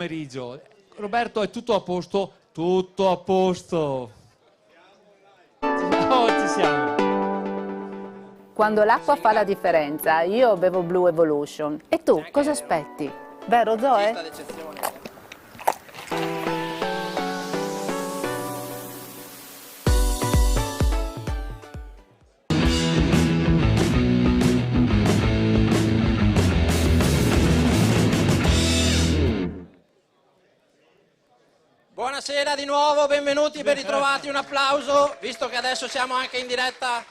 pomeriggio. Roberto, è tutto a posto? Tutto a posto. Oh, ci siamo. Quando l'acqua fa la differenza, io bevo Blue Evolution. E tu, cosa aspetti? Vero, Zoe? Buonasera di nuovo, benvenuti, ben ritrovati, un applauso, visto che adesso siamo anche in diretta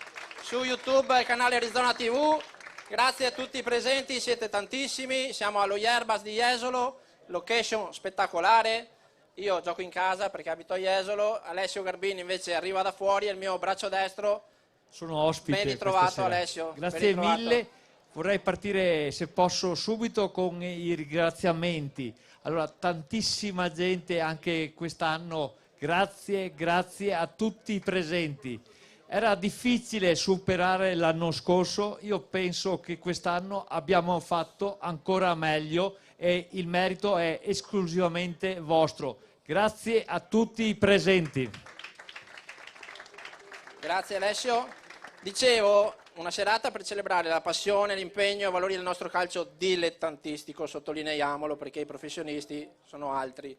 su YouTube al canale Arizona TV. Grazie a tutti i presenti, siete tantissimi, siamo allo Yerbas di Jesolo, location spettacolare. Io gioco in casa perché abito a Jesolo, Alessio Garbini invece arriva da fuori, è il mio braccio destro. Sono ospite. Ben ritrovato Alessio. Grazie mille. Vorrei partire, se posso, subito con i ringraziamenti. Allora, tantissima gente anche quest'anno, grazie a tutti i presenti. Era difficile superare l'anno scorso, io penso che quest'anno abbiamo fatto ancora meglio e il merito è esclusivamente vostro. Grazie a tutti i presenti. Grazie Alessio. Dicevo, una serata per celebrare la passione, l'impegno e i valori del nostro calcio dilettantistico, sottolineiamolo perché i professionisti sono altri.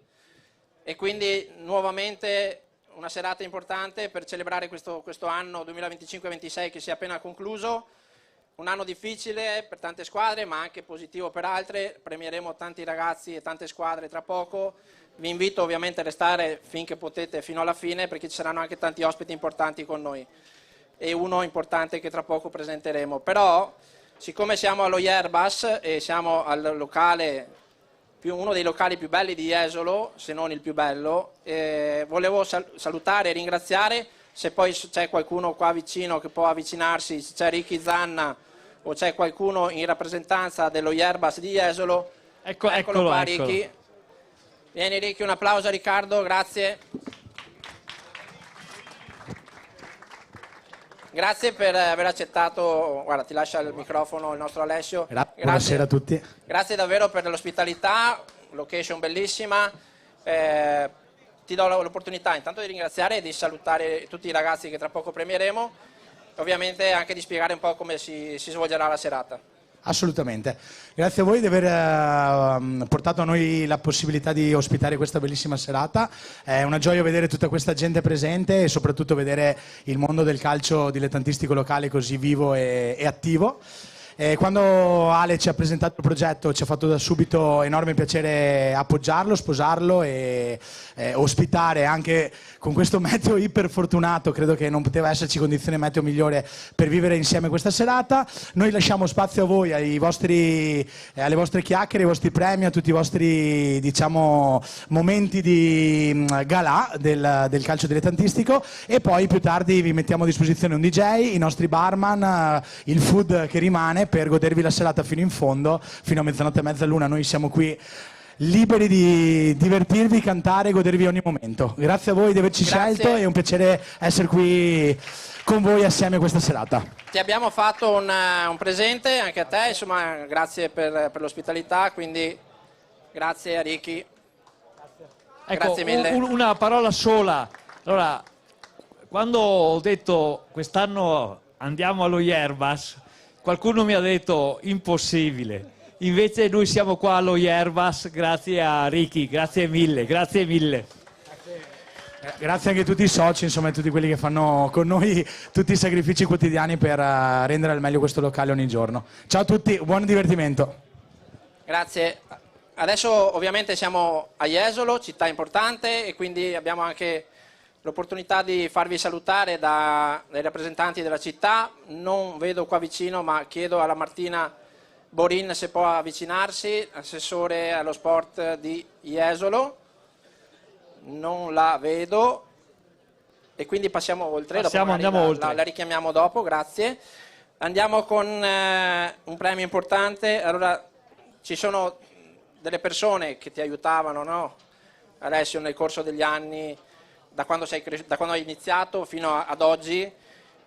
E quindi nuovamente una serata importante per celebrare questo anno 2025-26 che si è appena concluso. Un anno difficile per tante squadre ma anche positivo per altre. Premieremo tanti ragazzi e tante squadre tra poco. Vi invito ovviamente a restare finché potete fino alla fine perché ci saranno anche tanti ospiti importanti con noi. E uno importante che tra poco presenteremo. Però, siccome siamo allo Yerbas e siamo al locale, uno dei locali più belli di Jesolo, se non il più bello, volevo salutare e ringraziare, se poi c'è qualcuno qua vicino che può avvicinarsi, se c'è Ricky Zanna o c'è qualcuno in rappresentanza dello Yerbas di Jesolo, eccolo qua Ricky. Vieni Ricky, un applauso a Riccardo, grazie. Grazie per aver accettato, guarda ti lascia il microfono il nostro Alessio. Buonasera a tutti. Grazie davvero per l'ospitalità, location bellissima. Ti do l'opportunità intanto di ringraziare e di salutare tutti i ragazzi che tra poco premieremo, ovviamente anche di spiegare un po' come si svolgerà la serata. Assolutamente, grazie a voi di aver portato a noi la possibilità di ospitare questa bellissima serata. È una gioia vedere tutta questa gente presente e soprattutto vedere il mondo del calcio dilettantistico locale così vivo e attivo. Quando Ale ci ha presentato il progetto ci ha fatto da subito enorme piacere appoggiarlo, sposarlo e ospitare anche con questo meteo iper fortunato. Credo che non poteva esserci condizione meteo migliore per vivere insieme questa serata. Noi lasciamo spazio a voi, alle vostre chiacchiere, ai vostri premi, a tutti i vostri momenti di galà del calcio dilettantistico e poi più tardi vi mettiamo a disposizione un DJ, i nostri barman, il food che rimane per godervi la serata fino in fondo, fino a mezzanotte e mezza l'una. Noi siamo qui liberi di divertirvi, cantare e godervi ogni momento. Grazie a voi di averci scelto, è un piacere essere qui con voi assieme questa serata. Ti abbiamo fatto un presente anche a te, insomma grazie per l'ospitalità, quindi grazie a Ricky. Ecco, grazie mille. Una parola sola. Allora, quando ho detto quest'anno andiamo allo Yerbas, qualcuno mi ha detto impossibile. Invece noi siamo qua allo Yerbas grazie a Ricky, grazie mille, grazie mille. Grazie anche a tutti i soci, insomma, a tutti quelli che fanno con noi tutti i sacrifici quotidiani per rendere al meglio questo locale ogni giorno. Ciao a tutti, buon divertimento. Grazie. Adesso ovviamente siamo a Jesolo, città importante, e quindi abbiamo anche l'opportunità di farvi salutare dai rappresentanti della città. Non vedo qua vicino, ma chiedo alla Martina Borin se può avvicinarsi, assessore allo sport di Jesolo. Non la vedo e quindi passiamo oltre. Andiamo oltre. La richiamiamo dopo, grazie. Andiamo con un premio importante. Allora, ci sono delle persone che ti aiutavano, no? Alessio, nel corso degli anni, da quando hai iniziato fino ad oggi,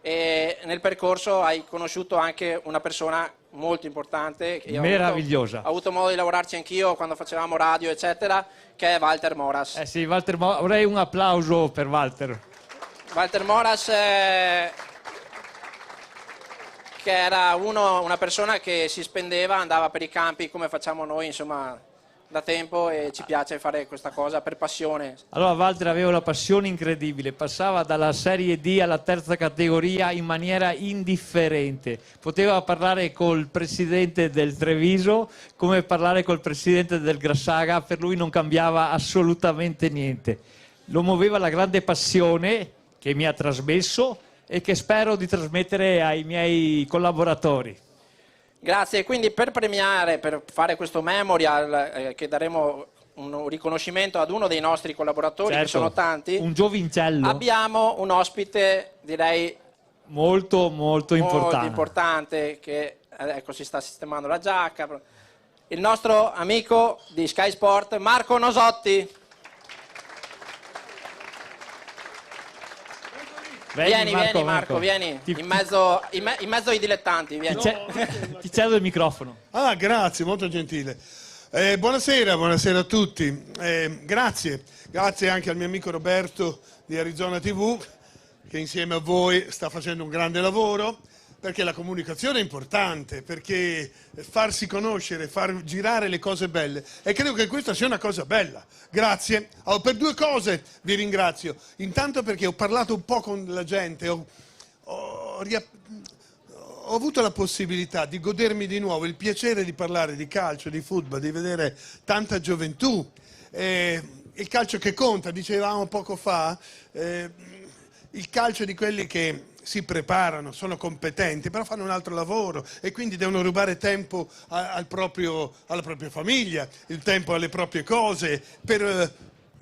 e nel percorso hai conosciuto anche una persona molto importante. Che Meravigliosa. Ho avuto modo di lavorarci anch'io quando facevamo radio, eccetera, che è Walter Moras. Sì, Walter vorrei un applauso per Walter. Walter Moras, che era una persona che si spendeva, andava per i campi come facciamo noi, insomma, da tempo, e ci piace fare questa cosa per passione. Allora Walter aveva una passione incredibile, passava dalla Serie D alla terza categoria in maniera indifferente, poteva parlare col presidente del Treviso come parlare col presidente del Grassaga, per lui non cambiava assolutamente niente. Lo muoveva la grande passione che mi ha trasmesso e che spero di trasmettere ai miei collaboratori. Grazie, quindi per premiare, per fare questo memorial, che daremo un riconoscimento ad uno dei nostri collaboratori, certo, che sono tanti, un giovincello, abbiamo un ospite, direi, molto importante, che ecco, si sta sistemando la giacca, il nostro amico di Sky Sport, Marco Nosotti. Vieni Marco, vieni, in mezzo ai dilettanti, vieni. Ti cedo il microfono. Ah, grazie, molto gentile. Buonasera a tutti. Grazie anche al mio amico Roberto di Arizona TV, che insieme a voi sta facendo un grande lavoro, perché la comunicazione è importante, perché farsi conoscere, far girare le cose belle, e credo che questa sia una cosa bella. Grazie. Per due cose vi ringrazio. Intanto perché ho parlato un po' con la gente, ho avuto la possibilità di godermi di nuovo il piacere di parlare di calcio, di football, di vedere tanta gioventù, il calcio che conta, dicevamo poco fa, il calcio di quelli che si preparano, sono competenti, però fanno un altro lavoro e quindi devono rubare tempo alla propria famiglia, il tempo alle proprie cose, per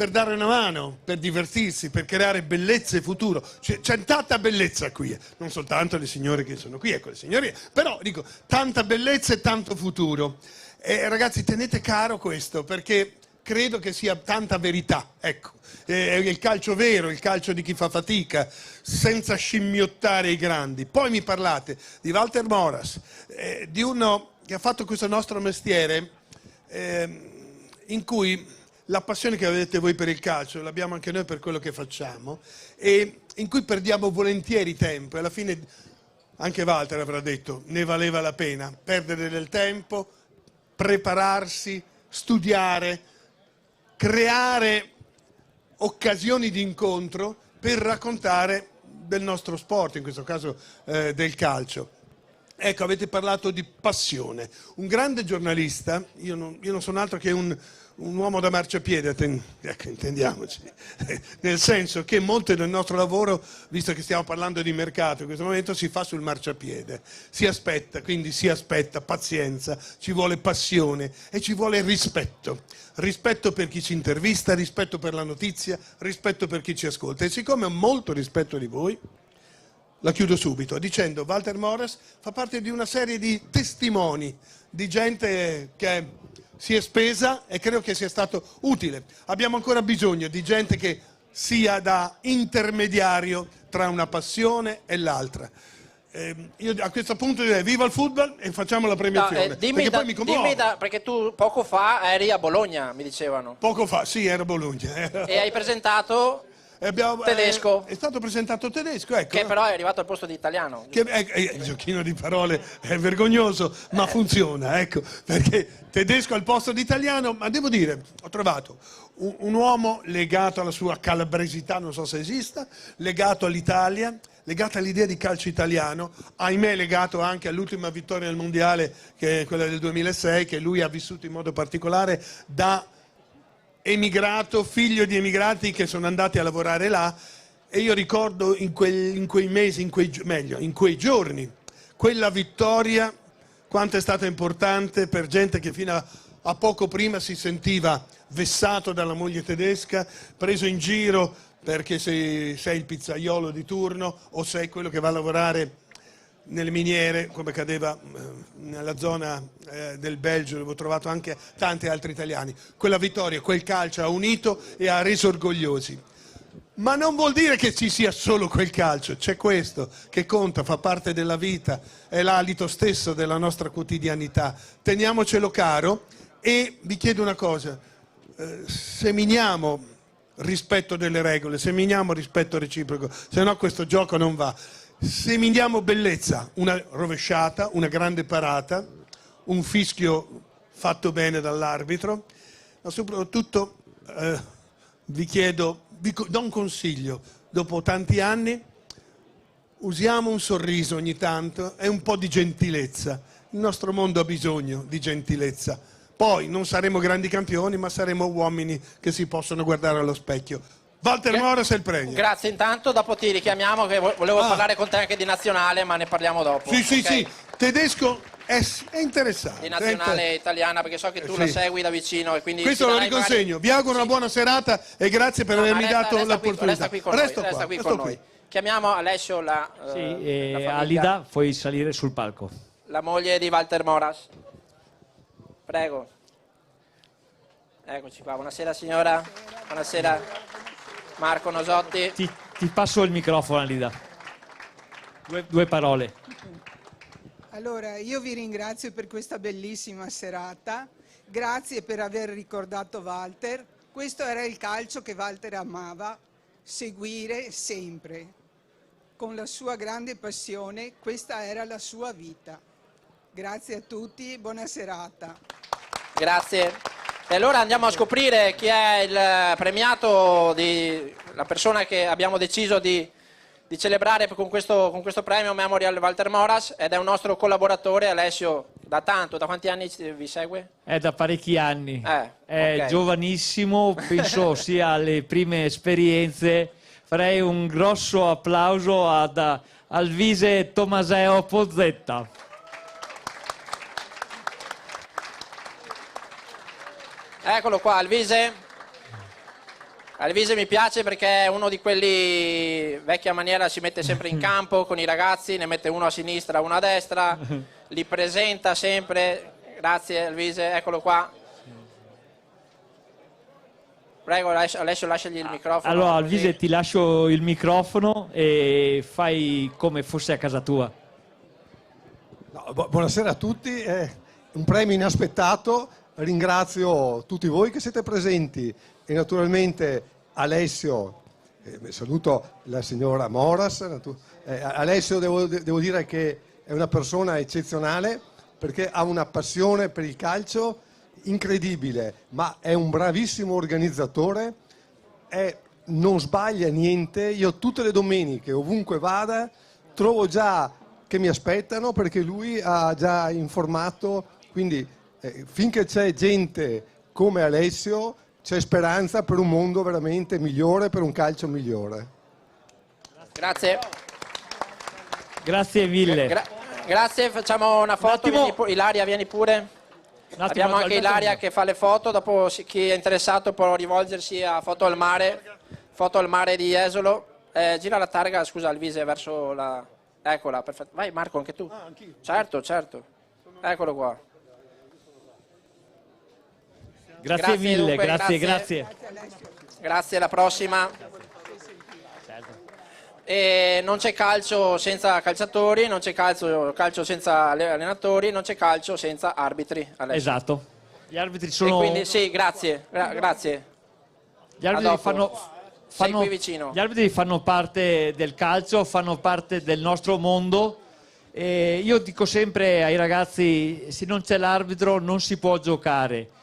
dare una mano, per divertirsi, per creare bellezza e futuro. C'è tanta bellezza qui, non soltanto le signore che sono qui, ecco le signorie, però dico, tanta bellezza e tanto futuro. Ragazzi, tenete caro questo, perché credo che sia tanta verità, ecco. È il calcio vero, il calcio di chi fa fatica, senza scimmiottare i grandi. Poi mi parlate di Walter Moras, di uno che ha fatto questo nostro mestiere, in cui la passione che avete voi per il calcio l'abbiamo anche noi per quello che facciamo, e in cui perdiamo volentieri tempo, e alla fine anche Walter avrà detto ne valeva la pena perdere del tempo, prepararsi, studiare, creare occasioni di incontro per raccontare del nostro sport, in questo caso del calcio. Ecco, avete parlato di passione. Un grande giornalista, io non sono altro che un uomo da marciapiede, ecco, intendiamoci, nel senso che molto del nostro lavoro, visto che stiamo parlando di mercato in questo momento, si fa sul marciapiede, si aspetta pazienza, ci vuole passione e ci vuole rispetto per chi ci intervista, rispetto per la notizia, rispetto per chi ci ascolta. E siccome ho molto rispetto di voi, la chiudo subito dicendo: Walter Moras fa parte di una serie di testimoni, di gente che si è spesa, e credo che sia stato utile. Abbiamo ancora bisogno di gente che sia da intermediario tra una passione e l'altra. Io a questo punto direi viva il football e facciamo la premiazione. Perché tu poco fa eri a Bologna, mi dicevano. Poco fa, sì, ero a Bologna. E hai presentato Tedesco. È stato presentato Tedesco, ecco. Che però è arrivato al posto di italiano. Il giochino di parole è vergognoso, ma funziona, ecco, perché Tedesco al posto di italiano, ma devo dire, ho trovato un uomo legato alla sua calabresità, non so se esista, legato all'Italia, legato all'idea di calcio italiano, ahimè legato anche all'ultima vittoria del mondiale, che è quella del 2006, che lui ha vissuto in modo particolare da emigrato, figlio di emigrati che sono andati a lavorare là, e io ricordo in quei mesi, in quei giorni, quella vittoria, quanto è stata importante per gente che fino a poco prima si sentiva vessato dalla moglie tedesca, preso in giro perché sei il pizzaiolo di turno o sei quello che va a lavorare nelle miniere, come cadeva nella zona del Belgio, dove ho trovato anche tanti altri italiani. Quella vittoria, quel calcio ha unito e ha reso orgogliosi. Ma non vuol dire che ci sia solo quel calcio, c'è questo che conta, fa parte della vita, è l'alito stesso della nostra quotidianità. Teniamocelo caro e vi chiedo una cosa, seminiamo rispetto delle regole, seminiamo rispetto reciproco, se no questo gioco non va. Seminiamo bellezza, una rovesciata, una grande parata, un fischio fatto bene dall'arbitro, ma soprattutto vi chiedo, vi do un consiglio, dopo tanti anni usiamo un sorriso ogni tanto e un po' di gentilezza. Il nostro mondo ha bisogno di gentilezza. Poi non saremo grandi campioni, ma saremo uomini che si possono guardare allo specchio. Walter Moras è il premio. Grazie intanto, dopo ti richiamiamo che volevo parlare con te anche di nazionale, ma ne parliamo dopo. Sì, sì, okay? sì, tedesco è interessante. Di nazionale italiana, perché so che tu la segui da vicino e quindi questo lo riconsegno. Vi auguro una buona serata e grazie per avermi dato l'opportunità. Resta qui con noi. Chiamiamo Alessio la Alida, puoi salire sul palco. La moglie di Walter Moras. Prego. Eccoci qua. Buonasera signora. Buonasera. Marco Nosotti. Ti passo il microfono, Alida. Due parole. Allora, io vi ringrazio per questa bellissima serata, grazie per aver ricordato Walter. Questo era il calcio che Walter amava seguire sempre. Con la sua grande passione, questa era la sua vita. Grazie a tutti e buona serata. Grazie. E allora andiamo a scoprire chi è il premiato, la persona che abbiamo deciso di celebrare con questo premio Memorial Walter Moras, ed è un nostro collaboratore, Alessio, da quanti anni vi segue? È da parecchi anni, è okay. Giovanissimo, penso sia alle prime esperienze. Farei un grosso applauso ad Alvise Tomaseo Pozzetta. Eccolo qua, Alvise. Alvise mi piace perché è uno di quelli vecchia maniera, si mette sempre in campo con i ragazzi, ne mette uno a sinistra, uno a destra, li presenta sempre. Grazie Alvise, eccolo qua. Prego Alessio, lasciagli il microfono. Allora Alvise, ti lascio il microfono e fai come fosse a casa tua. No, buonasera a tutti, è un premio inaspettato. Ringrazio tutti voi che siete presenti e naturalmente Alessio, saluto la signora Moras. Alessio devo dire che è una persona eccezionale perché ha una passione per il calcio incredibile, ma è un bravissimo organizzatore, non sbaglia niente. Io tutte le domeniche, ovunque vada, trovo già che mi aspettano perché lui ha già informato, quindi finché c'è gente come Alessio c'è speranza per un mondo veramente migliore, per un calcio migliore. Grazie. Grazie mille. Grazie, facciamo una foto. Ilaria, vieni pure. Abbiamo anche Ilaria che fa le foto, dopo chi è interessato può rivolgersi a Foto al mare di Jesolo. Gira la targa, scusa Alvise, verso la... Eccola, perfetto. Vai Marco, anche tu. Anch'io. Certo. Eccolo qua. Grazie mille, dunque, grazie. Grazie, alla prossima. E non c'è calcio senza calciatori, non c'è calcio senza allenatori, non c'è calcio senza arbitri. Alessio. Esatto. Gli arbitri sono... E quindi sì, grazie. Gli arbitri qui vicino. Gli arbitri fanno parte del calcio, fanno parte del nostro mondo. E io dico sempre ai ragazzi, se non c'è l'arbitro non si può giocare.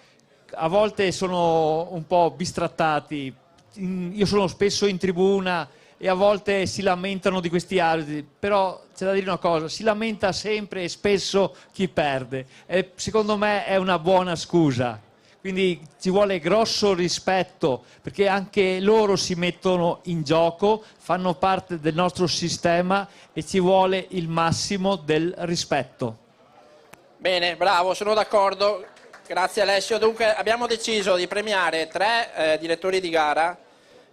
A volte sono un po' bistrattati, io sono spesso in tribuna e a volte si lamentano di questi arbitri, però c'è da dire una cosa, si lamenta sempre e spesso chi perde e secondo me è una buona scusa, quindi ci vuole grosso rispetto perché anche loro si mettono in gioco, fanno parte del nostro sistema e ci vuole il massimo del rispetto. Bene, bravo, sono d'accordo. Grazie Alessio. Dunque abbiamo deciso di premiare 3 direttori di gara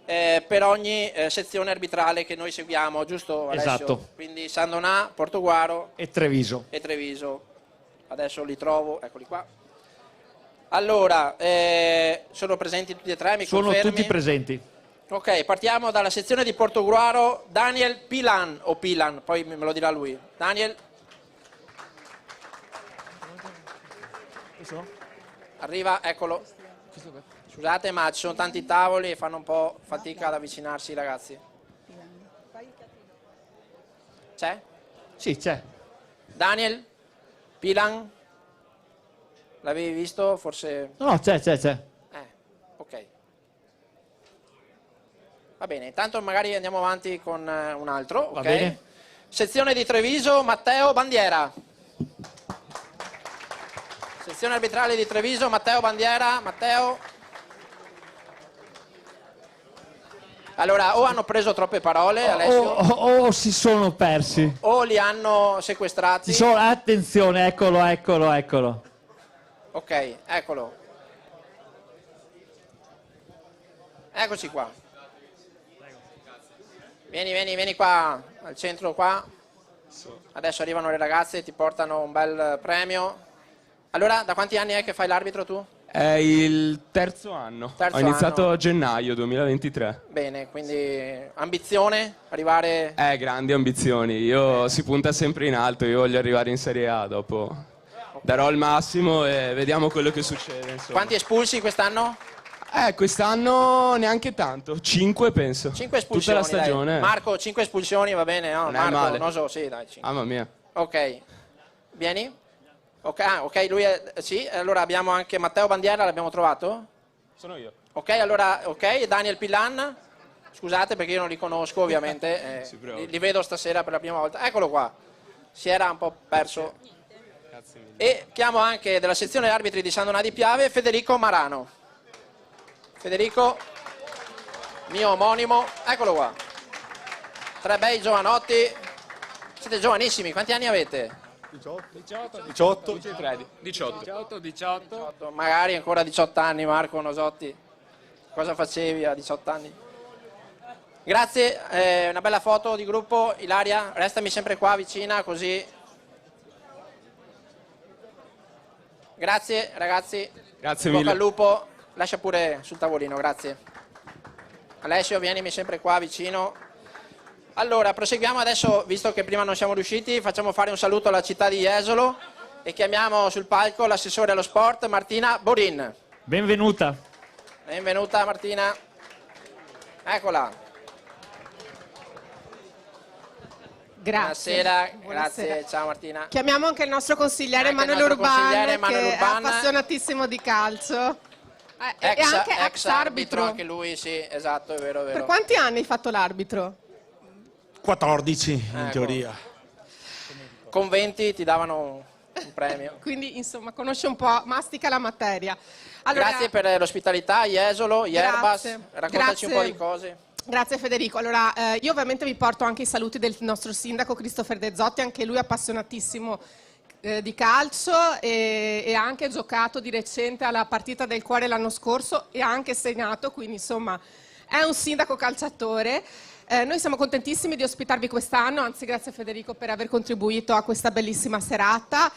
per ogni sezione arbitrale che noi seguiamo, giusto Alessio? Esatto. Quindi San Donà, Portoguaro e Treviso. Adesso li trovo, eccoli qua. Allora, sono presenti tutti e 3, mi sono confermi? Tutti presenti. Ok, partiamo dalla sezione di Portogruaro. Daniel Pilan, o Pilan, poi me lo dirà lui. Daniel. Arriva, eccolo. Scusate, ma ci sono tanti tavoli e fanno un po' fatica ad avvicinarsi i ragazzi. C'è? Sì, c'è. Daniel Pilan? L'avevi visto? Forse... No, c'è. Ok. Va bene, intanto magari andiamo avanti con un altro. Va Ok. bene. Sezione di Treviso, Matteo Bandiera. Sezione arbitrale di Treviso, Matteo Bandiera. Matteo. Allora, o hanno preso troppe parole, Alessio, O si sono persi. o li hanno sequestrati. Attenzione, eccolo. Ok, eccolo. Eccoci qua. Vieni qua, al centro qua. Adesso arrivano le ragazze e ti portano un bel premio. Allora, da quanti anni è che fai l'arbitro tu? È il terzo anno. Terzo Ho iniziato anno. a gennaio 2023. Bene, quindi ambizione, arrivare... Grandi ambizioni. Si punta sempre in alto. Io voglio arrivare in Serie A dopo. Darò il massimo e vediamo quello che succede. Insomma. Quanti espulsi quest'anno? Quest'anno neanche tanto. 5 penso. 5 espulsioni. Tutta la stagione. Dai. Marco, 5 espulsioni, va bene, no? Non è Marco, male. non so, sì, dai. 5. Mamma mia. Ok, vieni. Ok, lui è... Sì, allora abbiamo anche Matteo Bandiera, l'abbiamo trovato? Sono io. Ok, allora, Daniel Pillan. Scusate perché io non li conosco ovviamente, Si preoccupi. li vedo stasera per la prima volta. Eccolo qua, si era un po' perso. Grazie mille. E chiamo anche della sezione arbitri di San Donà di Piave Federico Marano. Federico, mio omonimo, eccolo qua. 3 bei giovanotti, siete giovanissimi, quanti anni avete? 18. Magari ancora 18 anni, Marco Nosotti. Cosa facevi a 18 anni? Grazie, una bella foto di gruppo. Ilaria, restami sempre qua vicina così. Grazie ragazzi. Grazie Bocca mille. al lupo. Lascia pure sul tavolino, grazie. Alessio, vienimi sempre qua vicino. Allora, proseguiamo adesso, visto che prima non siamo riusciti, facciamo fare un saluto alla città di Jesolo e chiamiamo sul palco l'assessore allo sport Martina Borin. Benvenuta. Benvenuta Martina. Eccola. Grazie. Buonasera, Buonasera. grazie, ciao Martina. Chiamiamo anche il nostro consigliere Anche il Emanuele nostro Urban, consigliere Emanuele che Urban. è appassionatissimo di calcio. E anche ex arbitro. Anche lui, sì, esatto, è vero, è vero. Per quanti anni hai fatto l'arbitro? 14 in Ecco. teoria. Con 20 ti davano un premio. Quindi insomma conosce un po', mastica la materia. Allora, Grazie per l'ospitalità, Jesolo, Yerbas, Grazie. raccontaci un po' di cose. Grazie Federico. Allora, io ovviamente vi porto anche i saluti del nostro sindaco Christopher De Zotti, anche lui appassionatissimo di calcio e ha anche giocato di recente alla partita del cuore l'anno scorso e ha anche segnato, quindi insomma è un sindaco calciatore. Noi siamo contentissimi di ospitarvi quest'anno, anzi grazie Federico per aver contribuito a questa bellissima serata.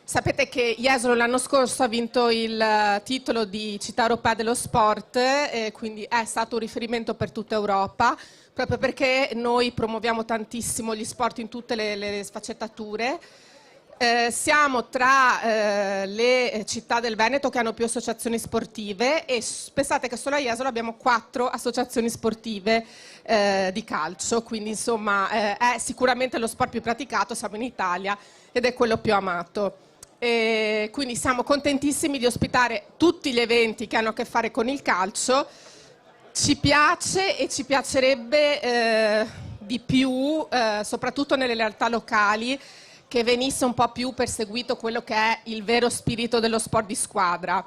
Sapete che Jesolo l'anno scorso ha vinto il titolo di città europea dello sport, quindi è stato un riferimento per tutta Europa, proprio perché noi promuoviamo tantissimo gli sport in tutte le sfaccettature. Siamo tra le città del Veneto che hanno più associazioni sportive e pensate che solo a Jesolo abbiamo 4 associazioni sportive di calcio, quindi insomma è sicuramente lo sport più praticato, siamo in Italia ed è quello più amato. E quindi siamo contentissimi di ospitare tutti gli eventi che hanno a che fare con il calcio. Ci piace e ci piacerebbe di più, soprattutto nelle realtà locali, che venisse un po' più perseguito quello che è il vero spirito dello sport di squadra,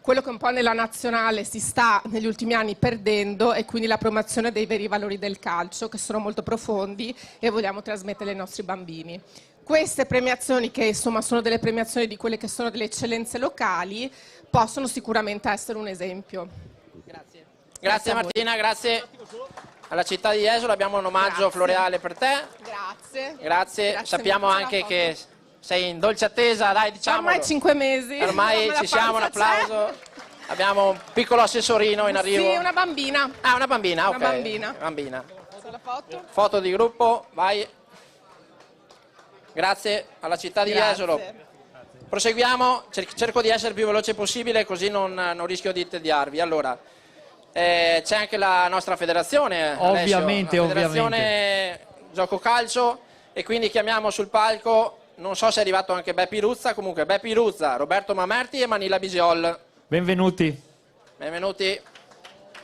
quello che un po' nella nazionale si sta negli ultimi anni perdendo, e quindi la promozione dei veri valori del calcio, che sono molto profondi e vogliamo trasmettere ai nostri bambini. Queste premiazioni, che insomma sono delle premiazioni di quelle che sono delle eccellenze locali, possono sicuramente essere un esempio. Grazie. Grazie Grazie a voi. Martina, grazie alla città di Jesolo, abbiamo un omaggio floreale per te. Grazie. Grazie, sappiamo molto. anche che sei in dolce attesa, dai diciamo. Ormai 5 mesi. Ormai La ci siamo, un panza c'è. applauso. Abbiamo un piccolo assessorino in arrivo. Sì, una bambina. Ah, una bambina, ok. Una bambina. Bambina. La foto? Foto di gruppo, vai. Grazie alla città di Jesolo. Proseguiamo, cerco di essere il più veloce possibile così non rischio di tediarvi. Allora, c'è anche la nostra federazione, Ovviamente, Alessio, la federazione Gioco Calcio, e quindi chiamiamo sul palco, non so se è arrivato anche Beppi Ruzza, comunque Beppi Ruzza, Roberto Mamerti e Manila Bisiol. Benvenuti. Benvenuti.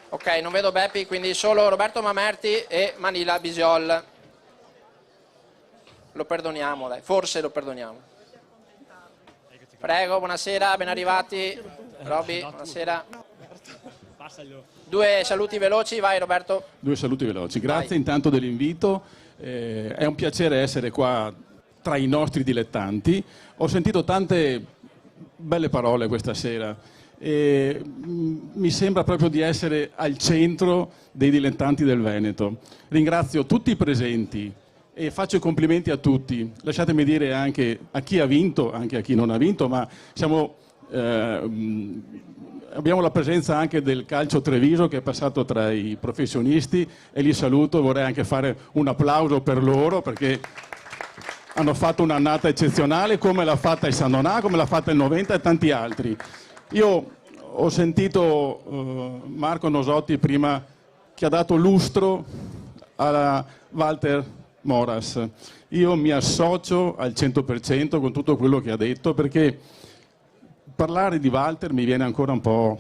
Ok, non vedo Beppi, quindi solo Roberto Mamerti e Manila Bisiol. Lo perdoniamo, dai, forse lo perdoniamo. Prego, buonasera, ben arrivati. Robby, buonasera. Due saluti veloci, vai Roberto. Due saluti veloci. Grazie Vai. intanto dell'invito. È un piacere essere qua tra i nostri dilettanti. Ho sentito tante belle parole questa sera. Mi sembra proprio di essere al centro dei dilettanti del Veneto. Ringrazio tutti i presenti e faccio i complimenti a tutti. Lasciatemi dire anche a chi ha vinto, anche a chi non ha vinto, ma abbiamo la presenza anche del Calcio Treviso che è passato tra i professionisti e li saluto. Vorrei anche fare un applauso per loro perché hanno fatto un'annata eccezionale, come l'ha fatta il San Donà, come l'ha fatta il 90 e tanti altri. Io ho sentito Marco Nosotti prima che ha dato lustro a Walter Moras. Io mi associo al 100% con tutto quello che ha detto, perché parlare di Walter mi viene ancora un po',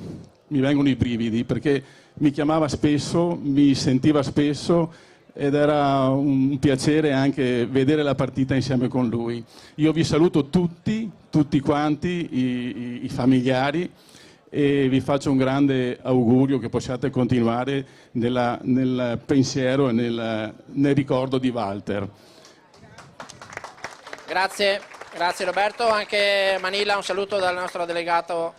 mi vengono i brividi, perché mi chiamava spesso, mi sentiva spesso ed era un piacere anche vedere la partita insieme con lui. Io vi saluto tutti quanti, i familiari, e vi faccio un grande augurio che possiate continuare nel pensiero e nel ricordo di Walter. Grazie Roberto. Anche Manila, un saluto dal nostro delegato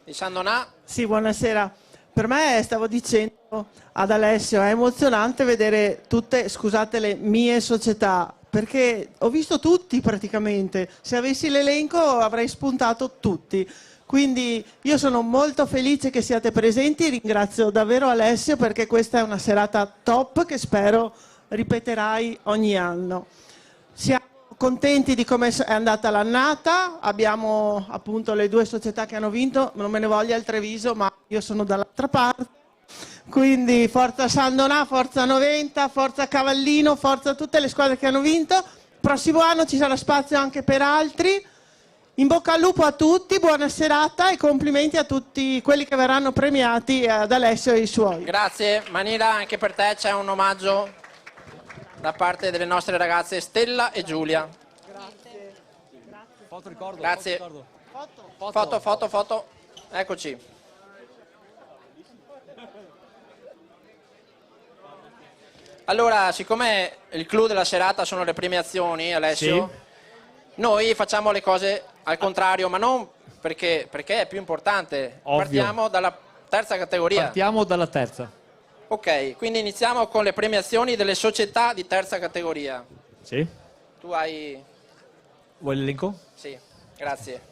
di San Donà. Sì, buonasera. Per me, stavo dicendo ad Alessio, è emozionante vedere tutte, scusate, le mie società, perché ho visto tutti praticamente. Se avessi l'elenco avrei spuntato tutti. Quindi io sono molto felice che siate presenti, ringrazio davvero Alessio perché questa è una serata top che spero ripeterai ogni anno. Siamo contenti di come è andata l'annata, abbiamo appunto le due società che hanno vinto, non me ne voglia il Treviso, ma io sono dall'altra parte. Quindi forza San Donà, forza 90, forza Cavallino, forza tutte le squadre che hanno vinto. Prossimo anno ci sarà spazio anche per altri. In bocca al lupo a tutti, buona serata e complimenti a tutti quelli che verranno premiati, ad Alessio e i suoi. Grazie Manila, anche per te c'è un omaggio da parte delle nostre ragazze Stella e Giulia. Grazie. Foto. Eccoci. Allora, siccome il clou della serata sono le premiazioni, Alessio, noi facciamo le cose al contrario, ma non perché è più importante. Ovvio. Partiamo dalla terza categoria. Partiamo dalla terza. Ok, quindi iniziamo con le premiazioni delle società di terza categoria. Sì. Tu hai... Vuoi l'elenco? Sì, grazie.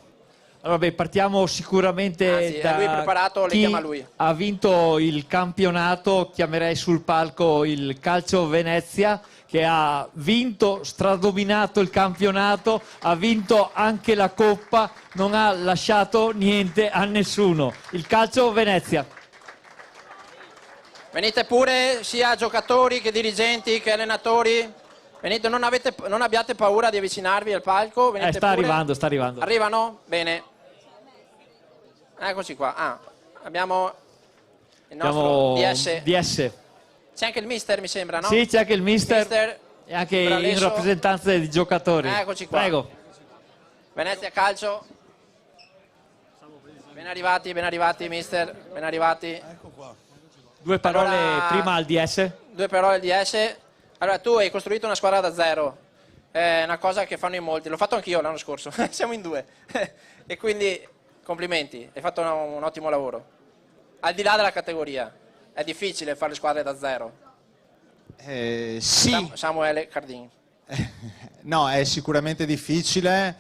Allora, partiamo sicuramente Anzi, da lui è preparato, le chi chiama lui. ha vinto il campionato. Chiamerei sul palco il Calcio Venezia, che ha vinto, stradominato il campionato, ha vinto anche la Coppa, non ha lasciato niente a nessuno. Il Calcio Venezia. Venite pure, sia giocatori che dirigenti che allenatori. Venite, non abbiate paura di avvicinarvi al palco. Venite Sta pure. arrivando. Arrivano? Bene. Eccoci qua. Abbiamo il nostro DS. C'è anche il mister, mi sembra, no? Sì, c'è anche il mister e anche in rappresentanza dei giocatori. Eccoci qua. Prego. Venezia Calcio. Ben arrivati mister, ben arrivati. Ecco qua. Due parole Allora, prima al DS. Due parole al DS. Allora, tu hai costruito una squadra da zero. È una cosa che fanno in molti. L'ho fatto anch'io l'anno scorso. Siamo in due. E quindi complimenti, hai fatto un ottimo lavoro. Al di là della categoria, è difficile fare le squadre da zero. Sì. Samuele Cardin. No, è sicuramente difficile,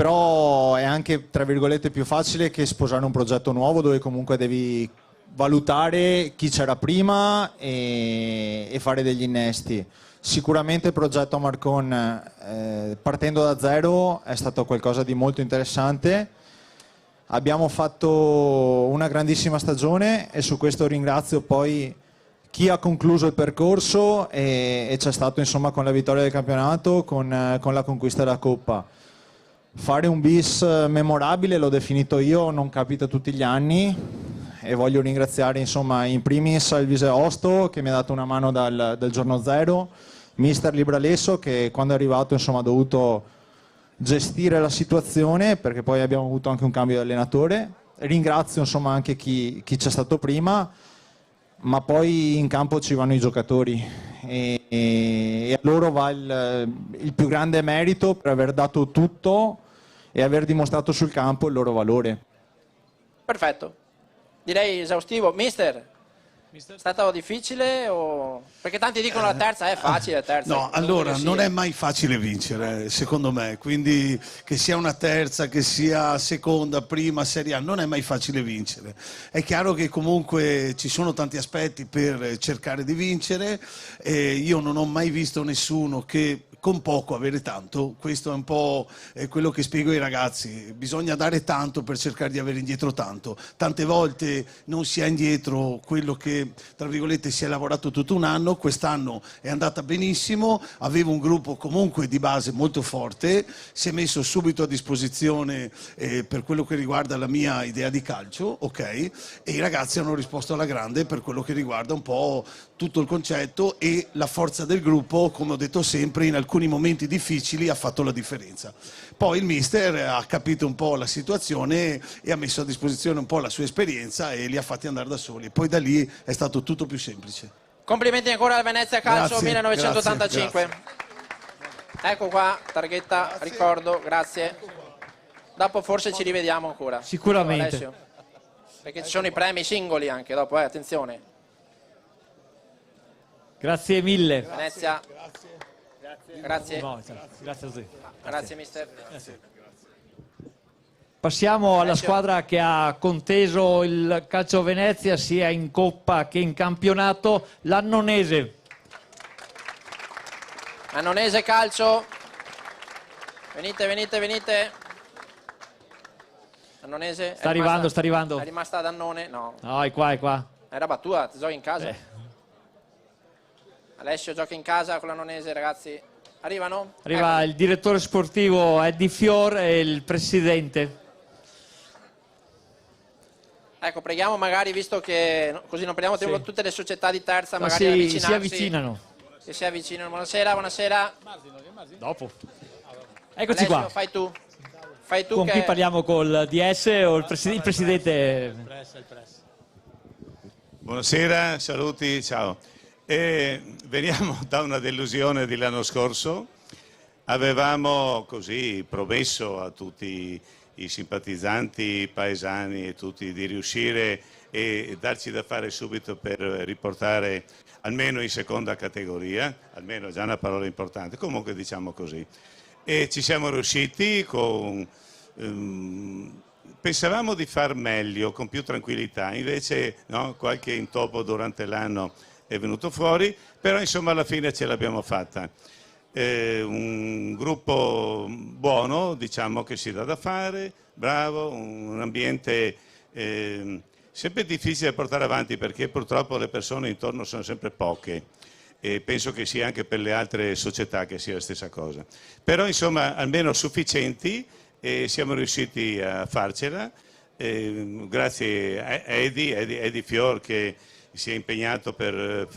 però è anche, tra virgolette, più facile che sposare un progetto nuovo dove comunque devi valutare chi c'era prima e fare degli innesti. Sicuramente il progetto Marcon, partendo da zero, è stato qualcosa di molto interessante. Abbiamo fatto una grandissima stagione e su questo ringrazio poi chi ha concluso il percorso e c'è stato, insomma, con la vittoria del campionato, con la conquista della Coppa. Fare un bis memorabile, l'ho definito io, non capita tutti gli anni e voglio ringraziare, insomma, in primis il vice Osto che mi ha dato una mano dal giorno zero, mister Libralesso che quando è arrivato, insomma, ha dovuto gestire la situazione perché poi abbiamo avuto anche un cambio di allenatore. Ringrazio, insomma, anche chi c'è stato prima, ma poi in campo ci vanno i giocatori e a loro va il più grande merito per aver dato tutto e aver dimostrato sul campo il loro valore. Perfetto, direi esaustivo. Mister, è stato difficile o... Perché tanti dicono la terza è facile, la terza. No, allora non è mai facile vincere, secondo me, quindi che sia una terza, che sia seconda, prima, Serie A, non è mai facile vincere. È chiaro che comunque ci sono tanti aspetti per cercare di vincere e io non ho mai visto nessuno che con poco avere tanto. Questo è un po' quello che spiego ai ragazzi, bisogna dare tanto per cercare di avere indietro tanto. Tante volte non si ha indietro quello che, tra virgolette, si è lavorato tutto un anno. Quest'anno è andata benissimo, avevo un gruppo comunque di base molto forte, si è messo subito a disposizione per quello che riguarda la mia idea di calcio, ok? E i ragazzi hanno risposto alla grande per quello che riguarda un po' tutto il concetto e la forza del gruppo, come ho detto sempre, in alcuni momenti difficili ha fatto la differenza. Poi il mister ha capito un po' la situazione e ha messo a disposizione un po' la sua esperienza e li ha fatti andare da soli. Poi da lì è stato tutto più semplice. Complimenti ancora al Venezia Calcio. Grazie, 1985. grazie. Ecco qua, targhetta, ricordo, grazie. Dopo forse ci rivediamo ancora. Sicuramente. Alessio. Perché ci sono i premi singoli anche dopo, attenzione. Grazie mille. Venezia. Grazie. No, grazie a te. Grazie mister. Passiamo alla Alessio. squadra che ha conteso il Calcio Venezia sia in Coppa che in campionato, l'Annonese. Annonese Calcio. Venite, venite, venite. Annonese. Sta arrivando. È rimasta ad Annone? No. No, è qua, è qua. Era battuta, ti giochi in casa. Alessio gioca in casa con l'Annonese, ragazzi. Arrivano? Arriva il direttore sportivo Eddie Fior e il presidente. Ecco, preghiamo magari, visto che così non perdiamo tempo, tutte le società di terza Ma magari ad avvicinarsi. si avvicinano. Che si avvicinano. Buonasera, buonasera. Dopo. Eccoci Alessio, qua. fai tu. Fai tu Con che... chi parliamo? Col DS o il presidente? Buonasera, saluti, ciao. Veniamo da una delusione dell'anno scorso. Avevamo così promesso a tutti i simpatizzanti paesani e tutti di riuscire e darci da fare subito per riportare almeno in seconda categoria, almeno già una parola importante, comunque diciamo così. E ci siamo riusciti con... pensavamo di far meglio, con più tranquillità, invece no, qualche intoppo durante l'anno è venuto fuori, però insomma alla fine ce l'abbiamo fatta. Un gruppo buono, diciamo, che si dà da fare, bravo, un ambiente sempre difficile da portare avanti perché purtroppo le persone intorno sono sempre poche e penso che sia anche per le altre società che sia la stessa cosa. Però insomma almeno sufficienti e siamo riusciti a farcela, grazie a Eddie Fior che si è impegnato per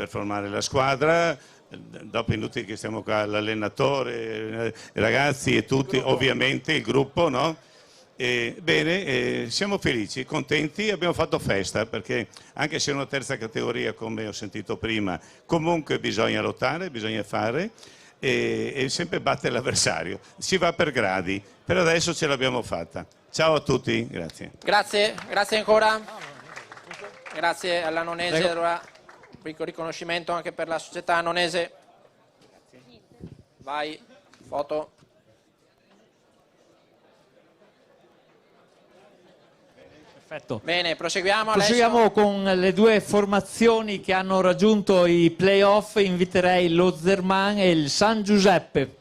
formare la squadra, dopo inutile che stiamo qua, l'allenatore, i ragazzi e tutti, ovviamente il gruppo, no? Bene, siamo felici, contenti, abbiamo fatto festa perché anche se è una terza categoria come ho sentito prima, comunque bisogna lottare, bisogna fare e sempre battere l'avversario, si va per gradi, per adesso ce l'abbiamo fatta. Ciao a tutti, grazie. Grazie, grazie ancora. Grazie all'Annonese, allora riconoscimento anche per la società annonese. Vai, foto. Perfetto. Bene, proseguiamo. Proseguiamo con le due formazioni che hanno raggiunto i playoff. Inviterei lo Zerman e il San Giuseppe.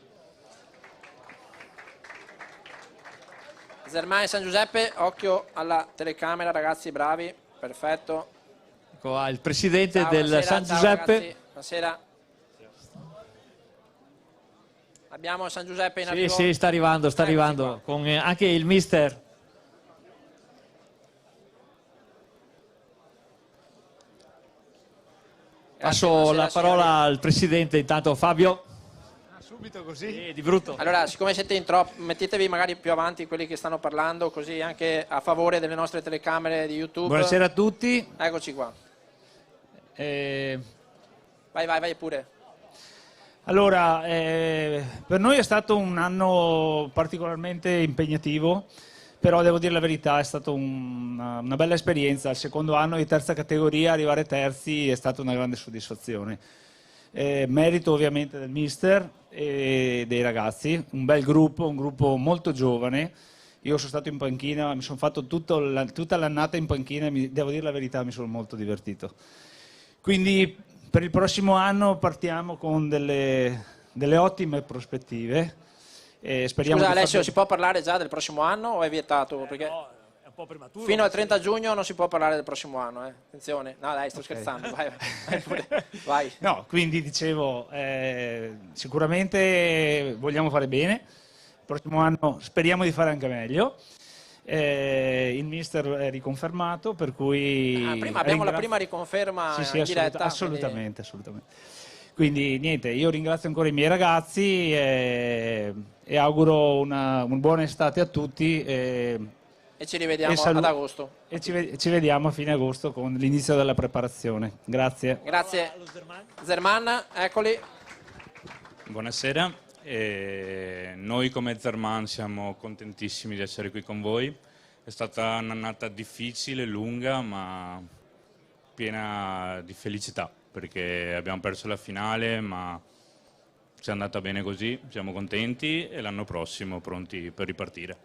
Zerman e San Giuseppe, occhio alla telecamera, ragazzi, bravi, perfetto. Ecco, il presidente Ciao, del buonasera, San ciao, Giuseppe. ragazzi, buonasera. Abbiamo San Giuseppe in Sì, arrivo. sì, sta arrivando, con anche il mister. Passo la parola al presidente, intanto Fabio. Subito così? Sì, di brutto. Allora, siccome siete in troppo, mettetevi magari più avanti quelli che stanno parlando, così anche a favore delle nostre telecamere di YouTube. Buonasera a tutti. Eccoci qua. Vai pure. Allora, per noi è stato un anno particolarmente impegnativo, però devo dire la verità, è stata una bella esperienza. Il secondo anno di terza categoria, arrivare terzi è stata una grande soddisfazione. Merito ovviamente del mister e dei ragazzi, un bel gruppo, un gruppo molto giovane. Io sono stato in panchina, mi sono fatto tutta l'annata in panchina e devo dire la verità, mi sono molto divertito. Quindi per il prossimo anno partiamo con delle ottime prospettive. Speriamo Scusa di Alessio, far- si può parlare già del prossimo anno o è vietato? Perché è un po' prematuro. fino al 30 giugno non si può parlare del prossimo anno, attenzione. No dai, sto Ok. scherzando, vai pure. Vai. No, quindi dicevo, sicuramente vogliamo fare bene, il prossimo anno speriamo di fare anche meglio. Il mister è riconfermato, per cui Prima abbiamo la prima riconferma Sì, in diretta. assolutamente. Quindi niente, io ringrazio ancora i miei ragazzi e auguro una buona estate a tutti E ci rivediamo salu- ad agosto. e ci vediamo a fine agosto con l'inizio della preparazione. Grazie. Grazie. Zerman, eccoli. Buonasera, noi come Zerman siamo contentissimi di essere qui con voi. È stata un'annata difficile, lunga, ma piena di felicità, perché abbiamo perso la finale, ma ci è andata bene così, siamo contenti e l'anno prossimo pronti per ripartire.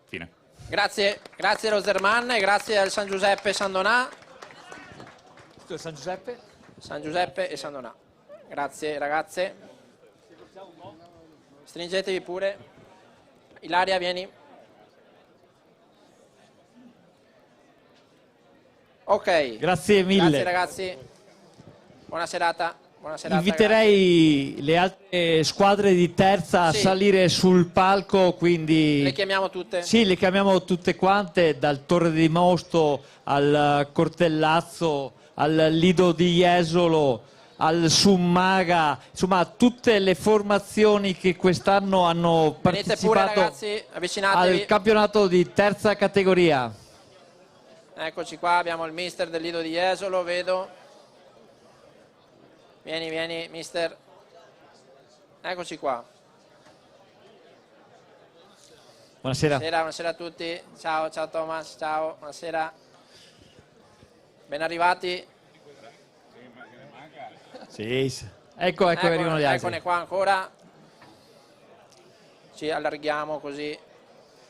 Fine. Grazie allo Zerman e grazie al San Giuseppe e San Donà. San Giuseppe? San Giuseppe e San Donà. Grazie ragazze. Stringetevi pure. Ilaria, vieni. Ok. Grazie mille. Grazie ragazzi. Buona serata. Buona serata, Inviterei le altre squadre di terza a Sì. salire sul palco, quindi... Le chiamiamo tutte? Sì, le chiamiamo tutte quante, dal Torre di Mosto al Cortellazzo, al Lido di Jesolo, al Summaga, insomma tutte le formazioni che quest'anno hanno Venite pure partecipato ragazzi, avvicinatevi. al campionato di terza categoria. Eccoci qua, abbiamo il mister del Lido di Jesolo, vedo. Vieni, mister. Eccoci qua. Buonasera. Buonasera a tutti. Ciao Thomas, ciao, buonasera. Ben arrivati. Sì. Ecco, arrivano gli altri. Eccone qua ancora. Ci allarghiamo così.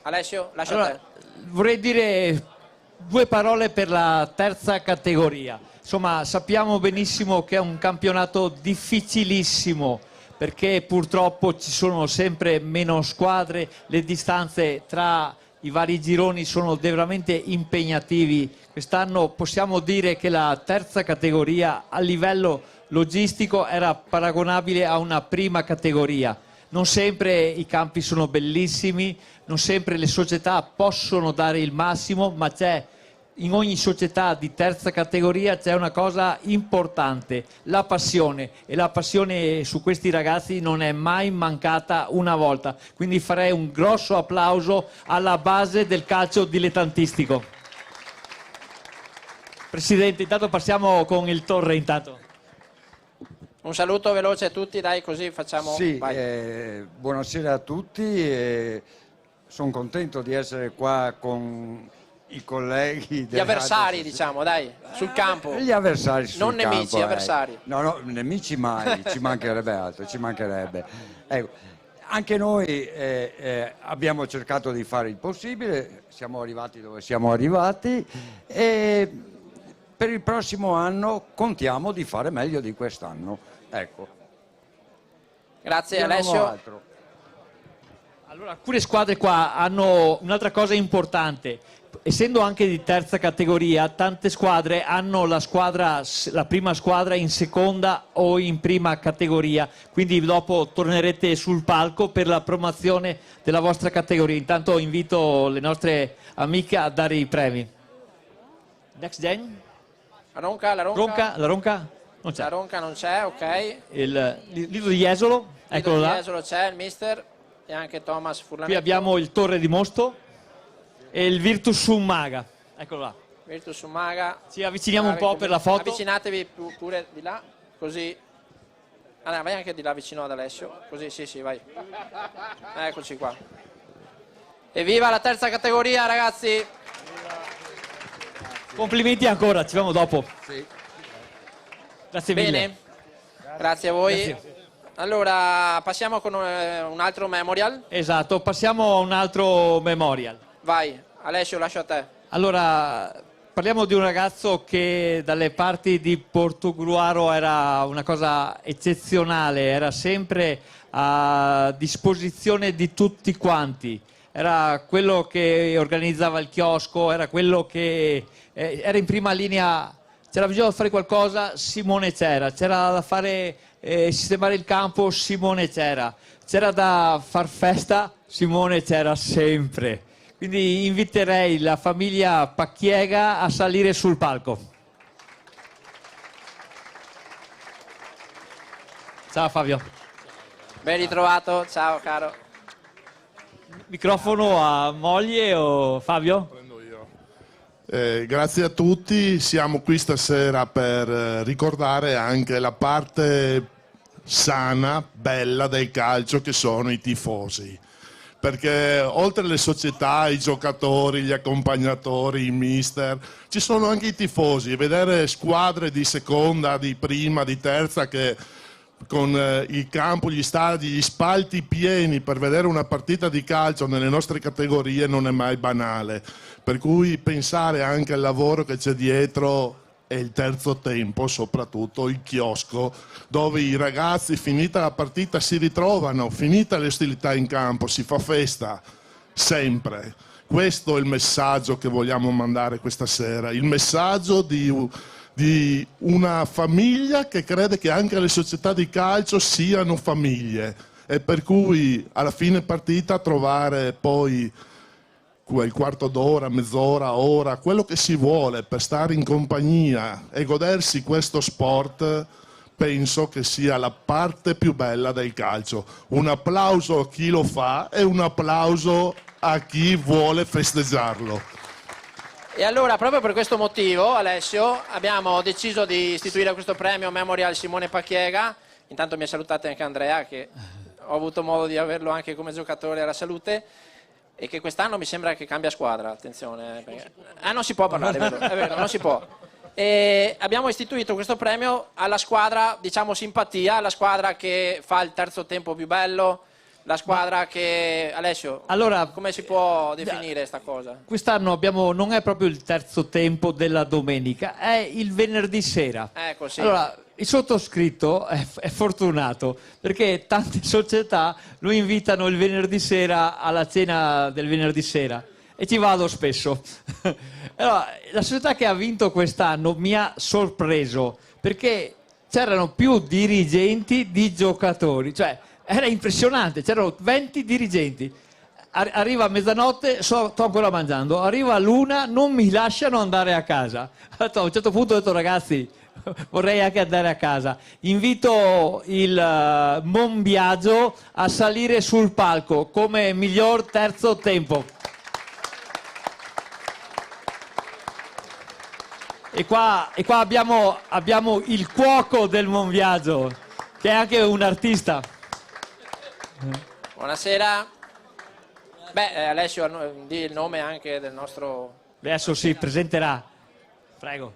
Alessio, lascia Allora, te. vorrei dire due parole per la terza categoria. Insomma, sappiamo benissimo che è un campionato difficilissimo perché purtroppo ci sono sempre meno squadre, le distanze tra i vari gironi sono veramente impegnativi. Quest'anno possiamo dire che la terza categoria a livello logistico era paragonabile a una prima categoria. Non sempre i campi sono bellissimi, non sempre le società possono dare il massimo, ma in ogni società di terza categoria c'è una cosa importante, la passione, e la passione su questi ragazzi non è mai mancata una volta, quindi farei un grosso applauso alla base del calcio dilettantistico. Presidente, intanto passiamo con il Torre intanto. Un saluto veloce a tutti, dai, così facciamo... Sì, vai. buonasera a tutti, sono contento di essere qua con i colleghi. Gli avversari, diciamo, dai, sul campo. Gli avversari sul Non campo, nemici, avversari. No, nemici mai, ci mancherebbe altro, ci mancherebbe. Ecco, Anche noi abbiamo cercato di fare il possibile, siamo arrivati dove siamo arrivati e per il prossimo anno contiamo di fare meglio di quest'anno. Ecco. Grazie Io non ho Alessio. altro. Allora, alcune squadre qua hanno un'altra cosa importante. Essendo anche di terza categoria, tante squadre hanno la prima squadra in seconda o in prima categoria, quindi dopo tornerete sul palco per la promozione della vostra categoria. Intanto invito le nostre amiche a dare i premi. Next Gen? La Ronca? La Ronca? Non c'è. La Ronca non c'è, ok. Il Lido di Jesolo, eccolo Lido di là. Jesolo c'è, il mister, e anche Thomas Furlanetto. Qui abbiamo il Torre di Mosto e il Virtus Summaga, eccolo là. Virtus Summaga. Ci avviciniamo un po' per la foto. Avvicinatevi pure di là, così. Ah, no, vai anche di là vicino ad Alessio, così sì, vai. Eccoci qua. Evviva la terza categoria, ragazzi! Complimenti ancora, ci vediamo dopo. Sì. Grazie mille. Bene, grazie a voi. Grazie. Allora, passiamo con un altro memorial. Esatto, passiamo a un altro memorial. Vai, Alessio, lascio a te. Allora, parliamo di un ragazzo che dalle parti di Portogruaro era una cosa eccezionale, era sempre a disposizione di tutti quanti. Era quello che organizzava il chiosco, era quello che era in prima linea. C'era bisogno di fare qualcosa, Simone c'era da fare sistemare il campo, Simone c'era da far festa, Simone c'era sempre. Quindi inviterei la famiglia Pacchiega a salire sul palco. Ciao Fabio. Ben ritrovato, ciao caro. Microfono a moglie o Fabio? Grazie a tutti, siamo qui stasera per ricordare anche la parte sana, bella del calcio che sono i tifosi. Perché oltre alle società, i giocatori, gli accompagnatori, i mister, ci sono anche i tifosi. Vedere squadre di seconda, di prima, di terza che con il campo, gli stadi, gli spalti pieni per vedere una partita di calcio nelle nostre categorie non è mai banale. Per cui pensare anche al lavoro che c'è dietro e il terzo tempo, soprattutto il chiosco, dove i ragazzi finita la partita si ritrovano, finita le ostilità in campo, si fa festa, sempre. Questo è il messaggio che vogliamo mandare questa sera, il messaggio di una famiglia che crede che anche le società di calcio siano famiglie e per cui alla fine partita trovare poi quel quarto d'ora, mezz'ora, ora, quello che si vuole per stare in compagnia e godersi questo sport, penso che sia la parte più bella del calcio. Un applauso a chi lo fa e un applauso a chi vuole festeggiarlo. E allora, proprio per questo motivo, Alessio, abbiamo deciso di istituire questo premio Memorial Simone Pacchiega. Intanto mi ha salutato anche Andrea, che ho avuto modo di averlo anche come giocatore alla Salute, e che quest'anno mi sembra che cambia squadra, attenzione. Perché... non si può parlare, è vero, non si può. E abbiamo istituito questo premio alla squadra, diciamo, simpatia, alla squadra che fa il terzo tempo più bello, la squadra che... Alessio, allora, come si può definire sta cosa? Quest'anno non è proprio il terzo tempo della domenica, è il venerdì sera. Ecco, sì. Allora, il sottoscritto è fortunato perché tante società lo invitano il venerdì sera alla cena del venerdì sera e ci vado spesso. Allora, la società che ha vinto quest'anno mi ha sorpreso perché c'erano più dirigenti di giocatori, cioè era impressionante, c'erano 20 dirigenti. Arriva a mezzanotte, sto ancora mangiando, arriva l'una, non mi lasciano andare a casa. A un certo punto ho detto ragazzi, vorrei anche andare a casa. Invito il Monbiagio a salire sul palco come miglior terzo tempo. E qua abbiamo il cuoco del Monbiagio, che è anche un artista. Buonasera. Alessio, di il nome anche del nostro... Adesso si presenterà. Prego.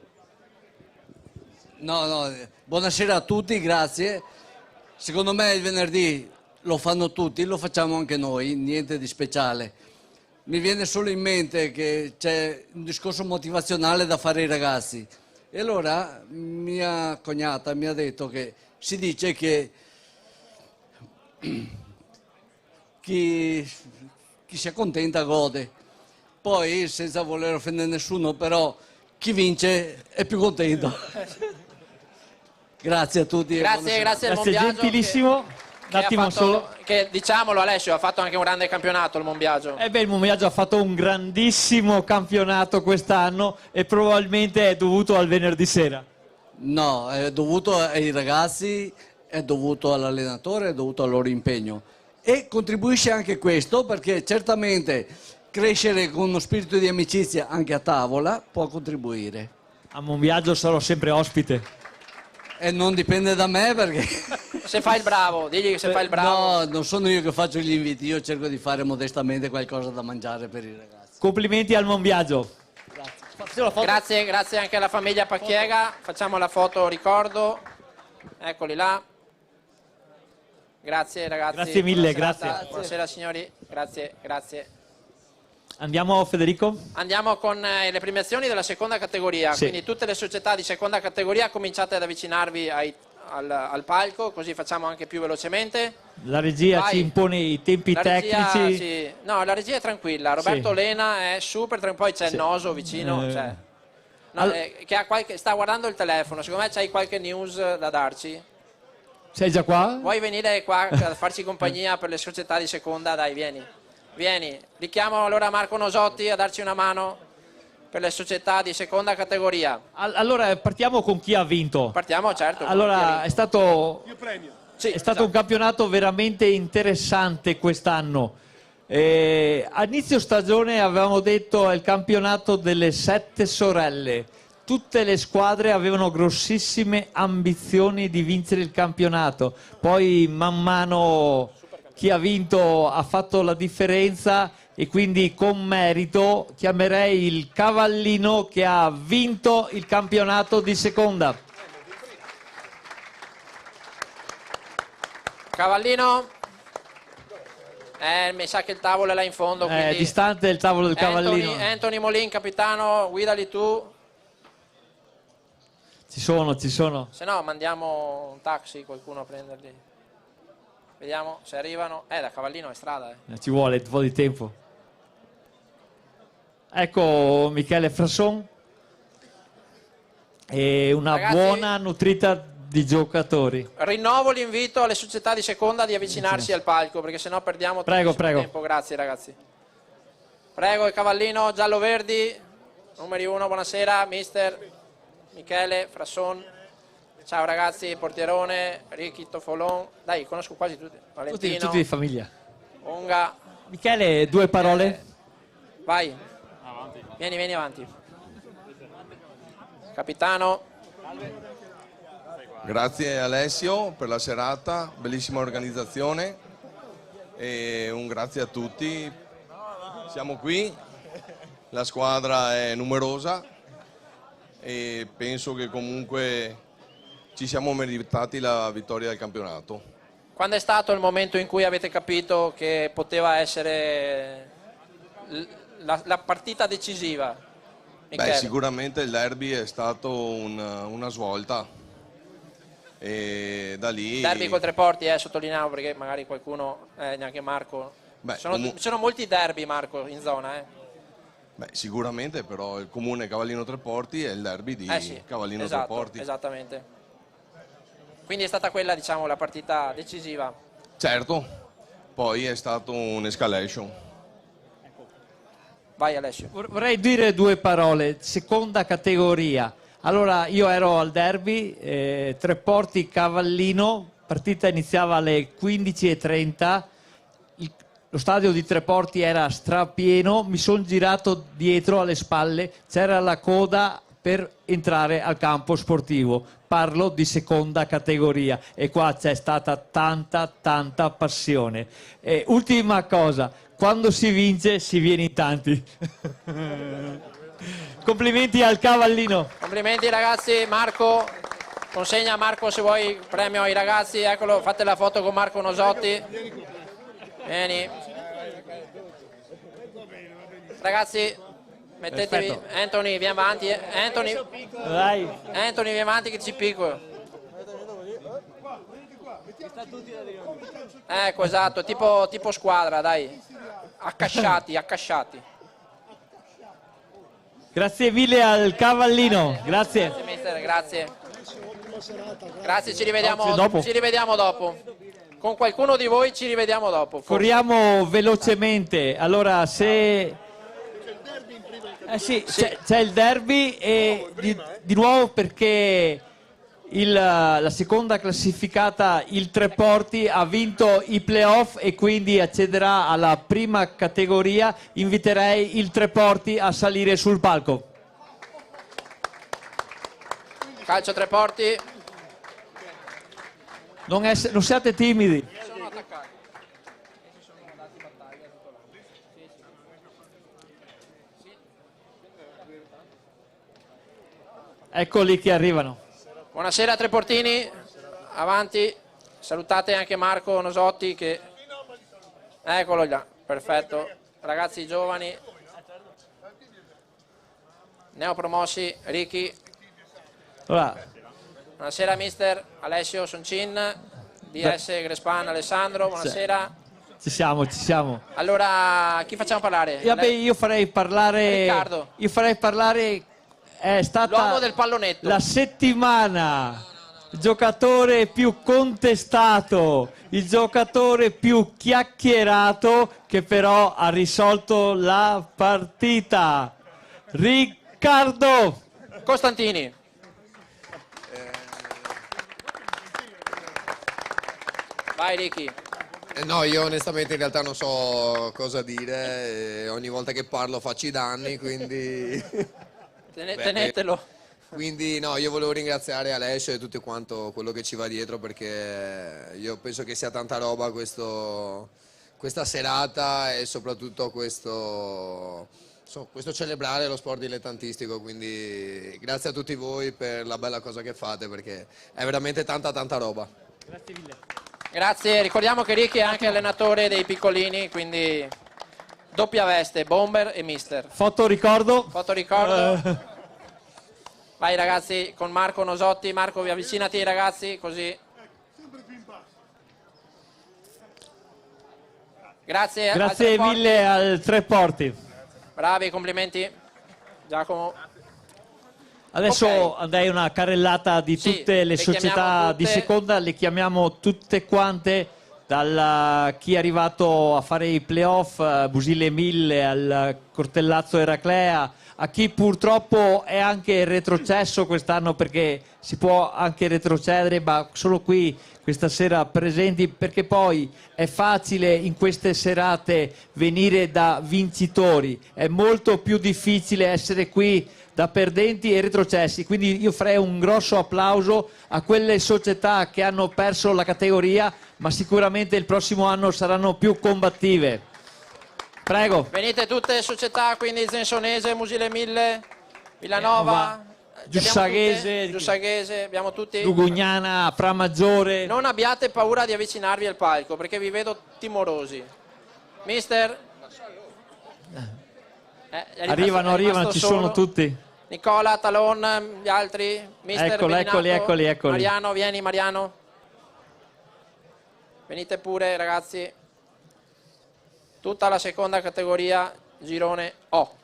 No, buonasera a tutti, grazie. Secondo me il venerdì lo fanno tutti, lo facciamo anche noi, niente di speciale. Mi viene solo in mente che c'è un discorso motivazionale da fare ai ragazzi. E allora mia cognata mi ha detto che si dice che chi si accontenta gode. Poi, senza voler offendere nessuno, però chi vince è più contento. Grazie a tutti. Grazie al Grazie, Monbiagio. gentilissimo. Un attimo solo. Che diciamolo, Alessio, ha fatto anche un grande campionato il Monbiagio. Il Monbiagio ha fatto un grandissimo campionato quest'anno e probabilmente è dovuto al venerdì sera. No, è dovuto ai ragazzi, è dovuto all'allenatore, è dovuto al loro impegno. E contribuisce anche questo perché certamente crescere con uno spirito di amicizia anche a tavola può contribuire. A Monbiagio sarò sempre ospite. E non dipende da me perché... Se fai il bravo, digli che se fai il bravo. No, non sono io che faccio gli inviti, io cerco di fare modestamente qualcosa da mangiare per i ragazzi. Complimenti al Monbiagio. Grazie anche alla famiglia Pacchiega. Facciamo la foto ricordo. Eccoli là. Grazie ragazzi. Grazie mille, Buona grazie. serata. Buonasera signori. Grazie. Andiamo Federico? Andiamo con le premiazioni della seconda categoria. Sì. Quindi tutte le società di seconda categoria cominciate ad avvicinarvi al palco, così facciamo anche più velocemente. La regia Vai. ci impone i tempi La regia, tecnici. sì. No, la regia è tranquilla. Roberto Sì. Lena è super tranquillo. Poi c'è il Noso vicino. Eh. Che ha sta guardando il telefono. Secondo me c'hai qualche news da darci. Sei già qua? Vuoi venire qua a farci compagnia per le società di seconda? Dai, vieni. Richiamo allora Marco Nosotti a darci una mano per le società di seconda categoria. Allora partiamo con chi ha vinto. Partiamo, certo. Allora è stato esatto. un campionato veramente interessante quest'anno. A inizio stagione avevamo detto è il campionato delle 7 sorelle. Tutte le squadre avevano grossissime ambizioni di vincere il campionato. Poi man mano chi ha vinto ha fatto la differenza e quindi con merito chiamerei il Cavallino che ha vinto il campionato di seconda. Cavallino. Mi sa che il tavolo è là in fondo. È Quindi... distante il tavolo del Cavallino. Anthony Molin, capitano, guidali tu. Ci sono. Se no mandiamo un taxi, qualcuno a prenderli. Vediamo se arrivano. Da Cavallino è strada. Ci vuole un po' di tempo. Ecco Michele Frasson. E una Ragazzi, buona nutrita di giocatori. Rinnovo l'invito alle società di seconda di avvicinarsi al palco perché sennò perdiamo tantissimo tempo. Grazie ragazzi. Prego il Cavallino giallo-verdi, numeri 1, buonasera, mister Michele Frasson. Ciao ragazzi, Portierone, Ricky Tofolon. Dai, conosco quasi tutti. Valentino. Tutti di famiglia. Unga. Michele, 2 parole? Vai. Vieni avanti. Capitano. Grazie Alessio per la serata, bellissima organizzazione e un grazie a tutti. Siamo qui, la squadra è numerosa e penso che comunque ci siamo meritati la vittoria del campionato. Quando è stato il momento in cui avete capito che poteva essere la partita decisiva? Michele? Sicuramente il derby è stato una svolta. E da lì Derby con Treporti, sottolineiamo perché magari qualcuno, neanche Marco. Sono molti derby, Marco, in zona. Sicuramente, però il comune Cavallino Treporti è il derby di Cavallino Treporti. Esattamente. Quindi è stata quella, diciamo, la partita decisiva. Certo, poi è stato un'escalation. Vai Alessio. Vorrei dire 2 parole. Seconda categoria. Allora, io ero al derby, Treporti Cavallino, partita iniziava alle 15:30, lo stadio di Treporti era strapieno, mi sono girato dietro alle spalle, c'era la coda per entrare al campo sportivo. Parlo di seconda categoria e qua c'è stata tanta passione. Ultima cosa, quando si vince si viene in tanti. Complimenti al Cavallino. Complimenti ragazzi, Marco. Consegna a Marco se vuoi il premio ai ragazzi, eccolo, fate la foto con Marco Nosotti. Vieni. Ragazzi, mettetevi. Perfetto. Anthony, vieni avanti. Anthony, Dai. Anthony, vieni avanti che ci picco. Ecco, esatto, tipo squadra, dai. Accasciati. Grazie mille al Cavallino, grazie. Grazie, mister, grazie. Grazie, ci rivediamo dopo. Con qualcuno di voi ci rivediamo dopo. forse. Corriamo velocemente, allora se... sì, c'è il derby e di nuovo perché la seconda classificata, il Treporti, ha vinto i playoff e quindi accederà alla prima categoria. Inviterei il Treporti a salire sul palco. Calcio Treporti. Non siate timidi. Eccoli che arrivano. Buonasera Treportini, avanti, salutate anche Marco Nosotti che... Eccolo là, perfetto. Ragazzi giovani, neopromossi, Ricky. Allora, Buonasera mister Alessio Soncin, DS Grespan Alessandro, buonasera. ci siamo. Allora, chi facciamo parlare? Io farei parlare... Riccardo. Io farei parlare... È stata L'uomo del pallonetto. la settimana, il giocatore più contestato, il giocatore più chiacchierato che però ha risolto la partita. Riccardo Costantini. Vai Ricky. No, io onestamente in realtà non so cosa dire, ogni volta che parlo faccio i danni, quindi... Tenetelo. Quindi no, io volevo ringraziare Alessio e tutto quanto quello che ci va dietro perché io penso che sia tanta roba questa serata e soprattutto questo celebrare lo sport dilettantistico, quindi grazie a tutti voi per la bella cosa che fate perché è veramente tanta roba. Grazie mille. Grazie, ricordiamo che Ricky è anche allenatore dei piccolini, quindi doppia veste, bomber e mister. Fotoricordo. Vai ragazzi con Marco Nosotti. Marco, vi avvicinati ai ragazzi così. Grazie mille al Treporti. Bravi, complimenti. Giacomo. Adesso andrei una carrellata di tutte le società di seconda, le chiamiamo tutte quante, da chi è arrivato a fare i playoff, Busile 1000, al Cortellazzo Eraclea, a chi purtroppo è anche retrocesso quest'anno perché si può anche retrocedere, ma solo qui questa sera presenti, perché poi è facile in queste serate venire da vincitori, è molto più difficile essere qui da perdenti e retrocessi, quindi io farei un grosso applauso a quelle società che hanno perso la categoria, ma sicuramente il prossimo anno saranno più combattive. Prego. Venite tutte le società, quindi Zensonese, Musile 1000, Villanova, Giussaghese, abbiamo tutti. Lugugnana, Pramaggiore. Non abbiate paura di avvicinarvi al palco perché vi vedo timorosi. Mister? Arrivano, ci sono tutti. Nicola, Talon, gli altri, mister Eccoli. Mariano, vieni Mariano. Venite pure ragazzi. Tutta la seconda categoria, girone O.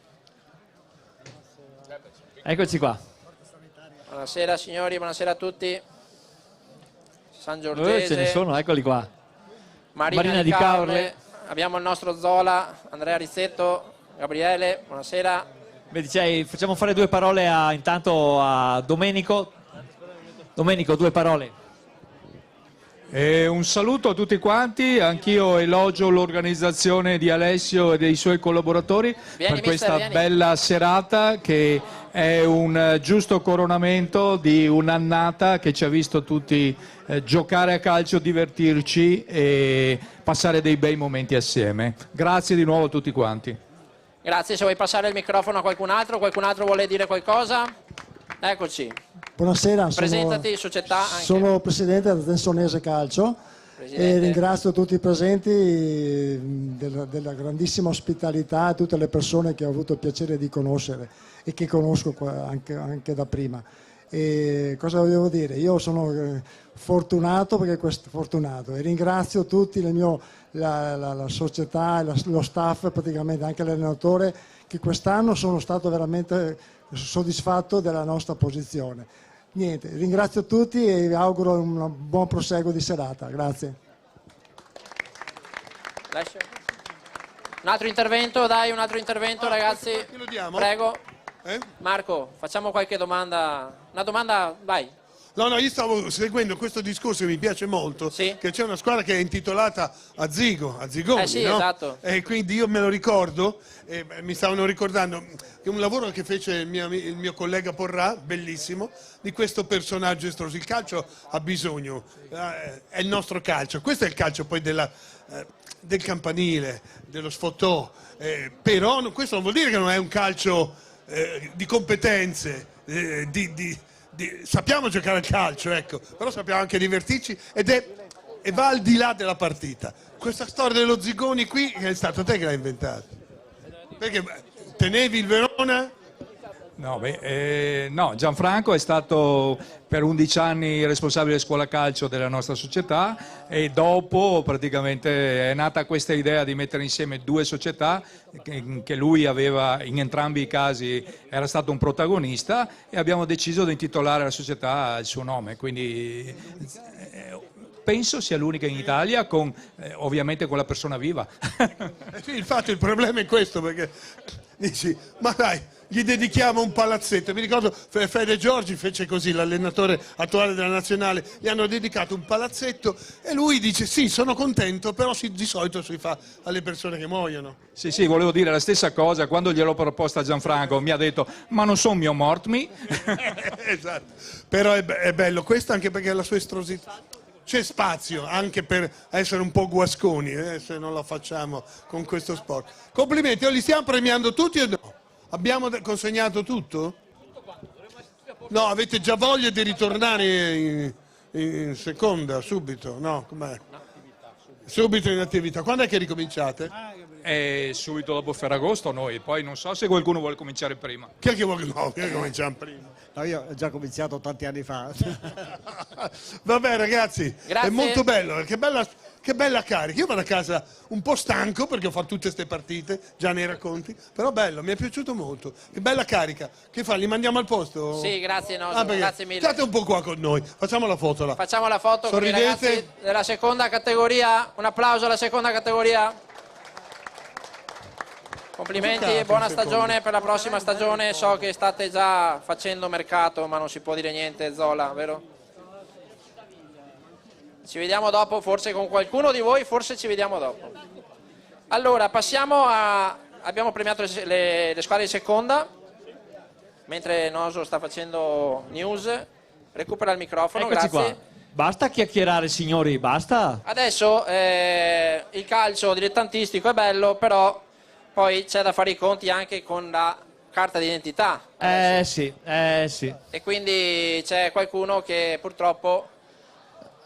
Eccoci qua. Buonasera signori, buonasera a tutti. San Giorgese. Ce ne sono, eccoli qua. Marina di Caorle. Abbiamo il nostro Zola, Andrea Rizzetto, Gabriele, buonasera. Beh, facciamo fare due parole intanto a Domenico. Domenico, due parole. Un saluto a tutti quanti, anch'io elogio l'organizzazione di Alessio e dei suoi collaboratori per questa bella serata che è un giusto coronamento di un'annata che ci ha visto tutti giocare a calcio, divertirci e passare dei bei momenti assieme. Grazie di nuovo a tutti quanti. Grazie, se vuoi passare il microfono a qualcun altro vuole dire qualcosa? Eccoci. Buonasera, Presentati, società anche. sono presidente del Tensonese Calcio e ringrazio tutti i presenti della grandissima ospitalità e tutte le persone che ho avuto il piacere di conoscere e che conosco anche da prima. E cosa volevo dire? Io sono fortunato fortunato e ringrazio tutti la società, lo staff, praticamente anche l'allenatore, che quest'anno sono stato veramente soddisfatto della nostra posizione. Niente, ringrazio tutti e vi auguro un buon proseguo di serata. Grazie. Un altro intervento, dai, un altro intervento, ragazzi. Lo diamo? Prego. Marco, facciamo qualche domanda. Una domanda, vai. No, io stavo seguendo questo discorso che mi piace molto, che c'è una squadra che è intitolata a Zigoni, sì, no? esatto. E quindi io me lo ricordo, e mi stavano ricordando che un lavoro che fece il mio collega Porrà, bellissimo, di questo personaggio estroso. Il calcio ha bisogno, è il nostro calcio, questo è il calcio poi del campanile, dello sfotò, però questo non vuol dire che non è un calcio di competenze, sappiamo giocare al calcio, ecco, però sappiamo anche divertirci e va al di là della partita. Questa storia dello Zigoni qui è stato te che l'hai inventata. Perché tenevi il Verona? No, Gianfranco è stato per 11 anni responsabile di scuola calcio della nostra società e dopo praticamente è nata questa idea di mettere insieme due società che lui aveva, in entrambi i casi era stato un protagonista, e abbiamo deciso di intitolare la società il suo nome, quindi penso sia l'unica in Italia ovviamente con la persona viva. Sì, infatti il problema è questo, perché dici, ma dai, gli dedichiamo un palazzetto. Mi ricordo Fede Giorgi fece così, l'allenatore attuale della nazionale, gli hanno dedicato un palazzetto e lui dice sì, sono contento, però di solito si fa alle persone che muoiono. Sì, volevo dire la stessa cosa. Quando gliel'ho proposta a Gianfranco mi ha detto ma non sono mio mortmi. Esatto, però è bello questo anche perché la sua estrosità. C'è spazio anche per essere un po' guasconi, se non lo facciamo con questo sport. Complimenti, li stiamo premiando tutti o no? Abbiamo consegnato tutto? No, avete già voglia di ritornare in seconda, subito? No, com'è? Subito in attività. Quando è che ricominciate? Subito dopo Ferragosto noi, poi non so se qualcuno vuole cominciare prima. Chi è che vuole? No, che cominciamo prima. No, io ho già cominciato tanti anni fa. Vabbè ragazzi, Grazie. è molto bello, che bella carica. Io vado a casa un po' stanco perché ho fatto tutte queste partite, già nei racconti, però bello, mi è piaciuto molto. Che bella carica. Che fa? Li mandiamo al posto? Sì, grazie, grazie mille. State un po' qua con noi, facciamo la foto là. Facciamo la foto con i ragazzi della seconda categoria. Un applauso alla seconda categoria. Complimenti, buona stagione per la prossima stagione. So che state già facendo mercato, ma non si può dire niente, Zola, vero? Ci vediamo dopo, forse con qualcuno di voi, forse ci vediamo dopo. Allora, passiamo abbiamo premiato le squadre di seconda, mentre Noso sta facendo news. Recupera il microfono, Eccoci grazie. qua. Basta chiacchierare, signori, basta. Adesso il calcio dilettantistico è bello, però poi c'è da fare i conti anche con la carta d'identità. Sì. E quindi c'è qualcuno che purtroppo...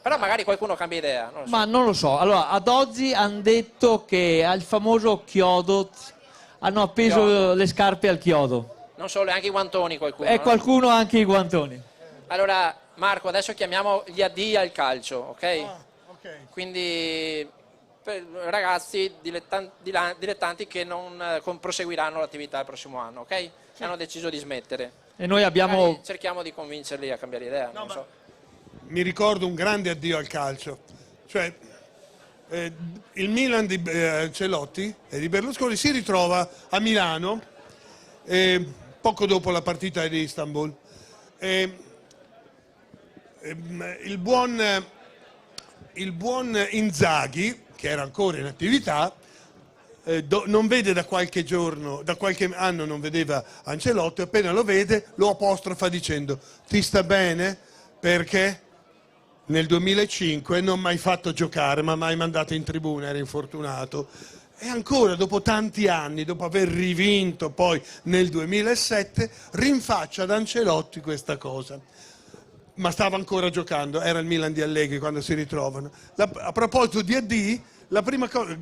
Però magari qualcuno cambia idea. Non lo so. Ma non lo so. Allora, ad oggi hanno detto che al famoso chiodo hanno appeso le scarpe al chiodo. Non solo, anche i guantoni qualcuno. E no? qualcuno anche i guantoni. Allora, Marco, adesso chiamiamo gli addii al calcio, ok? Quindi ragazzi dilettanti che non proseguiranno l'attività il prossimo anno, ok? Che hanno deciso di smettere. E noi abbiamo... Magari cerchiamo di convincerli a cambiare idea, non so. Mi ricordo un grande addio al calcio, cioè il Milan di Ancelotti e di Berlusconi si ritrova a Milano poco dopo la partita di Istanbul. Il buon Inzaghi, che era ancora in attività, non vede da qualche giorno, da qualche anno non vedeva Ancelotti, appena lo vede lo apostrofa dicendo: ti sta bene? Perché nel 2005 non mi hai fatto giocare, ma mi hai mandato in tribuna, eri infortunato. E ancora, dopo tanti anni, dopo aver rivinto poi nel 2007, rinfaccia ad Ancelotti questa cosa. Ma stava ancora giocando, era il Milan di Allegri quando si ritrovano. A proposito di AD, la prima cosa...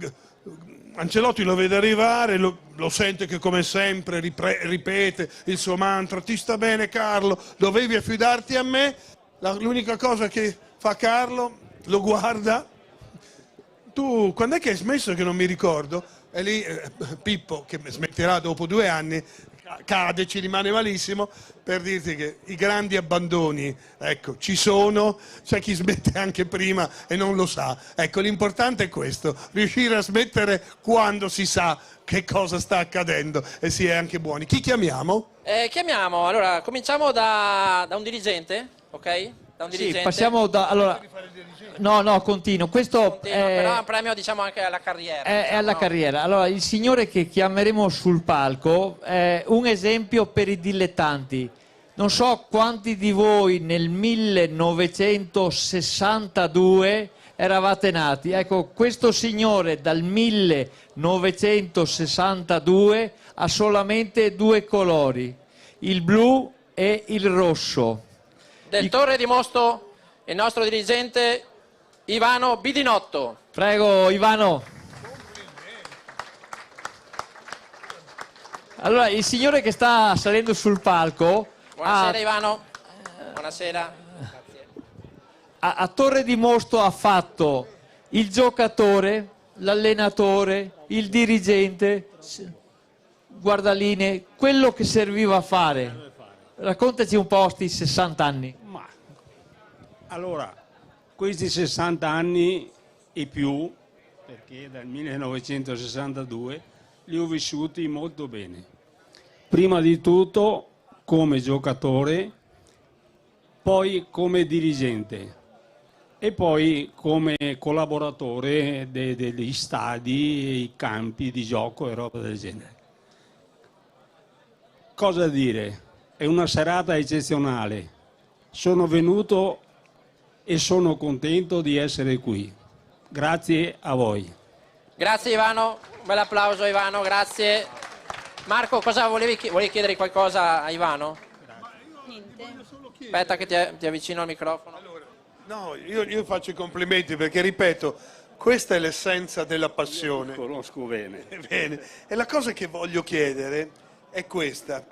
Ancelotti lo vede arrivare, lo sente che come sempre ripete il suo mantra: ti sta bene Carlo, dovevi affidarti a me. L'unica cosa che fa Carlo, lo guarda: tu quando è che hai smesso, che non mi ricordo? E lì Pippo, che smetterà dopo 2 anni, cade, ci rimane malissimo, per dirti che i grandi abbandoni, ecco, ci sono, c'è chi smette anche prima e non lo sa. Ecco, l'importante è questo, riuscire a smettere quando si sa che cosa sta accadendo e si è anche buoni. Chi chiamiamo? Chiamiamo, allora, cominciamo da un dirigente, ok? Da un dirigente. Sì, passiamo da... Allora, no, continuo. Questo però è un premio, diciamo, anche alla carriera. È alla carriera. Allora, il signore che chiameremo sul palco è un esempio per i dilettanti. Non so quanti di voi nel 1962 eravate nati. Ecco, questo signore dal 1962 ha solamente 2 colori, il blu e il rosso. Del Torre di Mosto, il nostro dirigente Ivano Bidinotto. Prego, Ivano. Allora, il signore che sta salendo sul palco... Buonasera Ivano. Buonasera. A Torre di Mosto ha fatto il giocatore, l'allenatore, il dirigente, guardaline, quello che serviva a fare. Raccontaci un po' sti 60 anni. Allora, questi 60 anni e più, perché dal 1962 li ho vissuti molto bene. Prima di tutto come giocatore, poi come dirigente e poi come collaboratore degli stadi, i campi di gioco e roba del genere. Cosa dire? È una serata eccezionale. Sono venuto e sono contento di essere qui. Grazie a voi. Grazie Ivano, un bel applauso Ivano, grazie. Marco, cosa volevi chiedere qualcosa a Ivano? Niente. Aspetta che ti avvicino al microfono. No, io faccio i complimenti perché, ripeto, questa è l'essenza della passione. Conosco bene. Bene. E la cosa che voglio chiedere è questa.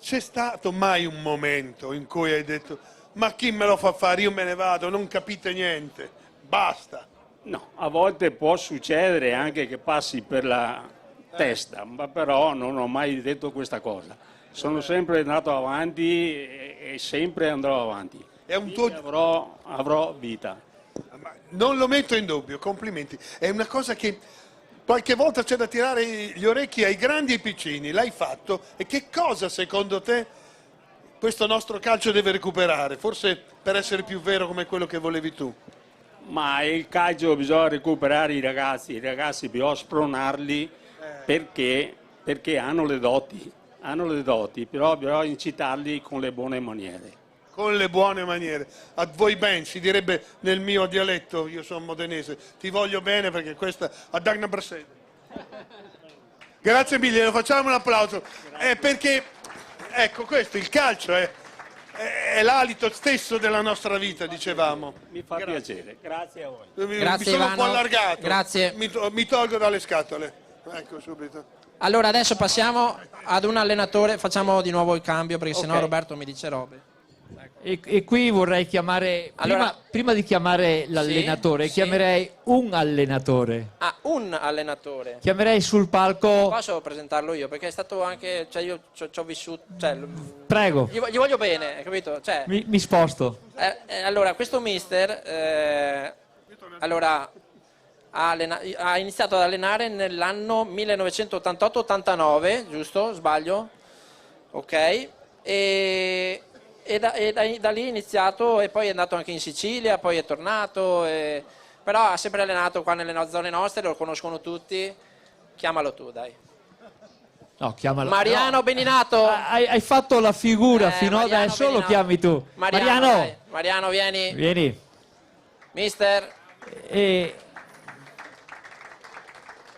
C'è stato mai un momento in cui hai detto: ma chi me lo fa fare, io me ne vado, non capite niente, basta? No, a volte può succedere anche che passi per la testa, ma però non ho mai detto questa cosa. Sono sempre andato avanti e sempre andrò avanti. È un tuo... avrò vita. Non lo metto in dubbio, complimenti. È una cosa che qualche volta c'è da tirare gli orecchi ai grandi e ai piccini. L'hai fatto, e che cosa secondo te questo nostro calcio deve recuperare? Forse per essere più vero come quello che volevi tu. Ma il calcio bisogna recuperare i ragazzi bisogna spronarli perché hanno le doti, però bisogna incitarli con le buone maniere. Con le buone maniere. A voi ben, si direbbe nel mio dialetto, io sono modenese, ti voglio bene perché questa a Dagna Brassede. Grazie mille, lo facciamo un applauso. Perché, ecco, questo, il calcio è l'alito stesso della nostra vita, dicevamo. Mi fa piacere, grazie a voi. Grazie, mi sono Ivano. un po' allargato. Grazie. Mi tolgo dalle scatole. Ecco, subito. Allora adesso passiamo ad un allenatore, facciamo di nuovo il cambio perché sennò Roberto mi dice robe. E qui vorrei chiamare, prima di chiamare l'allenatore, chiamerei un allenatore. Ah, un allenatore. Chiamerei sul palco... Posso presentarlo io? Perché è stato anche, cioè io ci ho vissuto, cioè, Prego. gli voglio bene, capito? Cioè, Mi sposto. allora, questo mister, allora, ha iniziato ad allenare nell'anno 1988-89, giusto? Sbaglio? Ok. E da lì è iniziato e poi è andato anche in Sicilia, poi è tornato, però ha sempre allenato qua nelle zone nostre, lo conoscono tutti. Chiamalo tu, dai. No, chiamalo. Mariano Beninato. Hai fatto la figura fino Mariano adesso, Beninato. lo chiami tu. Mariano, dai. Mariano, vieni. Vieni. Mister.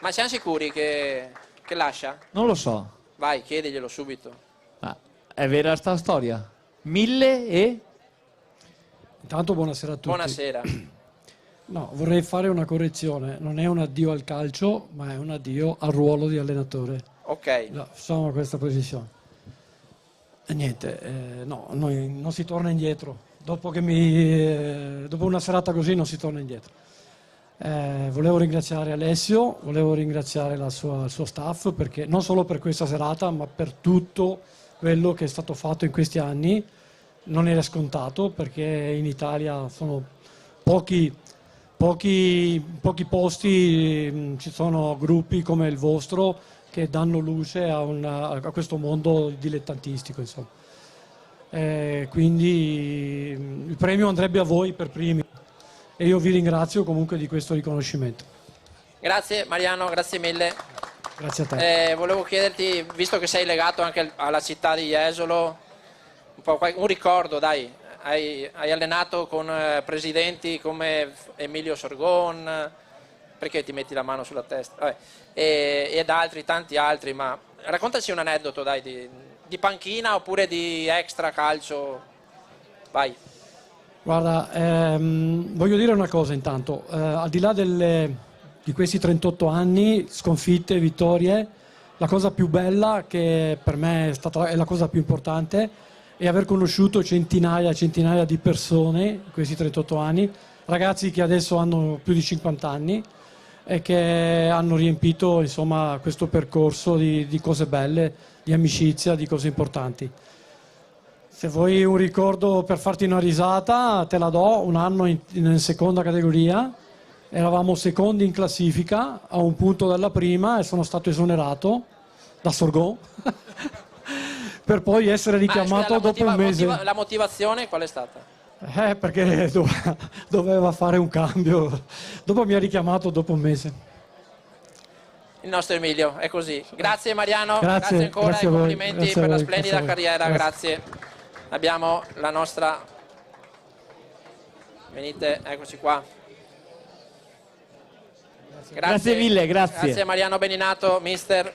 Ma siamo sicuri che lascia? Non lo so. Vai, chiediglielo subito. Ma è vera sta storia? 1000 e... Intanto buonasera a tutti. Buonasera. No, vorrei fare una correzione. Non è un addio al calcio, ma è un addio al ruolo di allenatore. Ok. No, sono a questa posizione. E niente, no, non si torna indietro. Dopo una serata così non si torna indietro. Volevo ringraziare Alessio, volevo ringraziare il suo staff, perché non solo per questa serata, ma per tutto quello che è stato fatto in questi anni. Non era scontato, perché in Italia sono pochi posti, ci sono gruppi come il vostro che danno luce a questo mondo dilettantistico, insomma. Quindi il premio andrebbe a voi per primi e io vi ringrazio comunque di questo riconoscimento. Grazie Mariano, grazie mille. Grazie a te. Volevo chiederti, visto che sei legato anche alla città di Jesolo, un ricordo, dai. Hai allenato con presidenti come Emilio Sorgon, perché ti metti la mano sulla testa? Vabbè. Ed altri, tanti altri, ma raccontaci un aneddoto, dai, di panchina oppure di extra calcio. Vai. Guarda, voglio dire una cosa intanto, al di là di questi 38 anni, sconfitte, vittorie, la cosa più bella, che per me è la cosa più importante, è aver conosciuto centinaia e centinaia di persone in questi 38 anni, ragazzi che adesso hanno più di 50 anni e che hanno riempito, insomma, questo percorso di cose belle, di amicizia, di cose importanti. Se vuoi un ricordo per farti una risata, te la do. Un anno in seconda categoria, eravamo secondi in classifica a un punto dalla prima e sono stato esonerato da Sorgon per poi essere richiamato dopo un mese. La motivazione qual è stata? Perché doveva fare un cambio. Dopo mi ha richiamato dopo un mese. Il nostro Emilio, è così. Grazie Mariano, Grazie ancora grazie e a voi, complimenti grazie per a la voi, splendida grazie a voi. carriera, grazie. Abbiamo la nostra... Venite, eccoci qua. Grazie mille, grazie. Grazie Mariano Beninato, mister.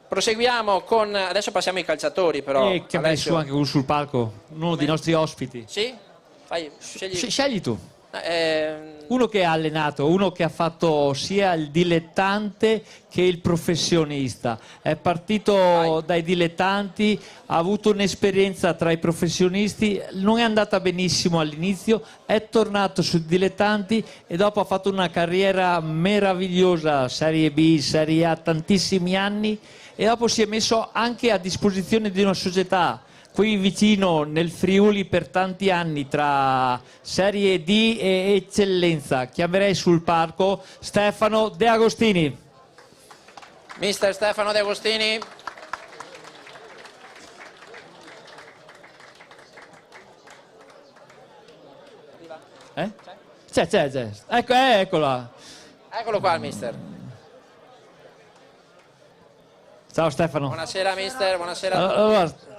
Proseguiamo con... Adesso passiamo ai calciatori però. E chiamai su anche sul palco, uno dei nostri ospiti. Sì? Fai, Scegli tu. Uno che ha allenato, uno che ha fatto sia il dilettante che il professionista. È partito dai dilettanti, ha avuto un'esperienza tra i professionisti, non è andata benissimo all'inizio, è tornato sui dilettanti e dopo ha fatto una carriera meravigliosa, Serie B, Serie A, tantissimi anni, e dopo si è messo anche a disposizione di una società qui vicino nel Friuli per tanti anni, tra Serie D e Eccellenza. Chiamerei sul palco Stefano De Agostini. Mister Stefano De Agostini. C'è. Eccola. Eccolo qua il mister. Ciao Stefano. Buonasera mister, buonasera a tutti. Allora,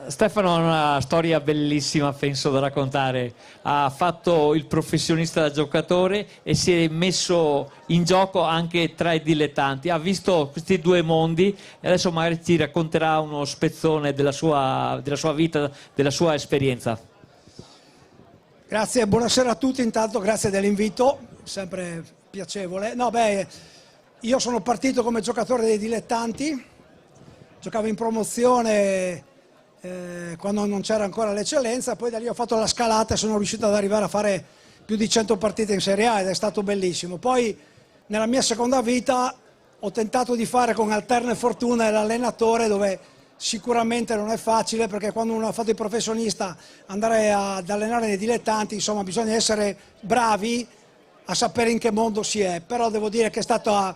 Stefano ha una storia bellissima, penso, da raccontare. Ha fatto il professionista da giocatore e si è messo in gioco anche tra i dilettanti. Ha visto questi due mondi e adesso magari ci racconterà uno spezzone della sua vita, della sua esperienza. Grazie, buonasera a tutti. Intanto grazie dell'invito, sempre piacevole. Io sono partito come giocatore dei dilettanti, giocavo in promozione quando non c'era ancora l'eccellenza, poi da lì ho fatto la scalata e sono riuscito ad arrivare a fare più di 100 partite in Serie A ed è stato bellissimo. Poi nella mia seconda vita ho tentato di fare con alterne fortune l'allenatore, dove sicuramente non è facile, perché quando uno ha fatto il professionista andare ad allenare dei dilettanti, insomma, bisogna essere bravi a sapere in che mondo si è, però devo dire che è stata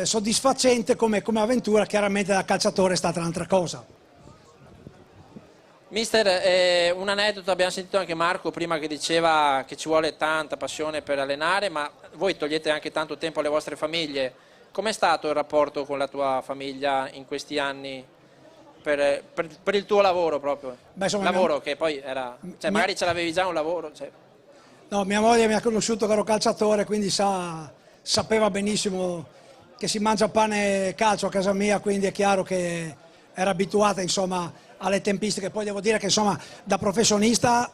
soddisfacente come avventura. Chiaramente da calciatore è stata un'altra cosa. Mister, un aneddoto, abbiamo sentito anche Marco prima che diceva che ci vuole tanta passione per allenare, ma voi togliete anche tanto tempo alle vostre famiglie. Com'è stato il rapporto con la tua famiglia in questi anni per il tuo lavoro proprio? Lavoro che poi era, magari ce l'avevi già un lavoro. No, mia moglie mi ha conosciuto che ero calciatore, quindi sapeva benissimo che si mangia pane e calcio a casa mia, quindi è chiaro che era abituata insomma alle tempistiche. Poi devo dire che insomma da professionista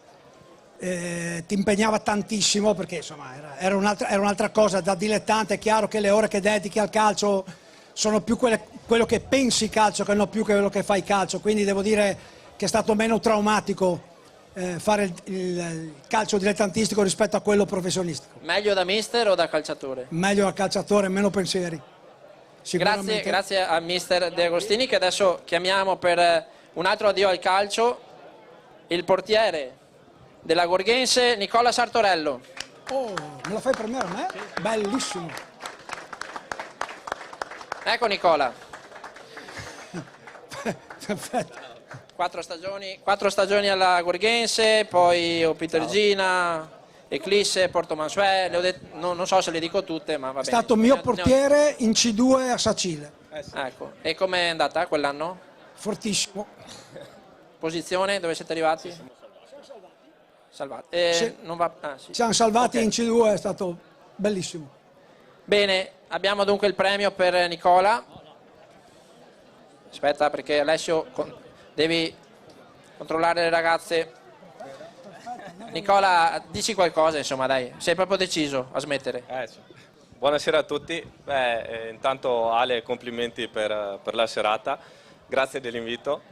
ti impegnava tantissimo, perché insomma era un'altra cosa. Da dilettante è chiaro che le ore che dedichi al calcio sono più quello che pensi calcio che non più quello che fai calcio, quindi devo dire che è stato meno traumatico fare il calcio dilettantistico rispetto a quello professionistico. Meglio da mister o da calciatore? Meglio da calciatore, meno pensieri. Grazie a mister De Agostini, che adesso chiamiamo per un altro addio al calcio il portiere della Gorghense, Nicola Sartorello. Oh, me la fai premiare a me? Bellissimo. Ecco Nicola. Perfetto. 4 stagioni alla Gorghense, poi Opitergina, Eclisse, Porto Mansuè, non so se le dico tutte, ma va bene. È stato mio portiere in C2 a Sacile. Ecco, e com'è andata quell'anno? Fortissimo. Posizione, dove siete arrivati? Salvati. Sì. Non va... sì. Siamo salvati in C2, è stato bellissimo. Bene, abbiamo dunque il premio per Nicola. Aspetta, perché Alessio devi controllare le ragazze. Nicola, dici qualcosa, insomma, dai, sei proprio deciso a smettere. Sì. Buonasera a tutti. Intanto Ale, complimenti per la serata, grazie dell'invito.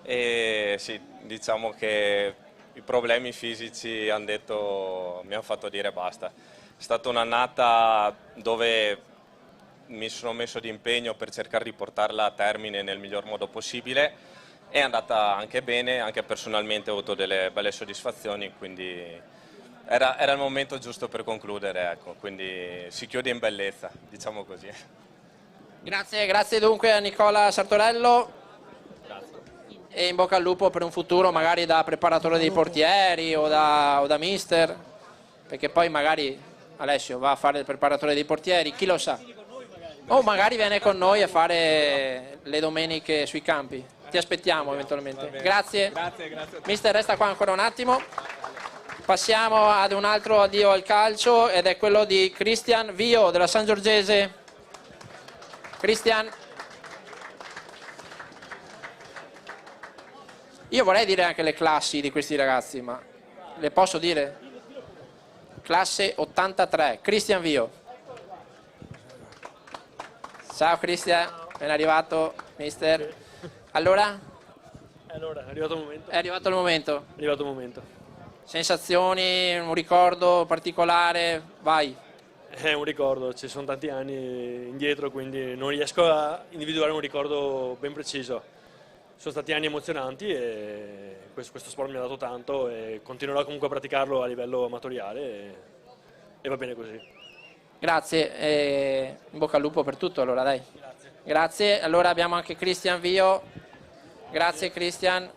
E sì, diciamo che i problemi fisici mi hanno fatto dire basta. È stata un'annata dove mi sono messo di impegno per cercare di portarla a termine nel miglior modo possibile. È andata anche bene, anche personalmente ho avuto delle belle soddisfazioni, quindi era il momento giusto per concludere, ecco, quindi si chiude in bellezza, diciamo così. Grazie dunque a Nicola Sartorello. E in bocca al lupo per un futuro magari da preparatore dei portieri o da mister, perché poi magari Alessio va a fare il preparatore dei portieri, chi lo sa, o magari viene con noi a fare le domeniche sui campi. Ti aspettiamo eventualmente. Grazie. Mister, resta qua ancora un attimo. Passiamo ad un altro addio al calcio ed è quello di Cristian Vio della San Giorgese. Cristian. Io vorrei dire anche le classi di questi ragazzi, ma le posso dire? Classe 83, Cristian Vio. Ciao Cristian, ben arrivato, mister. Allora, è arrivato il momento. È arrivato il momento. È arrivato il momento. Sensazioni, un ricordo particolare, vai. È un ricordo, ci sono tanti anni indietro, quindi non riesco a individuare un ricordo ben preciso. Sono stati anni emozionanti e questo sport mi ha dato tanto e continuerò comunque a praticarlo a livello amatoriale e va bene così. Grazie, e in bocca al lupo per tutto allora, dai. Grazie, allora abbiamo anche Cristian Vio. Grazie Cristian.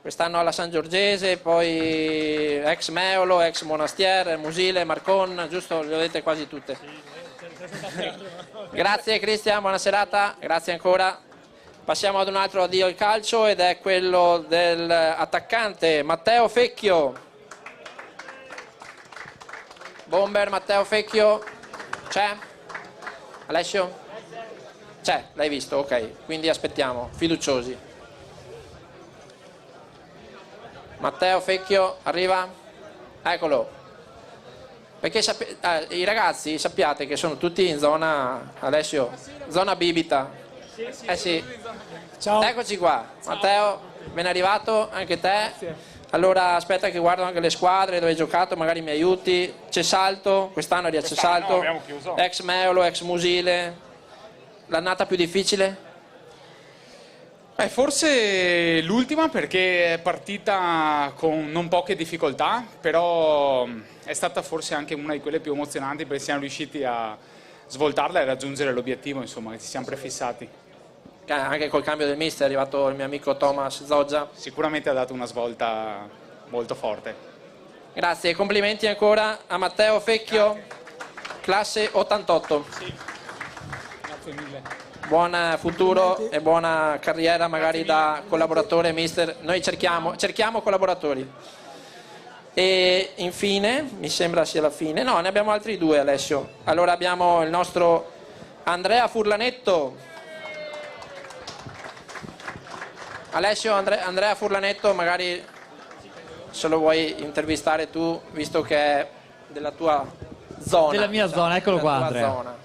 Quest'anno alla San Giorgese, poi ex Meolo, ex Monastier, Musile, Marcon, giusto? Le ho dette quasi tutte. Grazie Cristian, buona serata, grazie ancora. Passiamo ad un altro addio al calcio ed è quello dell'attaccante Matteo Fecchio. Bomber Matteo Fecchio, c'è? Alessio? C'è, l'hai visto, ok, quindi aspettiamo, fiduciosi. Matteo Fecchio arriva? Eccolo. Perché i ragazzi sappiate che sono tutti in zona, Alessio, zona bibita. Sì. Ciao. Eccoci qua. Matteo, ben arrivato, anche te. Allora aspetta che guardo anche le squadre dove hai giocato, magari mi aiuti. Cesalto, quest'anno eri a Cesalto, ex Meolo, ex Musile. L'annata più difficile? Forse l'ultima, perché è partita con non poche difficoltà, però è stata forse anche una di quelle più emozionanti perché siamo riusciti a svoltarla e raggiungere l'obiettivo, insomma, che ci siamo prefissati. Anche col cambio del mister è arrivato il mio amico Thomas Zoggia. Sicuramente ha dato una svolta molto forte. Grazie, complimenti ancora a Matteo Fecchio, classe 88. Sì. Grazie mille. Buon futuro e buona carriera magari da collaboratore mister. Noi cerchiamo collaboratori. E infine, mi sembra sia la fine, no, ne abbiamo altri due Alessio. Allora abbiamo il nostro Andrea Furlanetto. Alessio, Andrea Furlanetto, magari se lo vuoi intervistare tu, visto che è della tua zona. Della mia zona, eccolo qua, Andrea.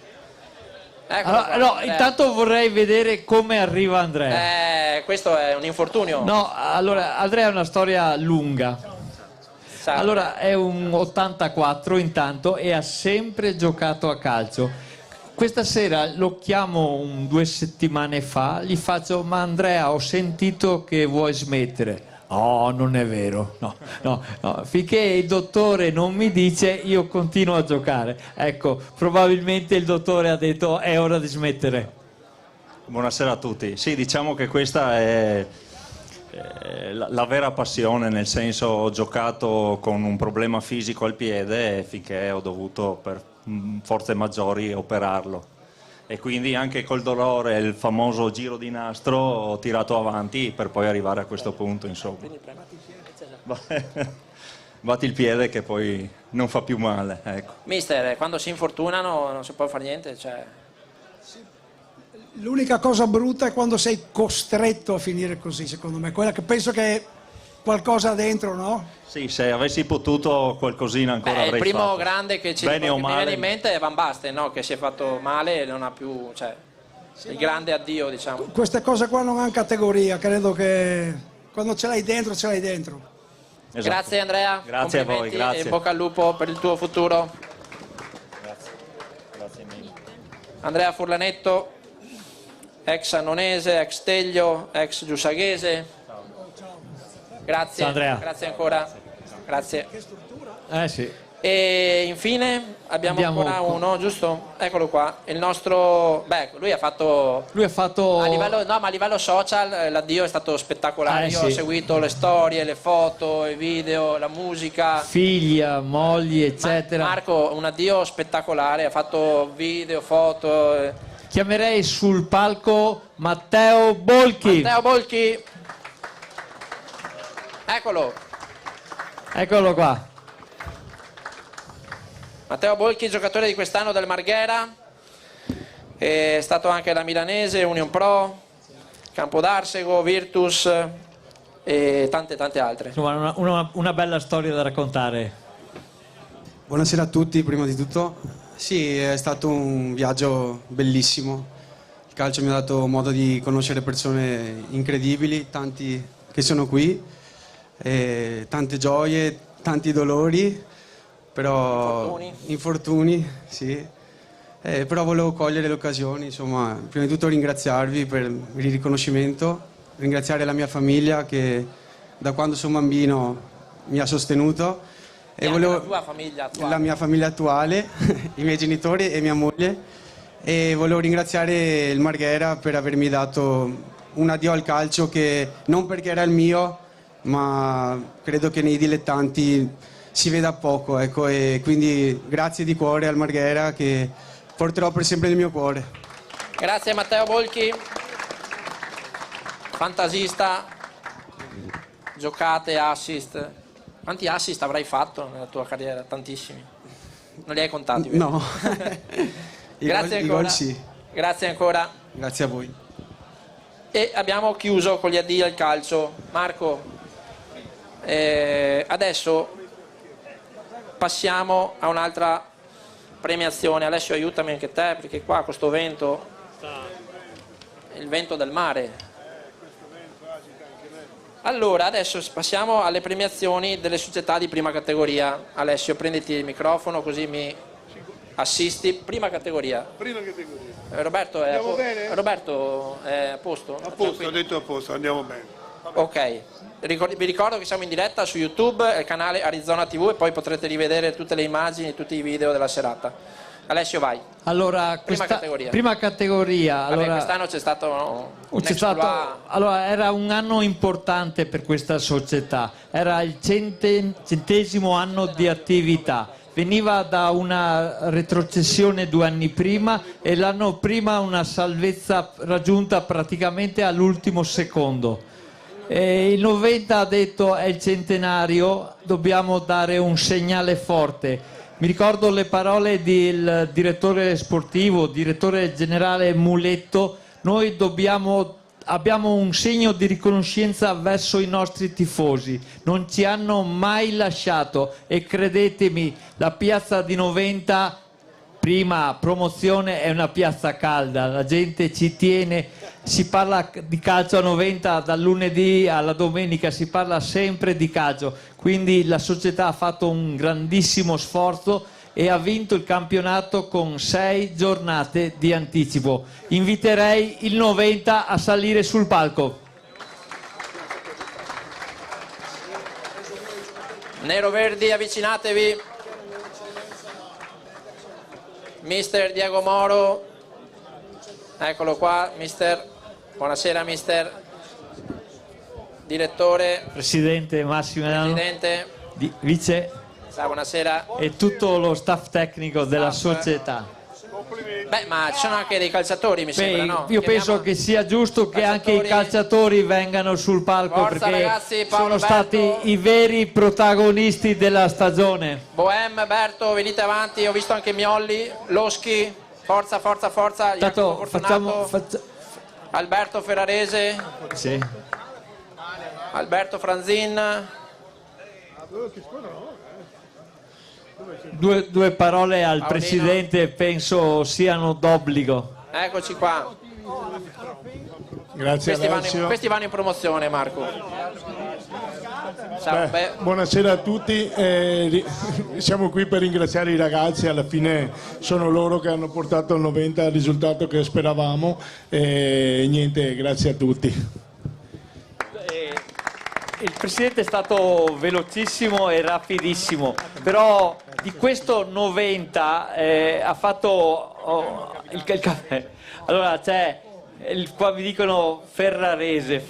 Eccolo qua, No, Andrea. intanto vorrei vedere come arriva Andrea. Questo è un infortunio. No, allora, Andrea è una storia lunga. Allora, è un 84 intanto e ha sempre giocato a calcio. Questa sera lo chiamo 2 settimane fa, gli faccio: ma Andrea, ho sentito che vuoi smettere. Oh, non è vero, no. Finché il dottore non mi dice, io continuo a giocare. Ecco, probabilmente il dottore ha detto è ora di smettere. Buonasera a tutti. Sì, diciamo che questa è la vera passione, nel senso, ho giocato con un problema fisico al piede finché ho dovuto per forze maggiori operarlo. E quindi anche col dolore, il famoso giro di nastro, ho tirato avanti per poi arrivare a questo punto, insomma. Batti il piede che poi non fa più male, ecco. Mister, quando si infortunano non si può fare niente, cioè... L'unica cosa brutta è quando sei costretto a finire così, secondo me. Quella che penso che è qualcosa dentro, no? Sì, se avessi potuto qualcosina ancora avrei il primo fatto. grande che ci Bene o mi viene male. in mente è Van Basten, no? Che si è fatto male e non ha più, cioè, il grande addio, diciamo. Queste cose qua non hanno categoria, credo che quando ce l'hai dentro, ce l'hai dentro. Esatto. Grazie Andrea, Grazie a voi, complimenti grazie. e in bocca al lupo per il tuo futuro. Grazie mille. Andrea Furlanetto, ex Annonese, ex Teglio, ex Giussaghese. Grazie, Ciao, Andrea. grazie ancora. Grazie. Sì. E infine abbiamo ancora uno, giusto? Eccolo qua. Il nostro. Lui ha fatto. A livello, no, ma a livello social l'addio è stato spettacolare. Io ho sì. seguito le storie, le foto, i video, la musica. Figlia, mogli, eccetera. Marco, un addio spettacolare, ha fatto video, foto. Chiamerei sul palco Matteo Bolchi. Matteo Bolchi. Eccolo qua. Matteo Bolchi, giocatore di quest'anno del Marghera, è stato anche alla Milanese, Union Pro, Campo d'Arsego, Virtus e tante altre. Insomma, una bella storia da raccontare. Buonasera a tutti, prima di tutto. Sì, è stato un viaggio bellissimo. Il calcio mi ha dato modo di conoscere persone incredibili, tanti che sono qui, tante gioie, tanti dolori, però infortuni, sì. Però volevo cogliere l'occasione, insomma, prima di tutto ringraziarvi per il riconoscimento, ringraziare la mia famiglia che da quando sono bambino mi ha sostenuto. E volevo, la tua famiglia attuale. La mia famiglia attuale, i miei genitori e mia moglie. E volevo ringraziare il Marghera per avermi dato un addio al calcio che non perché era il mio, ma credo che nei dilettanti si veda poco, ecco, e quindi grazie di cuore al Marghera che porterò per sempre nel mio cuore. Grazie Matteo Bolchi, fantasista, giocate, assist. Quanti assist avrai fatto nella tua carriera? Tantissimi. Non li hai contati? Vero? No. Grazie I ancora. gol sì. Grazie ancora. Grazie a voi. E abbiamo chiuso con gli addii al calcio. Marco, adesso passiamo a un'altra premiazione. Alessio, aiutami anche te, perché qua con questo vento, il vento del mare. Allora, adesso passiamo alle premiazioni delle società di prima categoria. Alessio, prenditi il microfono così mi assisti. Prima categoria. Prima categoria. Roberto, Andiamo bene? Roberto, è a posto? A posto, ho detto a posto, andiamo bene. Ok, vi ricordo che siamo in diretta su YouTube, il canale Arizona TV, e poi potrete rivedere tutte le immagini, tutti i video della serata. Alessio, vai. Allora, Prima categoria. Prima categoria. Vabbè, Allora, quest'anno c'è stato un c'è exploit. stato, allora, era un anno importante per questa società, era il 100° anno di attività. Veniva da una retrocessione 2 anni prima e l'anno prima una salvezza raggiunta praticamente all'ultimo secondo. E il 90 ha detto è il centenario, dobbiamo dare un segnale forte. mi ricordo le parole del direttore sportivo, direttore generale Muletto. Noi abbiamo un segno di riconoscenza verso i nostri tifosi, non ci hanno mai lasciato e credetemi, la piazza di Noventa, prima promozione, è una piazza calda, la gente ci tiene, si parla di calcio a Noventa dal lunedì alla domenica, si parla sempre di calcio, quindi la società ha fatto un grandissimo sforzo e ha vinto il campionato con 6 giornate di anticipo. Inviterei il Noventa a salire sul palco. Nero-verdi, avvicinatevi. Mister Diego Moro, eccolo qua, mister. Buonasera mister. Direttore. Presidente Massimiliano. Presidente. Vice. Buonasera. E tutto lo staff tecnico della società. Beh, ma ci sono anche dei calciatori, mi sembra, no? Io penso che sia giusto che anche i calciatori vengano sul palco. Forza, perché ragazzi, Paolo, sono stati i veri protagonisti della stagione. Bohem, Berto, venite avanti, ho visto anche Miolli, Loschi, forza, forza, forza. Tanto facciamo... Alberto Ferrarese. Sì. Alberto Franzin. Due parole al Presidente penso siano d'obbligo. Eccoci qua. Grazie Alessio. Questi vanno in promozione, Marco. Buonasera a tutti, siamo qui per ringraziare i ragazzi, alla fine sono loro che hanno portato al 90 il risultato che speravamo e niente, grazie a tutti. Il Presidente è stato velocissimo e rapidissimo, però di questo 90 ha fatto il caffè. Allora c'è, qua mi dicono Ferrarese,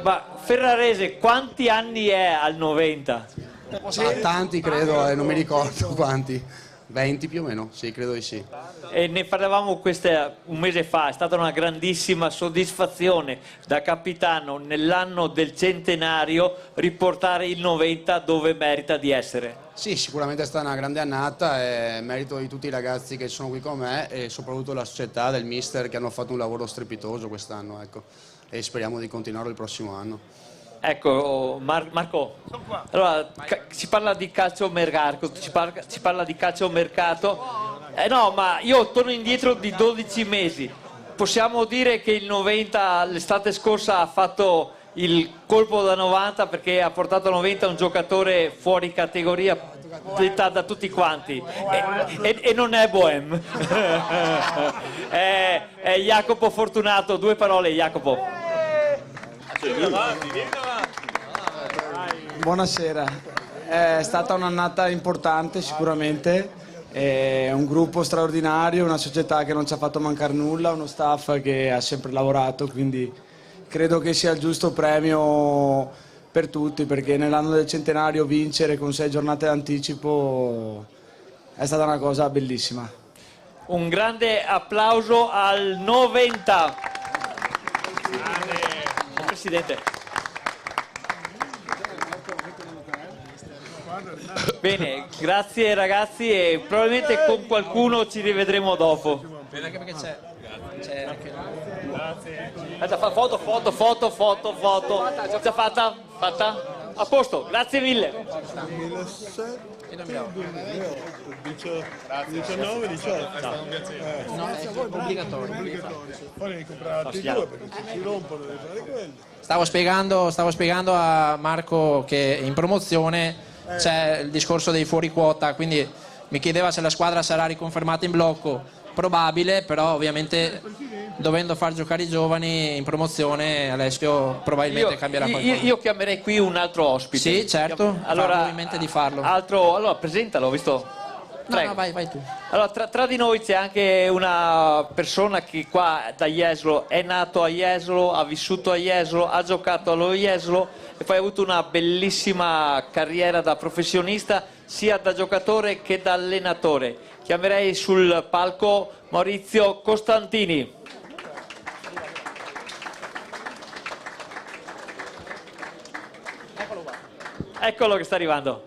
ma Ferrarese quanti anni è al 90? Tanti credo, non mi ricordo quanti. 20 più o meno, sì, credo di sì. E ne parlavamo un mese fa, è stata una grandissima soddisfazione da capitano nell'anno del centenario riportare il 90 dove merita di essere. Sì, sicuramente è stata una grande annata, è merito di tutti i ragazzi che sono qui con me e soprattutto la società del mister che hanno fatto un lavoro strepitoso quest'anno, ecco. E speriamo di continuarlo il prossimo anno. Ecco, Marco, allora si parla di calciomercato, si parla di calciomercato. No, ma io torno indietro di 12 mesi. Possiamo dire che il 90 l'estate scorsa ha fatto il colpo da 90 perché ha portato a 90 un giocatore fuori categoria da tutti quanti e non è Bohem. È Jacopo Fortunato. Due parole, Jacopo. Buonasera, è stata un'annata importante sicuramente, è un gruppo straordinario, una società che non ci ha fatto mancare nulla, uno staff che ha sempre lavorato, quindi credo che sia il giusto premio per tutti, perché nell'anno del centenario vincere con 6 giornate d'anticipo è stata una cosa bellissima. Un grande applauso al 90. Presidente. Bene, grazie ragazzi e probabilmente con qualcuno ci rivedremo dopo. Anche perché c'è anche... Grazie. Foto. Già fatta? Fatta? A posto, grazie mille. 19, 18. No, è obbligatorio. Poi devi comprare altri due perché se si rompono devi fare quelli. Stavo spiegando a Marco che in promozione c'è il discorso dei fuori quota, quindi mi chiedeva se la squadra sarà riconfermata in blocco. Probabile, però ovviamente dovendo far giocare i giovani in promozione Alessio probabilmente cambierà qualcosa. Io chiamerei qui un altro ospite. Sì, certo, allora in mente di farlo. Allora presentalo, visto? No, vai tu. Allora, tra di noi c'è anche una persona che qua da Jesolo è nato a Jesolo, ha vissuto a Jesolo, ha giocato allo Jesolo e poi ha avuto una bellissima carriera da professionista sia da giocatore che da allenatore. Chiamerei sul palco Maurizio Costantini. Eccolo qua. Eccolo che sta arrivando.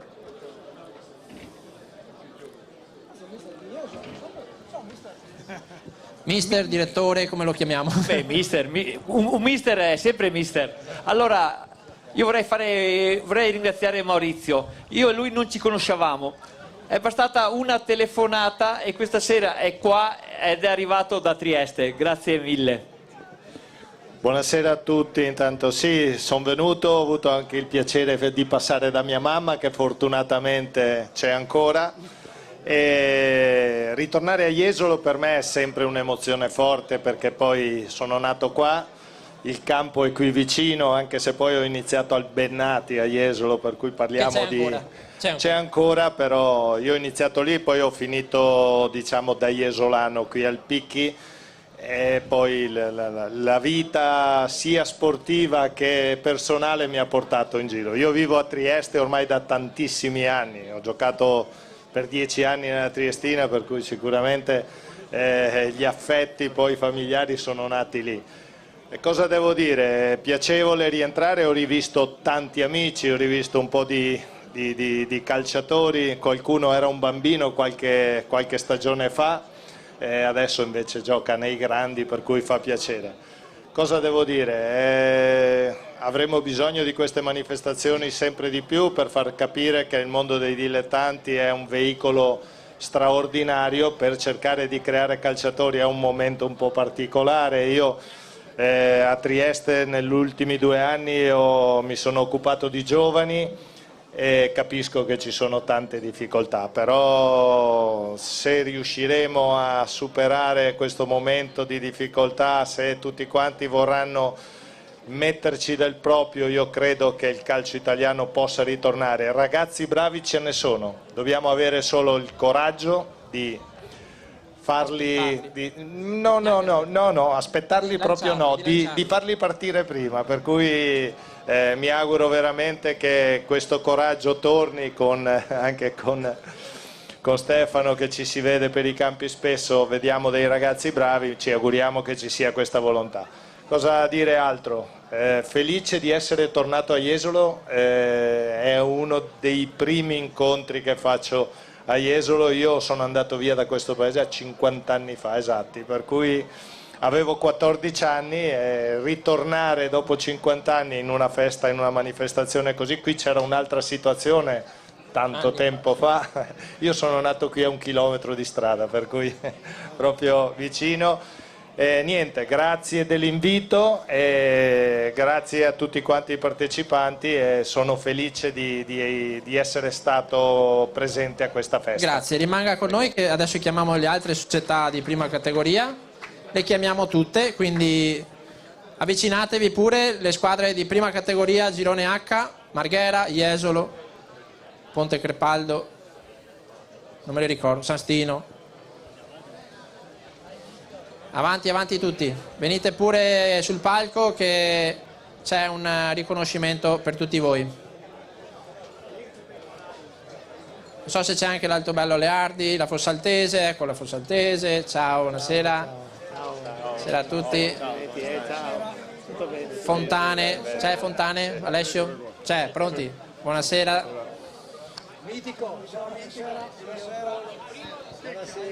Mister, direttore, come lo chiamiamo? Beh, un mister è sempre mister. Allora, io vorrei ringraziare Maurizio. Io e lui non ci conoscevamo. È bastata una telefonata e questa sera è qua ed è arrivato da Trieste. Grazie mille. Buonasera a tutti, intanto sì, sono venuto, ho avuto anche il piacere di passare da mia mamma che fortunatamente c'è ancora, e ritornare a Jesolo per me è sempre un'emozione forte perché poi sono nato qua, il campo è qui vicino, anche se poi ho iniziato al Bennati a Jesolo, per cui parliamo di... C'è ancora, però io ho iniziato lì, poi ho finito diciamo da jesolano qui al Picchi. E poi la vita sia sportiva che personale mi ha portato in giro. Io vivo a Trieste ormai da tantissimi anni, ho giocato per 10 anni nella Triestina, per cui sicuramente gli affetti poi familiari sono nati lì. E cosa devo dire? È piacevole rientrare, ho rivisto tanti amici, ho rivisto un po' di calciatori, qualcuno era un bambino qualche stagione fa. Adesso invece gioca nei grandi, per cui fa piacere. Cosa devo dire? Avremo bisogno di queste manifestazioni sempre di più per far capire che il mondo dei dilettanti è un veicolo straordinario per cercare di creare calciatori a un momento un po' particolare. Io a Trieste negli ultimi 2 anni mi sono occupato di giovani e capisco che ci sono tante difficoltà, però se riusciremo a superare questo momento di difficoltà, se tutti quanti vorranno metterci del proprio, io credo che il calcio italiano possa ritornare. Ragazzi bravi ce ne sono, dobbiamo avere solo il coraggio di farli, aspettarli proprio no, di farli partire prima, per cui mi auguro veramente che questo coraggio torni anche con Stefano, che ci si vede per i campi spesso, vediamo dei ragazzi bravi, ci auguriamo che ci sia questa volontà. Cosa dire altro? Felice di essere tornato a Jesolo, è uno dei primi incontri che faccio a Jesolo. Io sono andato via da questo paese a 50 anni fa esatti, per cui avevo 14 anni e ritornare dopo 50 anni in una festa, in una manifestazione così, qui c'era un'altra situazione tanto tempo fa, io sono nato qui a 1 chilometro di strada, per cui proprio vicino. Niente, grazie dell'invito e grazie a tutti quanti i partecipanti e sono felice di essere stato presente a questa festa. Grazie, rimanga con noi che adesso chiamiamo le altre società di prima categoria, le chiamiamo tutte, quindi avvicinatevi pure, le squadre di prima categoria, Girone H, Marghera, Jesolo, Ponte Crepaldo, non me le ricordo, San Stino. Avanti, avanti tutti, venite pure sul palco che c'è un riconoscimento per tutti voi. Non so se c'è anche l'Altobello Leardi, la Fossaltese, ecco la Fossaltese, ciao, buonasera. Buonasera a tutti. Fontane, c'è Fontane? Alessio? C'è, pronti? Buonasera.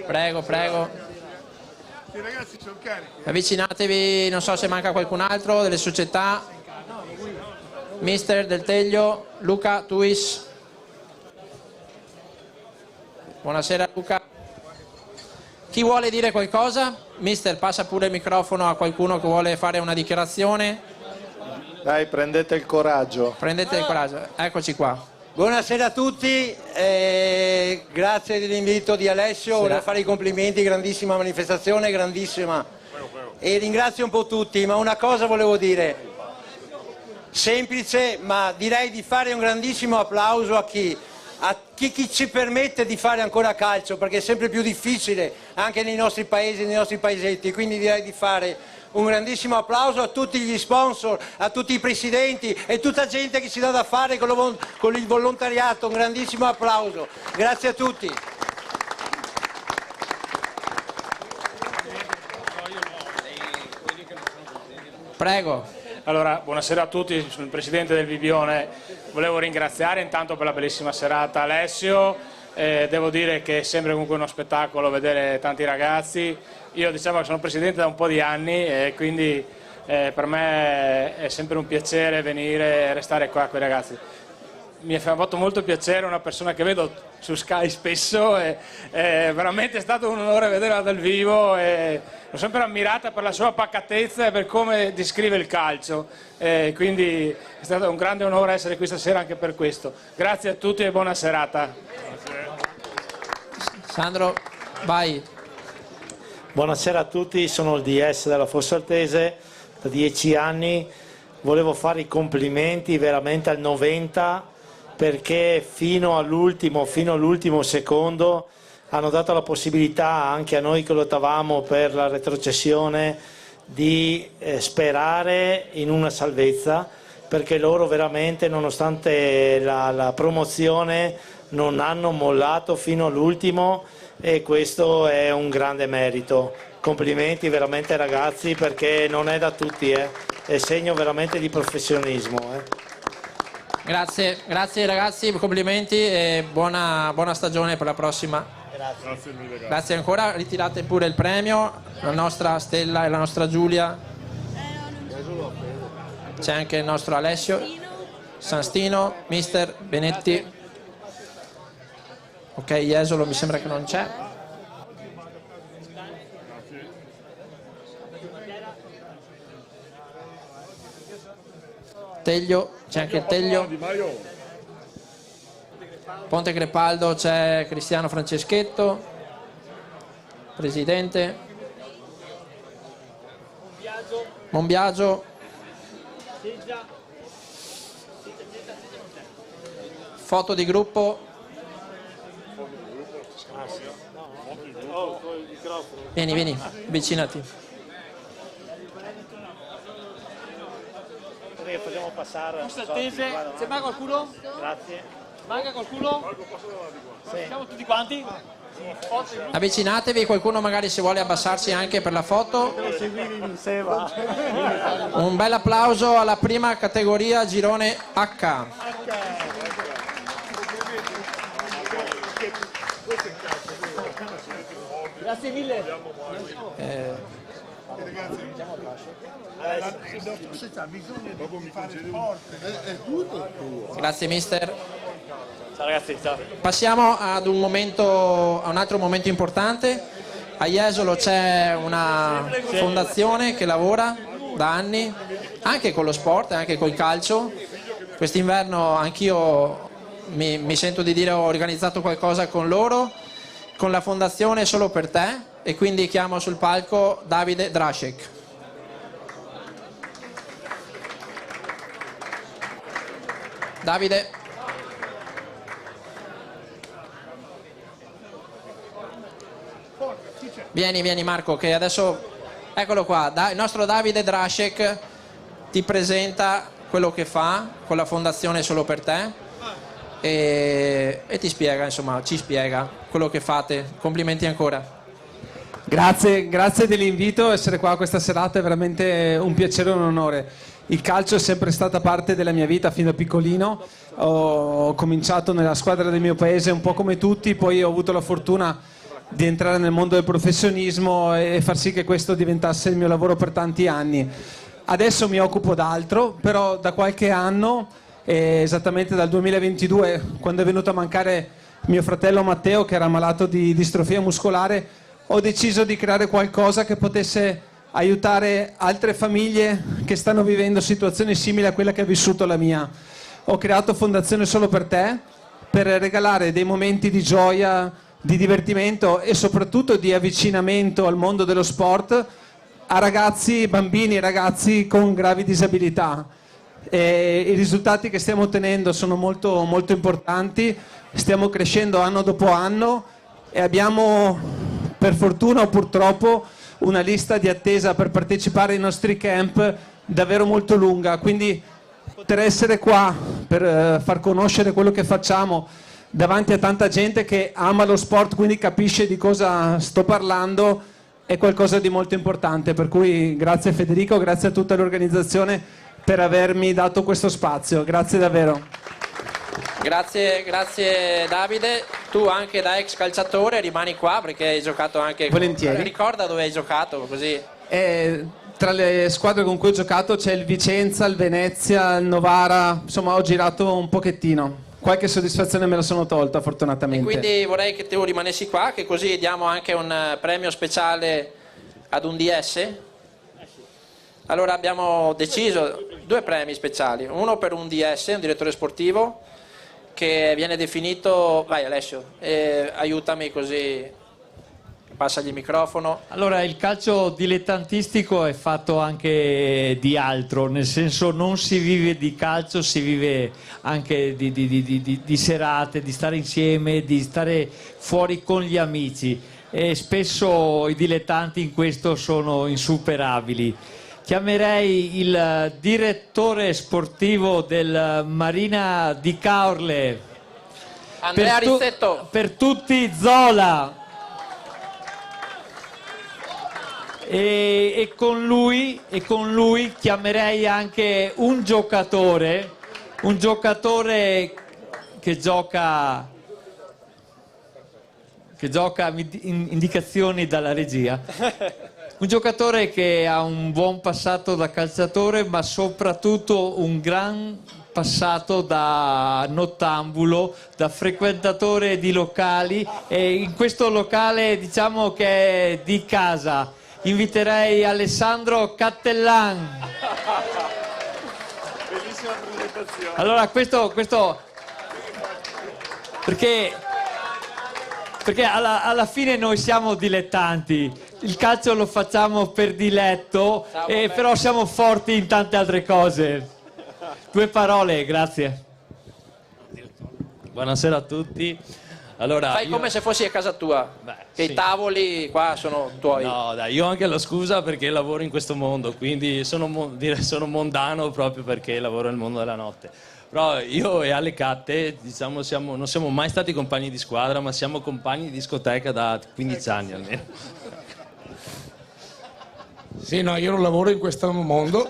Prego, prego. I ragazzi sono carichi. Avvicinatevi, non so se manca qualcun altro delle società. Mister Del Teglio, Luca Tuis. Buonasera Luca. Chi vuole dire qualcosa? Mister, passa pure il microfono a qualcuno che vuole fare una dichiarazione. Dai, prendete il coraggio. Prendete il coraggio, eccoci qua. Buonasera a tutti, grazie dell'invito di Alessio, volevo fare i complimenti, grandissima manifestazione, grandissima. E ringrazio un po' tutti, ma una cosa volevo dire, semplice, ma direi di fare un grandissimo applauso a chi ci permette di fare ancora calcio, perché è sempre più difficile anche nei nostri paesi, nei nostri paesetti, quindi direi di fare un grandissimo applauso a tutti gli sponsor, a tutti i presidenti e tutta gente che si dà da fare con il volontariato, un grandissimo applauso, grazie a tutti. Prego. Allora, buonasera a tutti, sono il presidente del Bibione, volevo ringraziare intanto per la bellissima serata Alessio, Devo dire che è sempre comunque uno spettacolo vedere tanti ragazzi. Io diciamo che sono presidente da un po' di anni e quindi per me è sempre un piacere venire e restare qua con i ragazzi. Mi ha fatto molto piacere, una persona che vedo su Sky spesso, e veramente è stato un onore vederla dal vivo, e l'ho sempre ammirata per la sua pacatezza e per come descrive il calcio, quindi è stato un grande onore essere qui stasera anche per questo. Grazie a tutti e buona serata. Sandro, vai. Buonasera a tutti, sono il DS della Fossaltese, da 10 anni. Volevo fare i complimenti veramente al 90, perché fino all'ultimo secondo hanno dato la possibilità anche a noi che lottavamo per la retrocessione di sperare in una salvezza, perché loro veramente, nonostante la promozione, non hanno mollato fino all'ultimo, e questo è un grande merito. Complimenti veramente ragazzi, perché non è da tutti, è segno veramente di professionismo. Grazie ragazzi, complimenti e buona stagione per la prossima. Grazie mille. Grazie ancora, ritirate pure il premio, la nostra Stella e la nostra Giulia. C'è anche il nostro Alessio Sanstino, mister Benetti. Ok, Jesolo mi sembra che non c'è. Teglio, c'è anche il Teglio. Ponte Crepaldo c'è Cristiano Franceschetto, presidente. Monbiagio. Foto di gruppo. Vieni, avvicinati. Facciamo passare. C'è mai qualcuno? Grazie. Manca qualcuno? Siamo tutti quanti? Avvicinatevi, qualcuno magari se vuole abbassarsi anche per la foto. Un bel applauso alla prima categoria girone H. Grazie mille. Grazie mister. Ciao ragazzi, ciao. Passiamo a un altro momento importante. A Jesolo c'è una fondazione che lavora da anni anche con lo sport, anche col calcio. Quest'inverno anch'io mi sento di dire ho organizzato qualcosa con loro, con la fondazione Solo per te, e quindi chiamo sul palco Davide Drasek. Davide. Vieni Marco, che adesso, eccolo qua, il nostro Davide Drasek ti presenta quello che fa con la fondazione Solo per te e ti spiega, insomma, ci spiega quello che fate. Complimenti ancora. Grazie dell'invito, essere qua questa serata è veramente un piacere e un onore. Il calcio è sempre stata parte della mia vita fin da piccolino, ho cominciato nella squadra del mio paese un po' come tutti, poi ho avuto la fortuna di entrare nel mondo del professionismo e far sì che questo diventasse il mio lavoro per tanti anni. Adesso mi occupo d'altro, però da qualche anno, esattamente dal 2022, quando è venuto a mancare mio fratello Matteo, che era malato di distrofia muscolare, ho deciso di creare qualcosa che potesse aiutare altre famiglie che stanno vivendo situazioni simili a quella che ha vissuto la mia. Ho creato Fondazione Solo per te per regalare dei momenti di gioia, di divertimento e soprattutto di avvicinamento al mondo dello sport a ragazzi, bambini e ragazzi con gravi disabilità. I risultati che stiamo ottenendo sono molto, molto importanti, stiamo crescendo anno dopo anno e abbiamo, per fortuna o purtroppo, una lista di attesa per partecipare ai nostri camp davvero molto lunga, quindi poter essere qua per far conoscere quello che facciamo davanti a tanta gente che ama lo sport, quindi capisce di cosa sto parlando, è qualcosa di molto importante, per cui grazie Federico, grazie a tutta l'organizzazione per avermi dato questo spazio, grazie davvero. Grazie Davide, tu anche da ex calciatore rimani qua perché hai giocato anche... Volentieri. Ricorda dove hai giocato così. Tra le squadre con cui ho giocato c'è il Vicenza, il Venezia, il Novara, insomma ho girato un pochettino. Qualche soddisfazione me la sono tolta fortunatamente. Quindi vorrei che tu rimanessi qua, che così diamo anche un premio speciale ad un DS. Allora abbiamo deciso 2 premi speciali, uno per un DS, un direttore sportivo, che viene definito... Vai Alessio, aiutami così, passagli il microfono. Allora, il calcio dilettantistico è fatto anche di altro, nel senso non si vive di calcio, si vive anche di serate, di stare insieme, di stare fuori con gli amici, e spesso i dilettanti in questo sono insuperabili. Chiamerei il direttore sportivo del Marina di Caorle, Andrea Rizzetto. Per tutti Zola. E con lui chiamerei anche un giocatore che gioca indicazioni dalla regia. Un giocatore che ha un buon passato da calciatore, ma soprattutto un gran passato da nottambulo, da frequentatore di locali, e in questo locale diciamo che è di casa. Inviterei Alessandro Cattellan. Bellissima presentazione. Allora questo perché alla fine noi siamo dilettanti, il calcio lo facciamo per diletto, però siamo forti in tante altre cose. 2 parole, grazie. Buonasera a tutti. Allora, Fai come se fossi a casa tua, che sì. I tavoli qua sono tuoi. No, dai, io ho anche la scusa perché lavoro in questo mondo, quindi sono mondano proprio perché lavoro nel mondo della notte. Però io e Ale Catte, diciamo, non siamo mai stati compagni di squadra, ma siamo compagni di discoteca da 15 anni almeno. Sì, no, io non lavoro in questo mondo,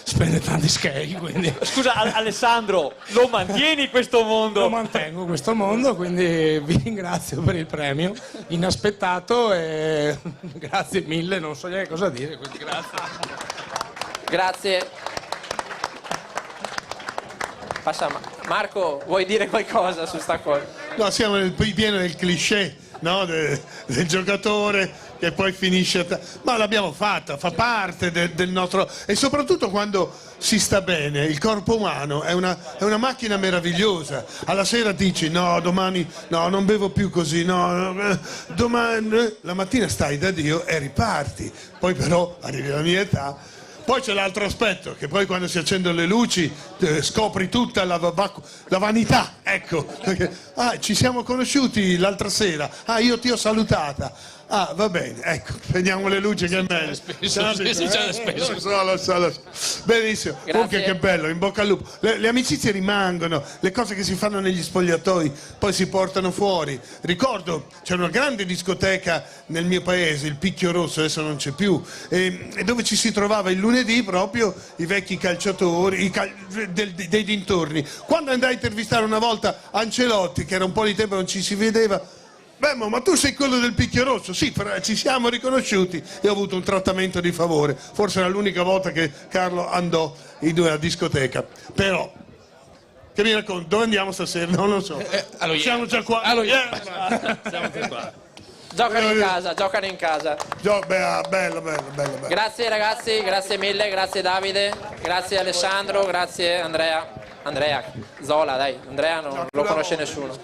spende tanti scheghi, quindi... Scusa Alessandro, lo mantieni questo mondo? Lo mantengo questo mondo, quindi vi ringrazio per il premio, inaspettato, e grazie mille, non so neanche cosa dire, quindi grazie. Grazie. Passa Marco, vuoi dire qualcosa su sta cosa? No, siamo nel pieno del cliché, no? del giocatore che poi finisce... Ma l'abbiamo fatta, fa parte del nostro... E soprattutto quando si sta bene, il corpo umano è una macchina meravigliosa. Alla sera dici, no, domani, no, non bevo più così, no, domani... La mattina stai da Dio e riparti. Poi però arrivi alla mia età... Poi c'è l'altro aspetto, che poi quando si accendono le luci scopri tutta la vanità, ecco. Perché, ci siamo conosciuti l'altra sera, io ti ho salutata. Va bene, ecco, prendiamo le luci che è meglio. Benissimo, comunque che bello, in bocca al lupo. Le amicizie rimangono, le cose che si fanno negli spogliatoi poi si portano fuori. Ricordo, c'era una grande discoteca nel mio paese, il Picchio Rosso, adesso non c'è più, e dove ci si trovava il lunedì proprio i vecchi calciatori dei dintorni. Quando andai a intervistare una volta Ancelotti, che era un po' di tempo non ci si vedeva, beh, ma tu sei quello del Picchio Rosso? Sì, però ci siamo riconosciuti e ho avuto un trattamento di favore. Forse era l'unica volta che Carlo andò in una discoteca. Però, che mi racconti? Dove andiamo stasera? Non lo so. Siamo già qua. Siamo già qua. Giocano in casa. Bello. Grazie ragazzi, grazie mille, grazie Davide, grazie Alessandro, grazie Andrea Zola, dai, Andrea non lo conosce nessuno.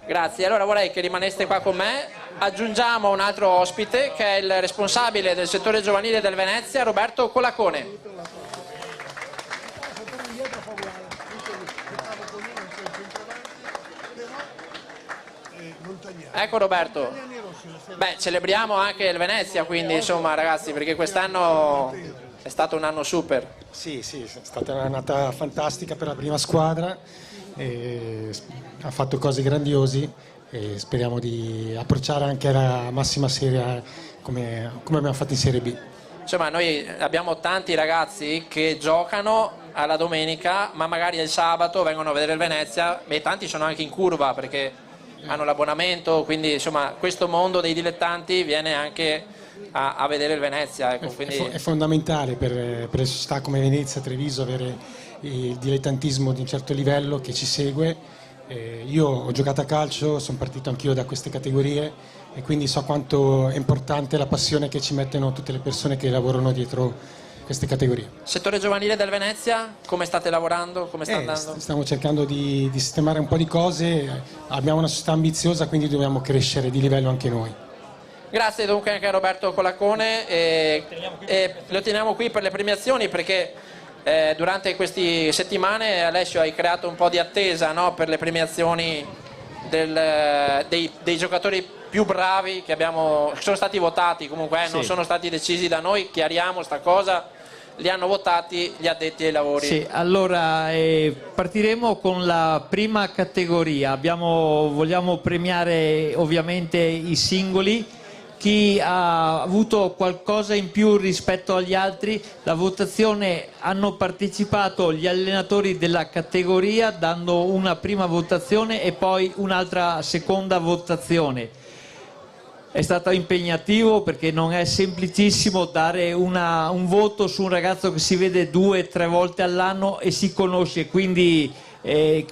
Grazie, allora vorrei che rimaneste qua con me. Aggiungiamo un altro ospite che è il responsabile del settore giovanile del Venezia, Roberto Colacone. Ecco Roberto. Beh, celebriamo anche il Venezia, quindi insomma ragazzi, perché quest'anno è stato un anno super. Sì, è stata un'annata fantastica per la prima squadra, ha fatto cose grandiosi e speriamo di approcciare anche la massima serie come abbiamo fatto in Serie B. Insomma, noi abbiamo tanti ragazzi che giocano alla domenica, ma magari il sabato vengono a vedere il Venezia, e tanti sono anche in curva perché hanno l'abbonamento, quindi insomma questo mondo dei dilettanti viene anche a vedere il Venezia. Ecco, quindi... È fondamentale per le società come Venezia, Treviso, avere il dilettantismo di un certo livello che ci segue. Io ho giocato a calcio, sono partito anch'io da queste categorie e quindi so quanto è importante la passione che ci mettono tutte le persone che lavorano dietro queste categorie. Settore giovanile del Venezia, come state lavorando? Come sta andando? Stiamo cercando di sistemare un po' di cose, abbiamo una società ambiziosa, quindi dobbiamo crescere di livello anche noi. Grazie dunque anche a Roberto Colacone e lo teniamo qui per le premiazioni perché durante queste settimane Alessio hai creato un po' di attesa, no? Per le premiazioni dei giocatori più bravi che sono stati votati comunque, non sono stati decisi da noi, chiariamo sta cosa, li hanno votati gli addetti ai lavori. Sì, allora partiremo con la prima categoria, vogliamo premiare ovviamente i singoli. Chi ha avuto qualcosa in più rispetto agli altri, la votazione hanno partecipato gli allenatori della categoria dando una prima votazione e poi un'altra seconda votazione. È stato impegnativo perché non è semplicissimo dare un voto su un ragazzo che si vede 2 o 3 volte all'anno e si conosce, quindi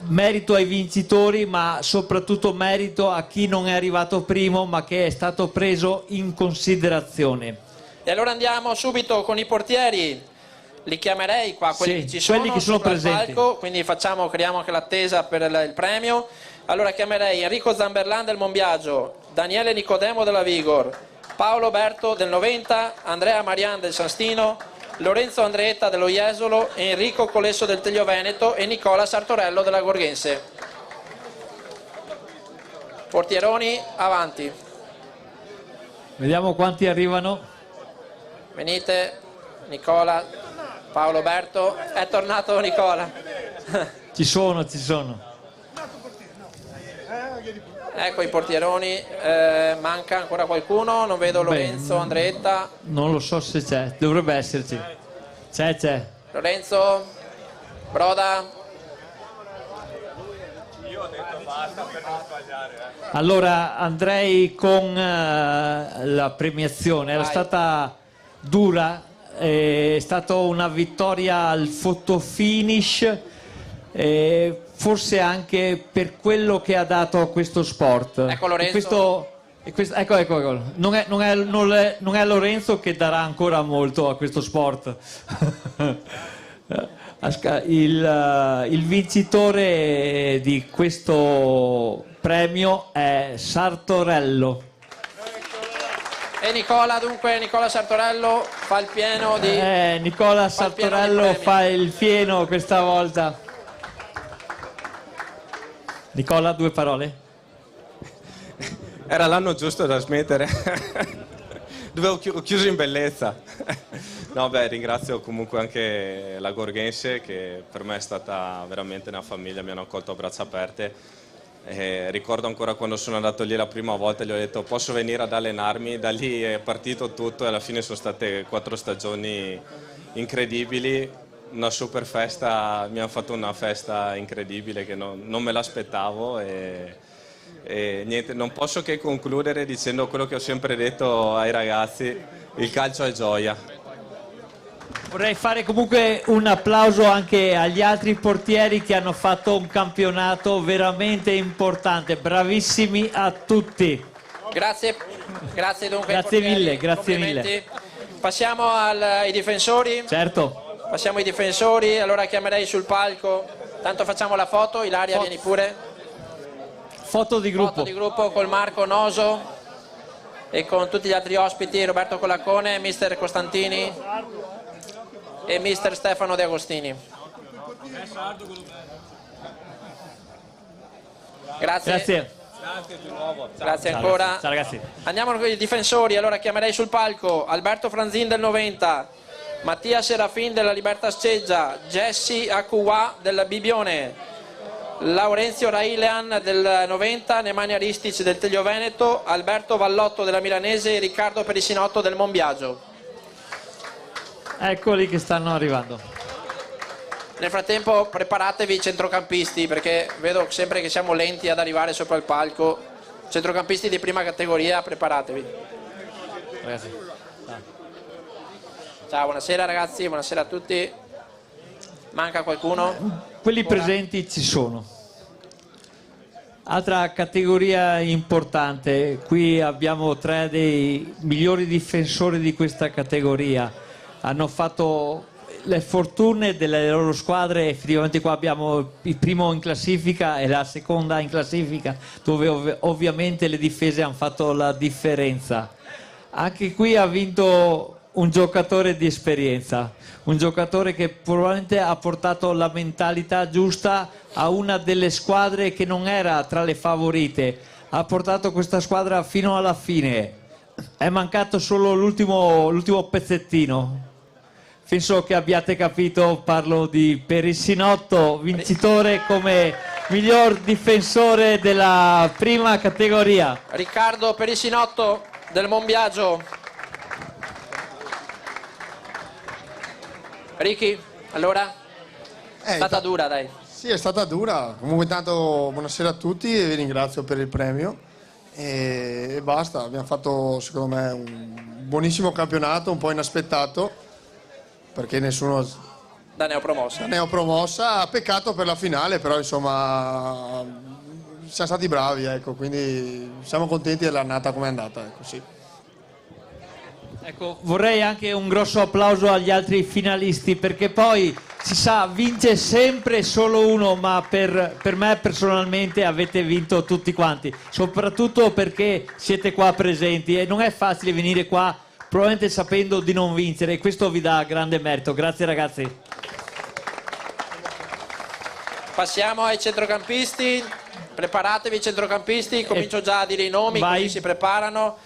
merito ai vincitori, ma soprattutto merito a chi non è arrivato primo ma che è stato preso in considerazione. E allora andiamo subito con i portieri, li chiamerei qua, quelli che ci sono, quelli che sono presenti. Al palco, quindi creiamo anche l'attesa per il premio. Allora chiamerei Enrico Zamberlan del Monbiagio, Daniele Nicodemo della Vigor, Paolo Berto del 90, Andrea Marian del San Stino, Lorenzo Andreetta dello Jesolo, Enrico Colesso del Teglio Veneto e Nicola Sartorello della Gorghense. Portieroni, avanti. Vediamo quanti arrivano. Venite, Nicola, Paolo Berto, è tornato Nicola. Ci sono. Ecco i portieroni, manca ancora qualcuno, non vedo Lorenzo, Andreetta. Non lo so se c'è, dovrebbe esserci. C'è. Lorenzo, Broda. Io ho detto basta per non sbagliare. Allora andrei con la premiazione, era stata dura, è stata una vittoria al fotofinish. Forse anche per quello che ha dato a questo sport. Ecco Lorenzo. Ecco. Non è Lorenzo che darà ancora molto a questo sport. Il vincitore di questo premio è Sartorello. E Nicola Sartorello fa il pieno di... Nicola Sartorello fa il pieno questa volta. Nicola, 2 parole? Era l'anno giusto da smettere. Ho chiuso in bellezza. No, ringrazio comunque anche la Gorghense che per me è stata veramente una famiglia, mi hanno accolto a braccia aperte. Ricordo ancora quando sono andato lì la prima volta, gli ho detto posso venire ad allenarmi, da lì è partito tutto e alla fine sono state 4 stagioni incredibili. Una super festa, mi hanno fatto una festa incredibile che non me l'aspettavo e niente, non posso che concludere dicendo quello che ho sempre detto ai ragazzi, il calcio è gioia. Vorrei fare comunque un applauso anche agli altri portieri che hanno fatto un campionato veramente importante, bravissimi a tutti. Grazie dunque. Grazie mille. Passiamo ai difensori. Certo. Passiamo ai difensori, allora chiamerei sul palco, tanto facciamo la foto, Ilaria vieni pure. Foto di gruppo col Marco Noso e con tutti gli altri ospiti, Roberto Colacone, mister Costantini e mister Stefano De Agostini. Grazie di nuovo. Grazie ancora. Ciao ragazzi. Andiamo con i difensori, allora chiamerei sul palco Alberto Franzin del 90, Mattia Serafin della Libertas Ceggia, Jesse Akuwa della Bibione, Laurenzio Railean del 90, Nemanja Ristic del Teglio Veneto, Alberto Vallotto della Milanese e Riccardo Perissinotto del Monbiagio. Eccoli che stanno arrivando. Nel frattempo preparatevi i centrocampisti, perché vedo sempre che siamo lenti ad arrivare sopra il palco. Centrocampisti di prima categoria, preparatevi. Grazie. Ciao, buonasera ragazzi, buonasera a tutti. Manca qualcuno? Quelli presenti ci sono. Altra categoria importante, qui abbiamo 3 dei migliori difensori di questa categoria, hanno fatto le fortune delle loro squadre. Effettivamente qua abbiamo il primo in classifica e la seconda in classifica, dove ovviamente le difese hanno fatto la differenza. Anche qui ha vinto un giocatore di esperienza, un giocatore che probabilmente ha portato la mentalità giusta a una delle squadre che non era tra le favorite, ha portato questa squadra fino alla fine, è mancato solo l'ultimo pezzettino. Penso che abbiate capito, parlo di Perissinotto, vincitore come miglior difensore della prima categoria. Riccardo Perissinotto del Monbiagio. Ricky, allora? È stata dura, dai. Sì, è stata dura. Comunque intanto buonasera a tutti e vi ringrazio per il premio. E basta, abbiamo fatto secondo me un buonissimo campionato, un po' inaspettato, perché nessuno... Da neopromossa. Neopromossa, peccato per la finale, però insomma siamo stati bravi, ecco, quindi siamo contenti dell'annata come è andata, ecco, sì. Ecco, vorrei anche un grosso applauso agli altri finalisti, perché poi si sa, vince sempre solo uno, ma per me personalmente avete vinto tutti quanti, soprattutto perché siete qua presenti e non è facile venire qua probabilmente sapendo di non vincere, e questo vi dà grande merito. Grazie ragazzi. Passiamo ai centrocampisti, preparatevi centrocampisti, comincio già a dire i nomi, così si preparano.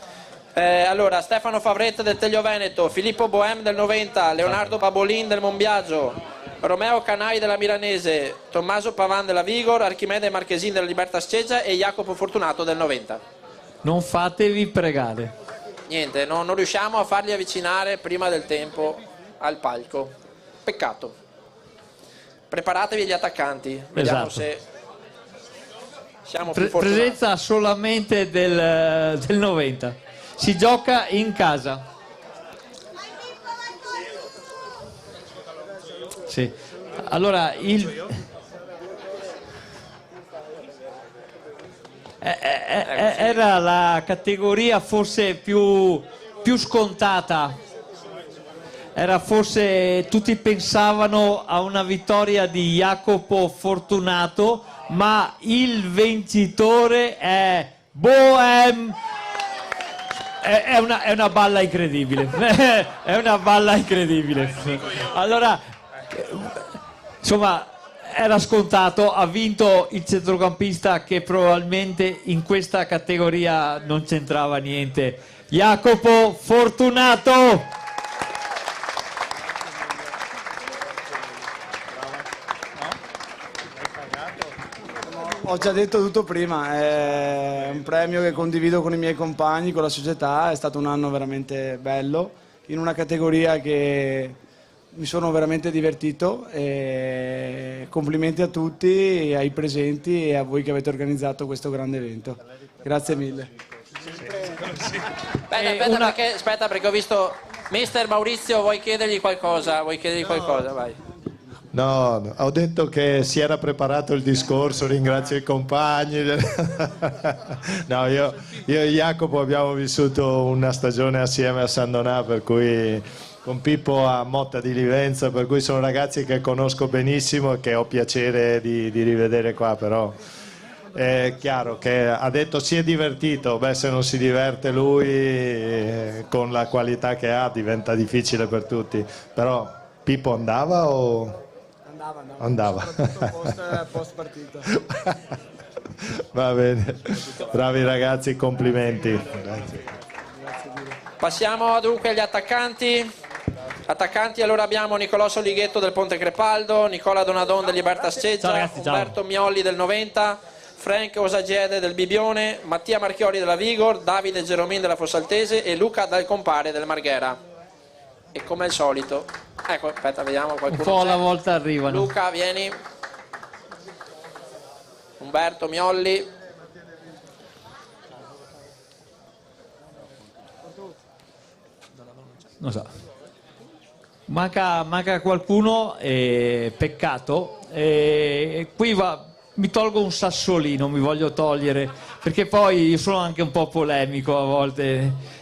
Allora, Stefano Favretta del Telio Veneto, Filippo Bohem del 90, Leonardo Babolin del Monbiagio, Romeo Canai della Milanese, Tommaso Pavan della Vigor, Archimede Marchesin della Libertas Ceggia e Jacopo Fortunato del 90. Non fatevi pregare. Niente, non riusciamo a farli avvicinare prima del tempo al palco. Peccato. Preparatevi gli attaccanti, vediamo se siamo più fortunati. Presenza solamente del 90. Si gioca in casa. Sì. Allora, era la categoria forse più scontata. Era forse, tutti pensavano a una vittoria di Jacopo Fortunato, ma il vincitore è Bohem. È una balla incredibile. È una balla incredibile. Allora, insomma, era scontato, ha vinto il centrocampista che probabilmente in questa categoria non c'entrava niente. Jacopo Fortunato. Ho già detto tutto prima, è un premio che condivido con i miei compagni, con la società, è stato un anno veramente bello, in una categoria che mi sono veramente divertito, e complimenti a tutti, ai presenti e a voi che avete organizzato questo grande evento. Grazie mille. Aspetta perché ho visto Mister Maurizio, vuoi chiedergli qualcosa? Vai. No, ho detto che si era preparato il discorso, ringrazio i compagni. No, io e Jacopo abbiamo vissuto una stagione assieme a San Donà, per cui con Pippo a Motta di Livenza, per cui sono ragazzi che conosco benissimo e che ho piacere di rivedere qua, però è chiaro che ha detto si è divertito, beh, se non si diverte lui con la qualità che ha diventa difficile per tutti, però Pippo andava o... Andava. Post partita. Va bene, bravi ragazzi, complimenti. Grazie. Passiamo dunque agli attaccanti. Attaccanti, allora abbiamo Nicolò Solighetto del Ponte Crepaldo, Nicola Donadon del Libertas Ceggia, Umberto Miolli del 90, Frank Osagiede del Bibione, Mattia Marchiori della Vigor, Davide Geromin della Fossaltese e Luca Dal Compare del Marghera. E come al solito Ecco, aspetta, vediamo qualcuno. Un po' alla c'è. volta arrivano. Luca, vieni. Umberto, Miolli. Non so. Manca qualcuno, peccato. Qui mi tolgo un sassolino, mi voglio togliere, perché poi io sono anche un po' polemico a volte.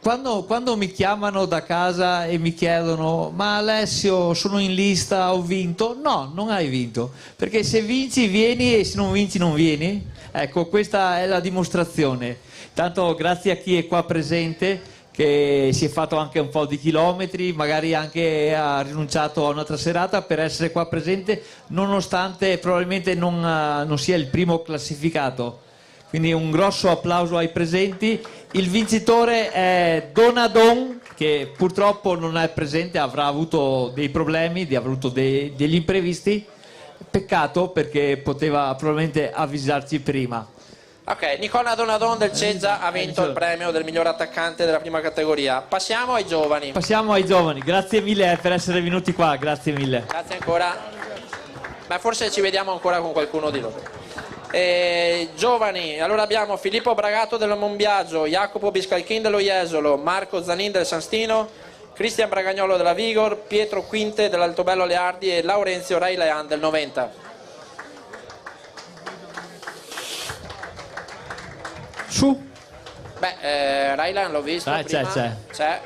Quando mi chiamano da casa e mi chiedono: ma Alessio, sono in lista, ho vinto? No, non hai vinto, perché se vinci vieni e se non vinci non vieni. Ecco, questa è la dimostrazione. Tanto grazie a chi è qua presente, che si è fatto anche un po' di chilometri, magari anche ha rinunciato a un'altra serata per essere qua presente, nonostante probabilmente non sia il primo classificato. Quindi un grosso applauso ai presenti. Il vincitore è Donadon, che purtroppo non è presente, avrà avuto dei problemi, avrà avuto degli imprevisti. Peccato, perché poteva probabilmente avvisarci prima. Ok, Nicola Donadon del Ceggia ha vinto il premio del miglior attaccante della prima categoria. Passiamo ai giovani. Passiamo ai giovani. Grazie mille per essere venuti qua, grazie mille. Grazie ancora. Ma forse ci vediamo ancora con qualcuno di loro. Giovani, allora abbiamo Filippo Bragato dello Monbiagio, Jacopo Biscalchin dello Jesolo, Marco Zanin del San Stino, Cristian Bragagnolo della Vigor, Pietro Quinte dell'Altobello Leardi e Laurenzio Railean del 90. Su. Beh, Railean l'ho visto prima. C'è.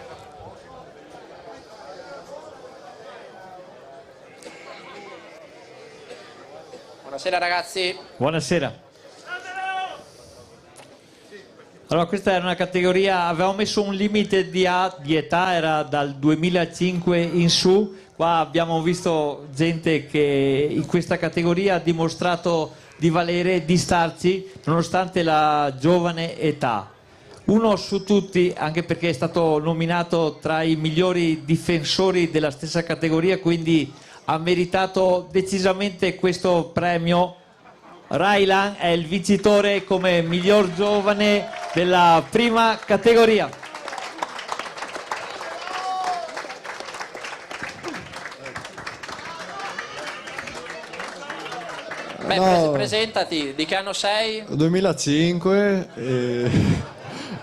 Buonasera ragazzi. Buonasera. Allora, questa era una categoria, avevamo messo un limite di età, era dal 2005 in su. Qua abbiamo visto gente che in questa categoria ha dimostrato di valere, di starci, nonostante la giovane età. Uno su tutti, anche perché è stato nominato tra i migliori difensori della stessa categoria, quindi ha meritato decisamente questo premio. Railean è il vincitore come miglior giovane della prima categoria. Beh, No. presentati, di che anno sei? 2005,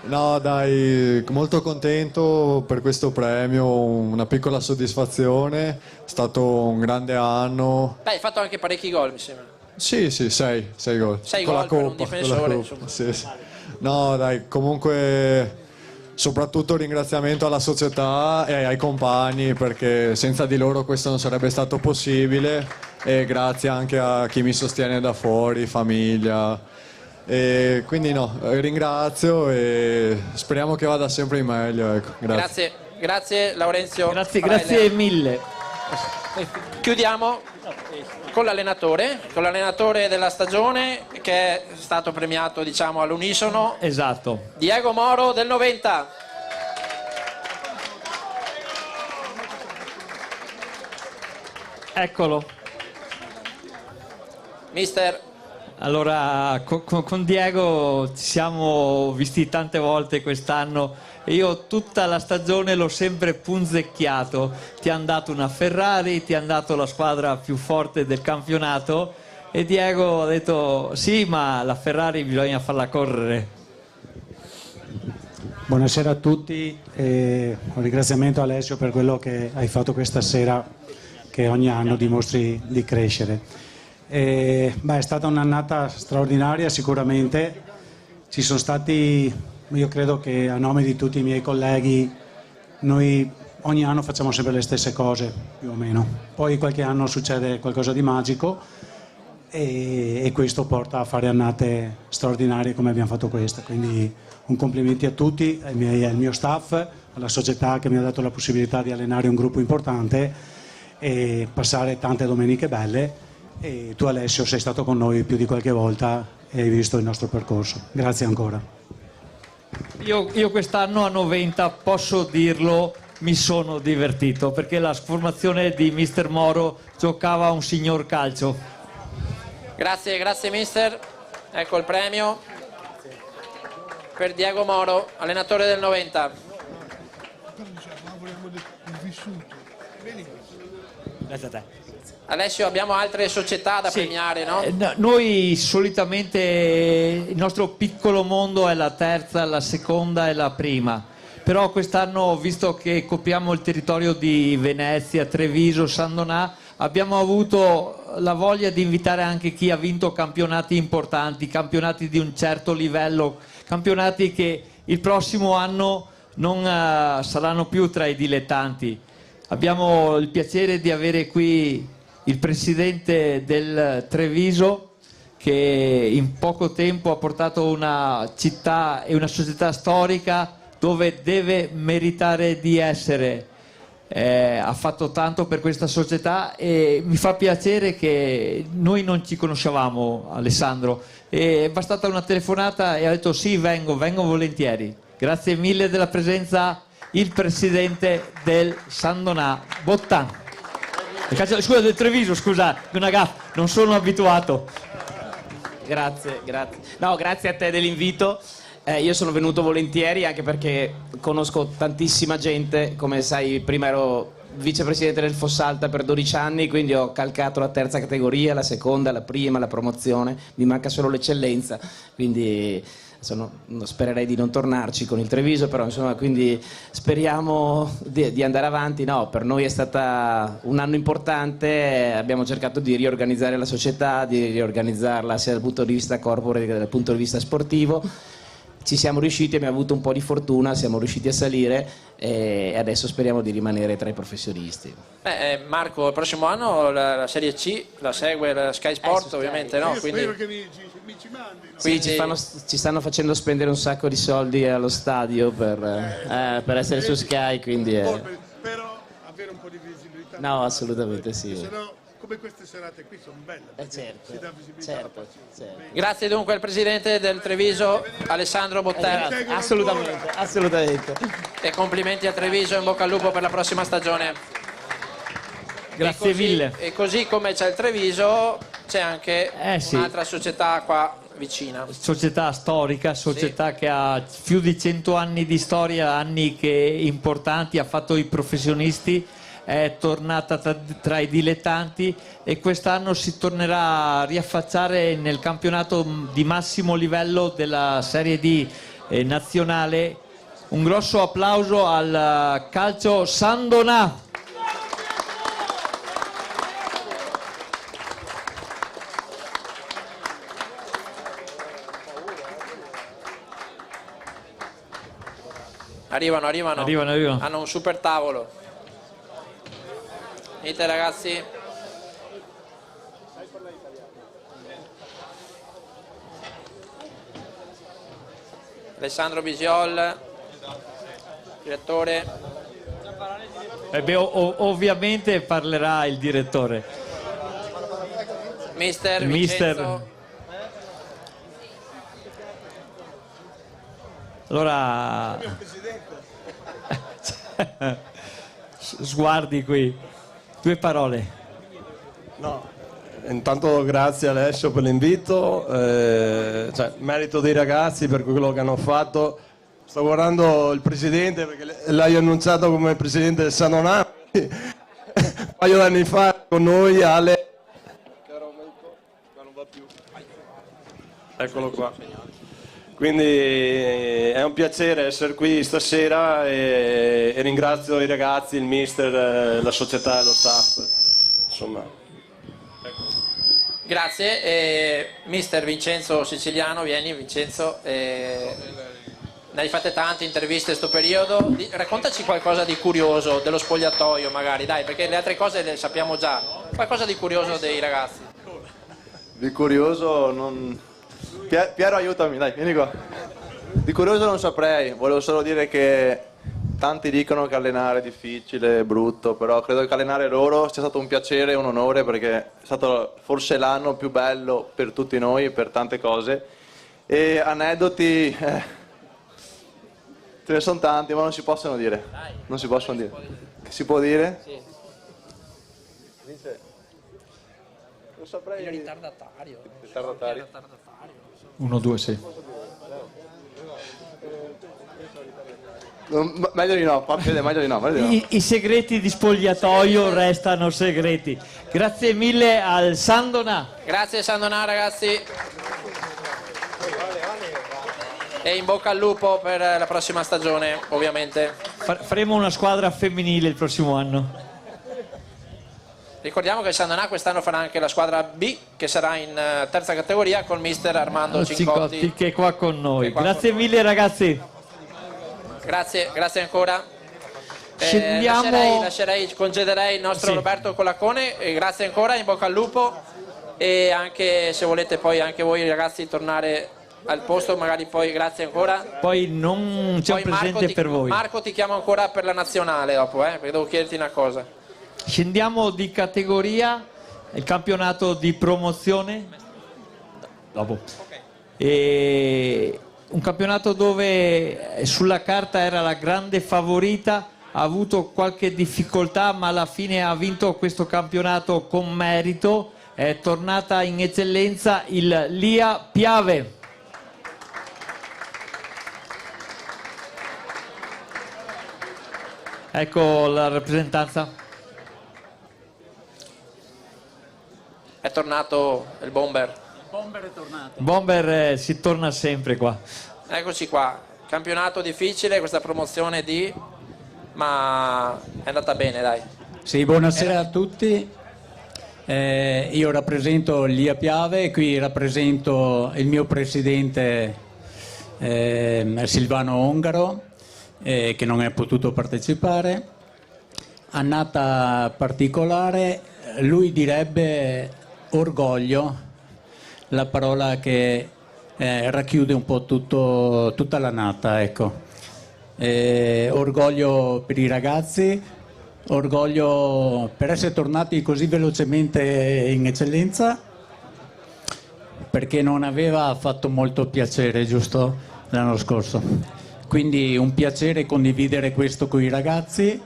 no dai, molto contento per questo premio, una piccola soddisfazione, è stato un grande anno. Beh, hai fatto anche parecchi gol, mi sembra. Sì, 6 gol. Sei Con gol la per un Coppa, difensore, con la insomma. Coppa, sì. No dai, comunque soprattutto ringraziamento alla società e ai compagni, perché senza di loro questo non sarebbe stato possibile, e grazie anche a chi mi sostiene da fuori, famiglia, e quindi ringrazio e speriamo che vada sempre in meglio, ecco. Grazie Laurenzio. Grazie mille. Chiudiamo con l'allenatore della stagione, che è stato premiato, diciamo, all'unisono. Esatto. Diego Moro del 90. Eccolo. Mister. Allora, con Diego ci siamo visti tante volte quest'anno e io tutta la stagione l'ho sempre punzecchiato. Ti hanno dato una Ferrari, ti hanno dato la squadra più forte del campionato e Diego ha detto sì, ma la Ferrari bisogna farla correre. Buonasera a tutti e un ringraziamento a Alessio per quello che hai fatto questa sera, che ogni anno dimostri di crescere. È stata un'annata straordinaria sicuramente, ci sono stati, io credo che a nome di tutti i miei colleghi, noi ogni anno facciamo sempre le stesse cose più o meno, poi qualche anno succede qualcosa di magico e questo porta a fare annate straordinarie come abbiamo fatto questa, quindi un complimenti a tutti, al mio staff, alla società che mi ha dato la possibilità di allenare un gruppo importante e passare tante domeniche belle. E tu Alessio sei stato con noi più di qualche volta e hai visto il nostro percorso. Grazie ancora. Io quest'anno a 90, posso dirlo, mi sono divertito perché la formazione di Mister Moro giocava un signor calcio. Grazie mister. Ecco il premio per Diego Moro, allenatore del 90. Grazie a te. Alessio, abbiamo altre società da premiare, no? Noi solitamente il nostro piccolo mondo è la terza, la seconda e la prima, però quest'anno, visto che copriamo il territorio di Venezia, Treviso, San Donà, abbiamo avuto la voglia di invitare anche chi ha vinto campionati importanti, campionati di un certo livello, campionati che il prossimo anno non saranno più tra i dilettanti. Abbiamo il piacere di avere qui il presidente del Treviso, che in poco tempo ha portato una città e una società storica dove deve meritare di essere. Ha fatto tanto per questa società e mi fa piacere che noi non ci conoscevamo, Alessandro, e è bastata una telefonata e ha detto sì, vengo volentieri. Grazie mille della presenza, il presidente del San Donà, Bottan. Scusa, del Treviso, scusa, una gaffa, non sono abituato. Grazie. No, grazie a te dell'invito. Io sono venuto volentieri anche perché conosco tantissima gente, come sai prima ero vicepresidente del Fossalta per 12 anni, quindi ho calcato la terza categoria, la seconda, la prima, la promozione, mi manca solo l'eccellenza, quindi spererei di non tornarci con il Treviso, però insomma, quindi speriamo di andare avanti. No, per noi è stata un anno importante, abbiamo cercato di riorganizzare la società, di riorganizzarla sia dal punto di vista corporate che dal punto di vista sportivo. Ci siamo riusciti, abbiamo avuto un po' di fortuna, siamo riusciti a salire e adesso speriamo di rimanere tra i professionisti. Marco, il prossimo anno la Serie C la segue la Sky Sport, Sky. ovviamente, no? Io Quindi... spero che mi ci mandi. No? Sì, ci stanno facendo spendere un sacco di soldi allo stadio per essere su Sky, quindi... Però avere un po' di visibilità. No, assolutamente sì. Se no, come queste serate qui sono belle. Certo, si dà visibilità alla passione. Grazie dunque al presidente del Treviso, Alessandro Bottan. Assolutamente. E complimenti a Treviso, in bocca al lupo per la prossima stagione. Grazie mille. E così come c'è il Treviso, c'è anche un'altra società qua vicina. Società storica, società che ha più di 100 anni di storia, anni che importanti, ha fatto i professionisti, è tornata tra i dilettanti e quest'anno si tornerà a riaffacciare nel campionato di massimo livello della Serie D nazionale. Un grosso applauso al Calcio San Donà. Arrivano. Arrivano. Hanno un super tavolo. Venite ragazzi. Alessandro Bisiol, direttore. Ovviamente parlerà il direttore. Mister Vincenzo. Allora, sguardi qui, 2 parole. No, intanto grazie Alessio per l'invito, merito dei ragazzi per quello che hanno fatto. Sto guardando il presidente perché l'hai annunciato come presidente del San Donà un paio d'anni fa con noi, Ale. Eccolo qua. Quindi è un piacere essere qui stasera e ringrazio i ragazzi, il mister, la società e lo staff. Insomma. Grazie. Mister Vincenzo Siciliano, vieni Vincenzo. Ne hai fatte tante interviste in questo periodo. Raccontaci qualcosa di curioso dello spogliatoio magari, dai, perché le altre cose le sappiamo già. Qualcosa di curioso dei ragazzi. Di curioso non... Piero aiutami, dai, vieni qua. Di curioso non saprei, volevo solo dire che tanti dicono che allenare è difficile, è brutto, però credo che allenare loro sia stato un piacere e un onore perché è stato forse l'anno più bello per tutti noi, per tante cose. E aneddoti, ce ne sono tanti, ma non si possono dire. Non si possono dire. Che si può dire? Sì. Lo saprei. Il ritardatario. 1, 2, sì. Meglio di no, meglio di no. I segreti di spogliatoio restano segreti. Grazie mille al Sandona. Grazie Sandona ragazzi. E in bocca al lupo per la prossima stagione, ovviamente. Faremo una squadra femminile il prossimo anno. Ricordiamo che il Sandona quest'anno farà anche la squadra B, che sarà in terza categoria con mister Armando Cincotti. Che è qua con noi. Grazie mille ragazzi. Grazie ancora. Scendiamo. Congederei il nostro Roberto Colacone, e grazie ancora, in bocca al lupo, e anche se volete poi anche voi ragazzi tornare al posto, magari poi grazie ancora. Poi non c'è un presente per voi. Marco ti chiamo ancora per la nazionale dopo, perché devo chiederti una cosa. Scendiamo di categoria, il campionato di promozione. Dopo. E un campionato dove sulla carta era la grande favorita, ha avuto qualche difficoltà ma alla fine ha vinto questo campionato con merito, è tornata in eccellenza il Lia Piave. Ecco la rappresentanza. È tornato il Bomber. Bomber è tornato. Bomber si torna sempre qua. Eccoci qua, campionato difficile, questa promozione D, ma è andata bene, dai. Sì, buonasera a tutti. Io rappresento Lia Piave, qui rappresento il mio presidente Silvano Ongaro, che non è potuto partecipare. Annata particolare, lui direbbe orgoglio, la parola che racchiude un po' tutta l'annata, ecco. Orgoglio per i ragazzi, orgoglio per essere tornati così velocemente in eccellenza, perché non aveva fatto molto piacere, giusto, l'anno scorso. Quindi un piacere condividere questo con i ragazzi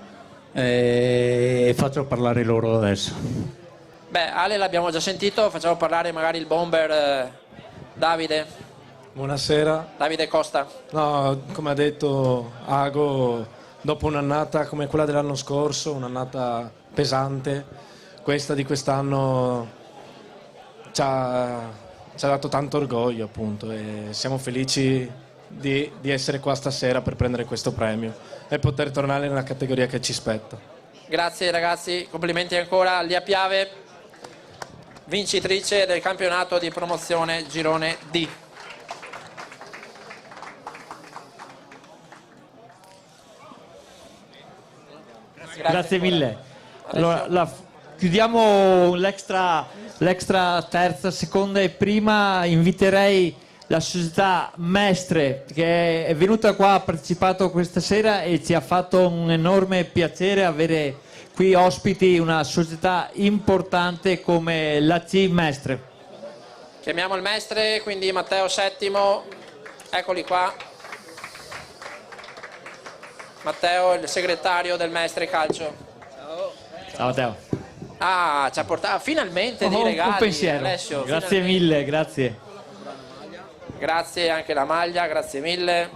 e faccio parlare loro adesso. Beh, Ale l'abbiamo già sentito, facciamo parlare magari il Bomber Davide. Buonasera. Davide Costa. No, come ha detto Ago, dopo un'annata come quella dell'anno scorso, un'annata pesante, questa di quest'anno ci ha dato tanto orgoglio, appunto, e siamo felici di essere qua stasera per prendere questo premio e poter tornare nella categoria che ci spetta. Grazie ragazzi, complimenti ancora a Lia Piave, vincitrice del campionato di promozione Girone D. Grazie mille. Allora, chiudiamo l'extra terza, seconda e prima. Inviterei la società Mestre, che è venuta qua, ha partecipato questa sera e ci ha fatto un enorme piacere avere qui ospiti una società importante come l'AC Mestre. Chiamiamo il Mestre, quindi Matteo Settimo, eccoli qua. Matteo, il segretario del Mestre Calcio. Ciao Matteo. Ah, ci ha portato finalmente dei regali. Un pensiero. Alessio, Grazie mille, grazie. Grazie anche la maglia, grazie mille.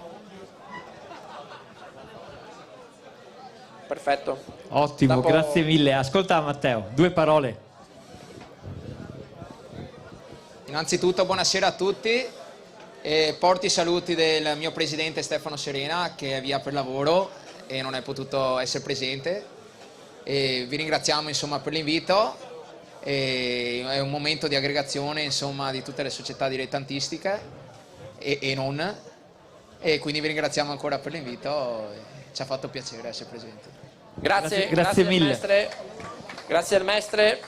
Perfetto. Ottimo, grazie mille. Ascolta Matteo, due parole. Innanzitutto buonasera a tutti. Porti i saluti del mio presidente Stefano Serena, che è via per lavoro e non è potuto essere presente, e vi ringraziamo insomma per l'invito. È un momento di aggregazione insomma di tutte le società dilettantistiche e non, e quindi vi ringraziamo ancora per l'invito, ci ha fatto piacere essere presenti. Grazie mille. Grazie al Mestre.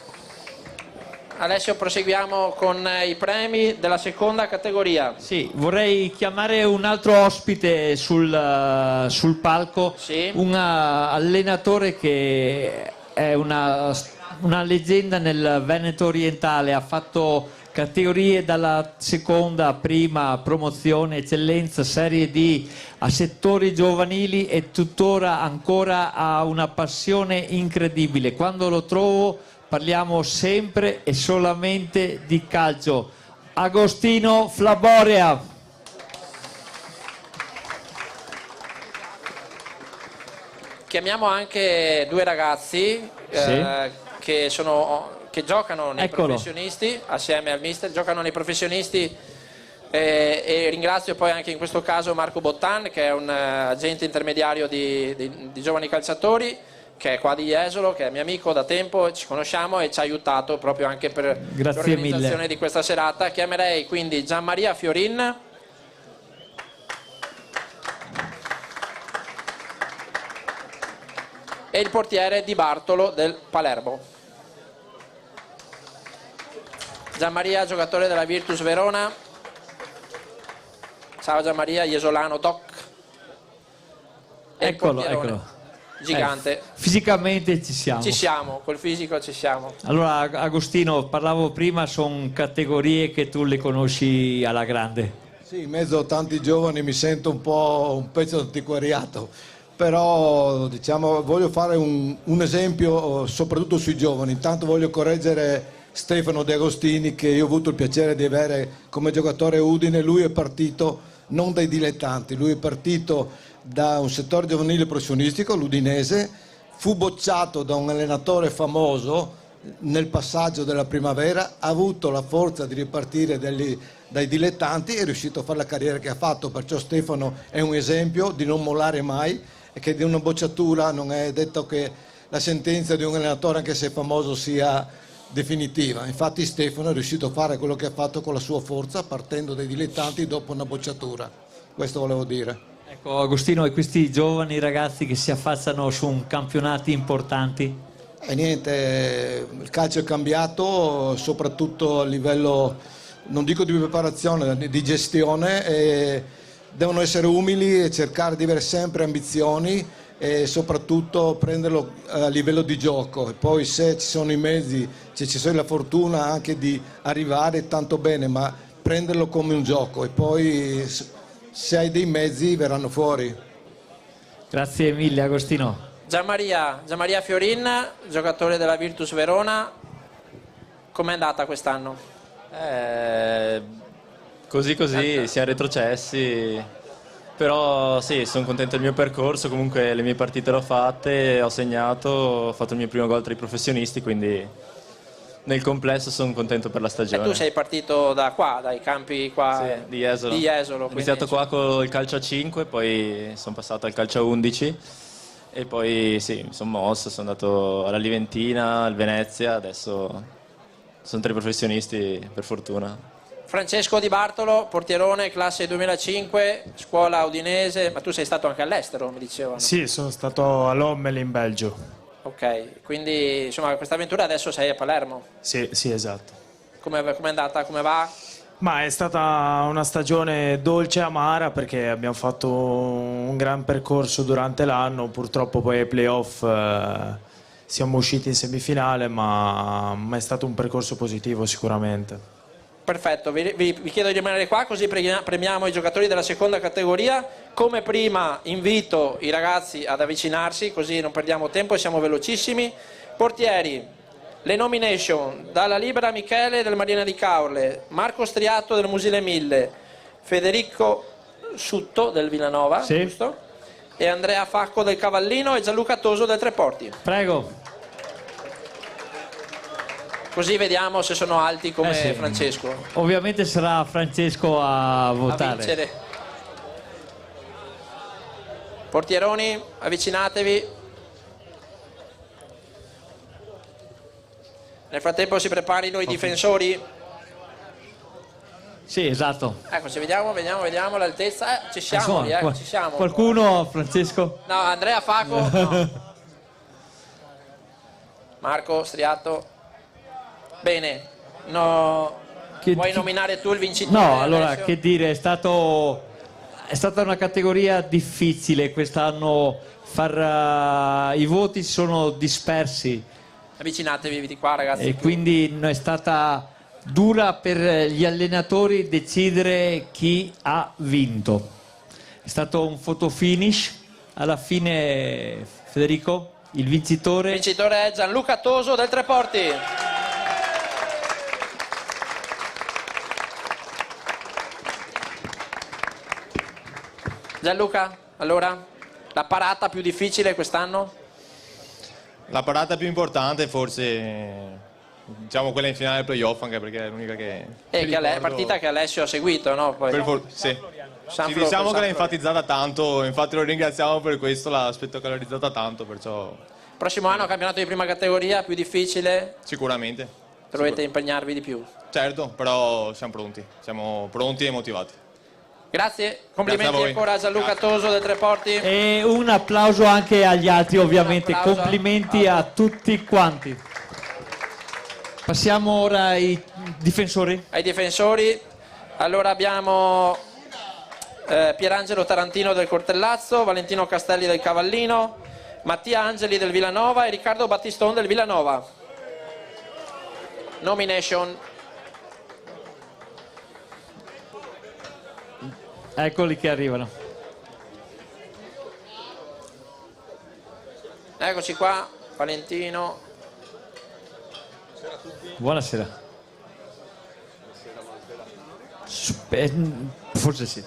Adesso proseguiamo con i premi della seconda categoria. Sì, vorrei chiamare un altro ospite sul palco, sì. Un allenatore che è una leggenda nel Veneto orientale, ha fatto categorie dalla seconda a prima, promozione, eccellenza, serie D, a settori giovanili e tuttora ancora ha una passione incredibile. Quando lo trovo parliamo sempre e solamente di calcio. Agostino Flaborea. Chiamiamo anche due ragazzi che giocano nei professionisti, assieme al mister, giocano nei professionisti e ringrazio poi anche in questo caso Marco Bottan, che è un agente intermediario di giovani calciatori, che è qua di Jesolo, che è mio amico da tempo, ci conosciamo e ci ha aiutato proprio anche per l'organizzazione di questa serata. Chiamerei quindi Gianmaria Fiorin. E il portiere Di Bartolo del Palermo. Gianmaria, giocatore della Virtus Verona. Ciao Gianmaria, Jesolano Doc. E Eccolo. Gigante. Fisicamente ci siamo. Ci siamo, col fisico ci siamo. Allora Agostino, parlavo prima, sono categorie che tu le conosci alla grande. Sì, in mezzo a tanti giovani mi sento un po' un pezzo antiquariato. Però diciamo, voglio fare un esempio soprattutto sui giovani. Intanto voglio correggere Stefano De Agostini, che io ho avuto il piacere di avere come giocatore Udine. Lui è partito non dai dilettanti, lui è partito da un settore giovanile professionistico, l'Udinese, fu bocciato da un allenatore famoso nel passaggio della primavera, ha avuto la forza di ripartire dai dilettanti e è riuscito a fare la carriera che ha fatto. Perciò Stefano è un esempio di non mollare mai, e che di una bocciatura non è detto che la sentenza di un allenatore, anche se è famoso, sia definitiva. Infatti Stefano è riuscito a fare quello che ha fatto con la sua forza, partendo dai dilettanti dopo una bocciatura. Questo volevo dire. Ecco Agostino, e questi giovani ragazzi che si affacciano su campionati importanti? E niente, il calcio è cambiato soprattutto a livello, non dico di preparazione, di gestione, e devono essere umili e cercare di avere sempre ambizioni e soprattutto prenderlo a livello di gioco. E poi se ci sono i mezzi, se ci sono la fortuna anche di arrivare, tanto bene, ma prenderlo come un gioco e poi se hai dei mezzi verranno fuori. Grazie mille Agostino. Gianmaria Fiorin, giocatore della Virtus Verona, com'è andata quest'anno? Così, siamo retrocessi, però sì, sono contento del mio percorso, comunque le mie partite l'ho fatte, ho segnato, ho fatto il mio primo gol tra i professionisti, quindi nel complesso sono contento per la stagione. E tu sei partito da qua, dai campi qua di Jesolo. Ho iniziato qua con il calcio a 5, poi sono passato al calcio a 11 e poi sì, mi sono mosso, sono andato alla Liventina, al Venezia, adesso sono tra i professionisti per fortuna. Francesco Di Bartolo, portierone, classe 2005, scuola udinese, ma tu sei stato anche all'estero, mi dicevano. Sì, sono stato a Lommel in Belgio. Ok, quindi insomma questa avventura adesso sei a Palermo. Sì, esatto. Com'è andata, come va? Ma è stata una stagione dolce e amara perché abbiamo fatto un gran percorso durante l'anno, purtroppo poi ai playoff siamo usciti in semifinale, ma è stato un percorso positivo sicuramente. Perfetto, vi chiedo di rimanere qua così premiamo i giocatori della seconda categoria. Come prima invito i ragazzi ad avvicinarsi così non perdiamo tempo e siamo velocissimi. Portieri, le nomination: Dalla Libera Michele del Marina di Caorle, Marco Striatto del Musile 1000, Federico Sutto del Villanova, giusto? E Andrea Facco del Cavallino e Gianluca Toso del Treporti. Prego. Così vediamo se sono alti come Francesco. Ovviamente sarà Francesco a votare. A vincere. Portieroni, avvicinatevi. Nel frattempo si preparino i difensori. Sì, esatto. Ecco, se vediamo l'altezza. Ci siamo, ci siamo. Qualcuno, Francesco? No, Andrea Facco. No. Marco Striatto. Bene, vuoi nominare tu il vincitore? No, allora, adesso? che dire, è stata una categoria difficile quest'anno, i voti sono dispersi. Avvicinatevi di qua, ragazzi. E quindi è stata dura per gli allenatori decidere chi ha vinto. È stato un photo finish, alla fine Federico, il vincitore... Il vincitore è Gianluca Toso del Treporti. Gianluca, allora La parata più difficile quest'anno? La parata più importante forse, diciamo quella in finale del playoff, anche perché è l'unica che... Partita che Alessio ha seguito, no? Poi. Sì. San Sì, Flo- diciamo che San l'ha Flo- enfatizzata tanto, infatti lo ringraziamo per questo, l'ha spettacolarizzata tanto, perciò Prossimo anno campionato di prima categoria, più difficile, sicuramente. dovete impegnarvi di più. Certo, però siamo pronti e motivati. Grazie, complimenti Grazie a voi. ancora a Gianluca Toso del Treporti. E un applauso anche agli altri, ovviamente. Un applauso. Complimenti a tutti quanti. Passiamo ora ai difensori. Ai difensori, allora abbiamo Pierangelo Tarantino del Cortellazzo, Valentino Castelli del Cavallino, Mattia Angeli del Villanova e Riccardo Battiston del Villanova. Nomination. Eccoli che arrivano. Eccoci qua, Valentino. Buonasera. Forse sì.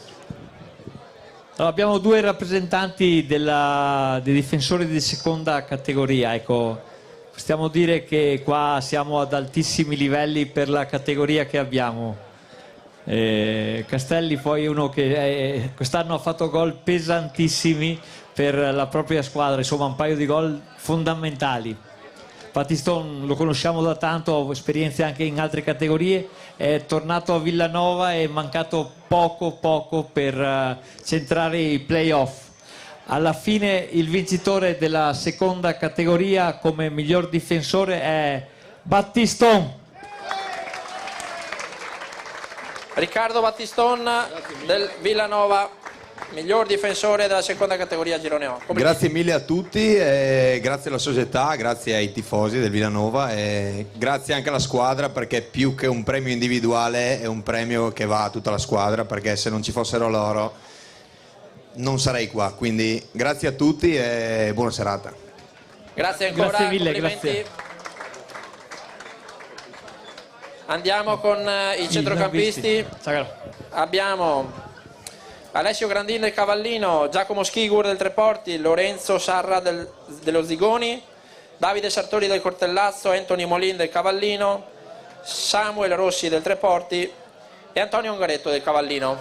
Allora, abbiamo due rappresentanti dei difensori di seconda categoria. Ecco, possiamo dire che qua siamo ad altissimi livelli per la categoria che abbiamo. Castelli poi uno che quest'anno ha fatto gol pesantissimi per la propria squadra, insomma un paio di gol fondamentali. Battiston lo conosciamo da tanto, ha esperienze anche in altre categorie, è tornato a Villanova e è mancato poco per centrare i playoff. Alla fine il vincitore della seconda categoria come miglior difensore è Battiston. Riccardo Battiston del Villanova, miglior difensore della seconda categoria Girone O. Grazie mille a tutti, grazie alla società, grazie ai tifosi del Villanova e grazie anche alla squadra, perché più che un premio individuale è un premio che va a tutta la squadra, perché se non ci fossero loro non sarei qua, quindi grazie a tutti e buona serata. Grazie ancora, Grazie mille, complimenti. grazie. Andiamo con i centrocampisti. Sagaro. Abbiamo Alessio Grandin del Cavallino, Giacomo Schigur del Treporti, Lorenzo Sarra dello Zigoni, Davide Sartori del Cortellazzo, Anthony Molin del Cavallino, Samuel Rossi del Treporti e Antonio Ungaretto del Cavallino.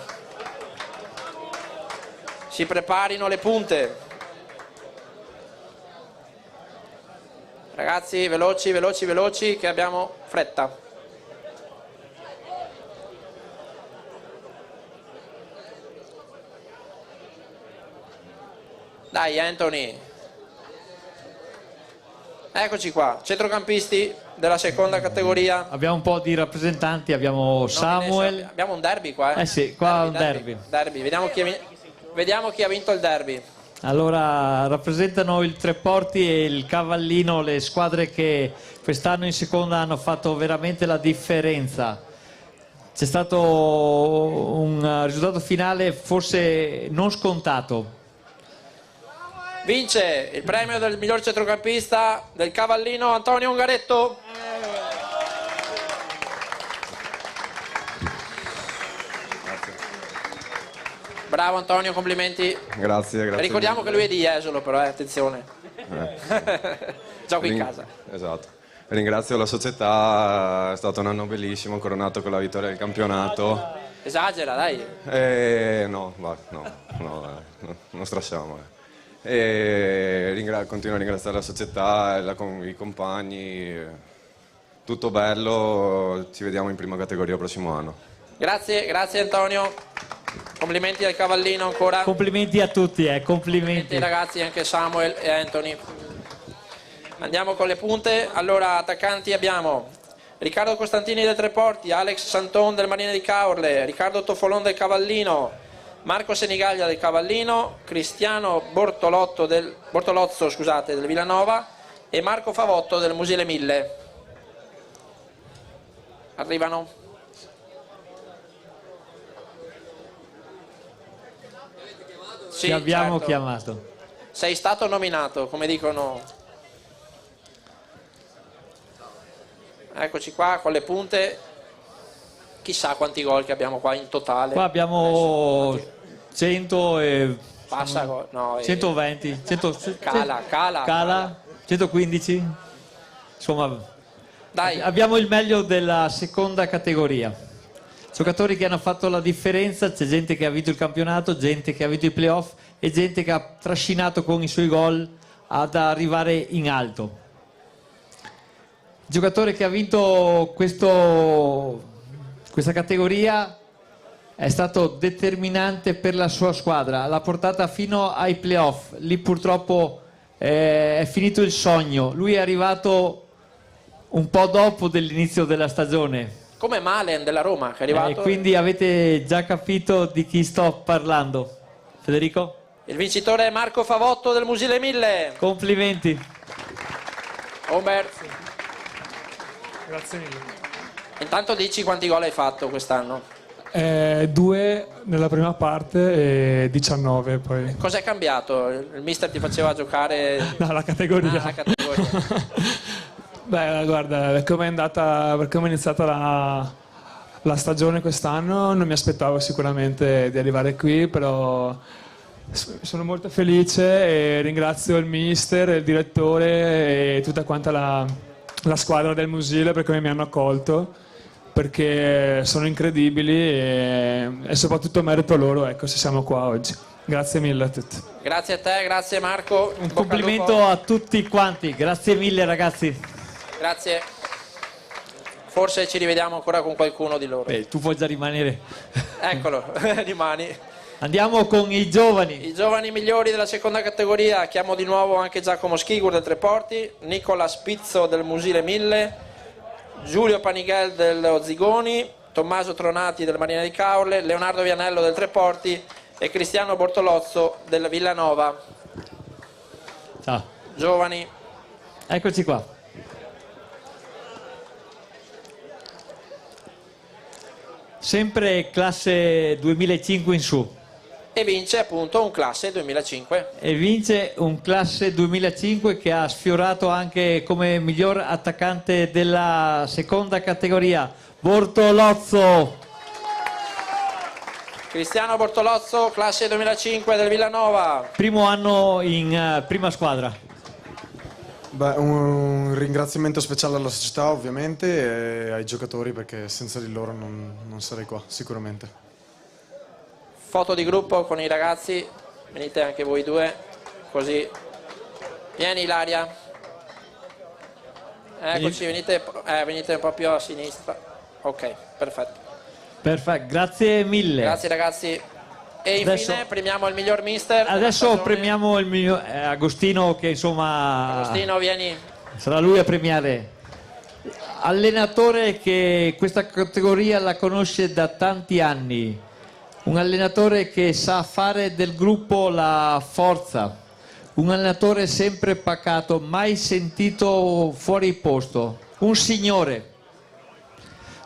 Si preparino le punte. Ragazzi, veloci che abbiamo fretta. Dai Anthony. Eccoci qua, centrocampisti della seconda categoria. Abbiamo un po' di rappresentanti, abbiamo Samuel. Abbiamo un derby qua, Eh sì, qua un derby. Vediamo chi ha vinto il derby. Allora, rappresentano il Treporti e il Cavallino, le squadre che quest'anno in seconda hanno fatto veramente la differenza. C'è stato un risultato finale forse non scontato. Vince il premio del miglior centrocampista del Cavallino Antonio Ungaretto. Bravo Antonio, complimenti. Grazie. Ricordiamo che lui è di Jesolo però, attenzione. Gioco in casa. Esatto. Ringrazio la società, è stato un anno bellissimo, coronato con la vittoria del campionato. Esagera, dai. No, non stressiamo. Continuo a ringraziare la società, i compagni, tutto bello, ci vediamo in prima categoria il prossimo anno. Grazie Antonio, complimenti al Cavallino ancora. Complimenti a tutti, complimenti. Ragazzi, anche Samuel e Anthony. Andiamo con le punte. Allora, attaccanti abbiamo Riccardo Costantini del Treporti, Alex Santon del Marina di Caorle, Riccardo Tofolon del Cavallino, Marco Senigaglia del Cavallino, Cristiano Bortolozzo del Villanova e Marco Favotto del Musile 1000. Arrivano. Sì, Ci abbiamo certo. chiamato. Sei stato nominato, come dicono. Eccoci qua con le punte. Chissà quanti gol che abbiamo qua in totale. Qua abbiamo 100 e Passa, no, 120, cala. 115. Insomma, Dai. abbiamo il meglio della seconda categoria. Giocatori che hanno fatto la differenza, c'è gente che ha vinto il campionato, gente che ha vinto i playoff e gente che ha trascinato con i suoi gol ad arrivare in alto. Il giocatore che ha vinto questa categoria è stato determinante per la sua squadra, l'ha portata fino ai playoff. Lì purtroppo è finito il sogno, lui è arrivato un po' dopo dell'inizio della stagione. Come Malen della Roma che è arrivato. Quindi avete già capito di chi sto parlando. Federico? Il vincitore è Marco Favotto del Musile 1000. Complimenti. Omer. Grazie mille. Intanto dici quanti gol hai fatto quest'anno. 2 nella prima parte e 19 poi. Cos'è cambiato? Il mister ti faceva giocare... No, la categoria. La categoria. Beh, guarda, per come è iniziata la stagione quest'anno non mi aspettavo sicuramente di arrivare qui, però sono molto felice e ringrazio il mister, il direttore e tutta quanta la squadra del Musile per come mi hanno accolto, perché sono incredibili e soprattutto merito loro, ecco, se siamo qua oggi. Grazie mille a tutti. Grazie a te, grazie Marco. Un complimento a tutti quanti, grazie mille ragazzi. Grazie. Forse ci rivediamo ancora con qualcuno di loro. Tu puoi già rimanere. Eccolo, rimani. Andiamo con i giovani. I giovani migliori della seconda categoria. Chiamo di nuovo anche Giacomo Schigur del Treporti, Nicola Spizzo del Musile 1000, Giulio Panighel dello Zigoni, Tommaso Tronati del Marina di Caorle, Leonardo Vianello del Treporti e Cristiano Bortolozzo del Villanova. Ciao. Giovani. Eccoci qua. Sempre classe 2005 in su. E vince appunto un classe 2005. E vince un classe 2005 che ha sfiorato anche come miglior attaccante della seconda categoria, Bortolozzo. Cristiano Bortolozzo, classe 2005 del Villanova. Primo anno in prima squadra. Beh, un ringraziamento speciale alla società ovviamente e ai giocatori, perché senza di loro non sarei qua sicuramente. Foto di gruppo con i ragazzi, venite anche voi due, così. Vieni Ilaria. Eccoci, venite un po' più a sinistra. Ok, perfetto. Perfetto, grazie mille. Grazie ragazzi. E infine Adesso, premiamo il miglior mister. Adesso premiamo il miglior Agostino, che insomma Agostino, vieni. sarà lui a premiare. Allenatore che questa categoria la conosce da tanti anni, un allenatore che sa fare del gruppo la forza, un allenatore sempre pacato, mai sentito fuori posto, un signore,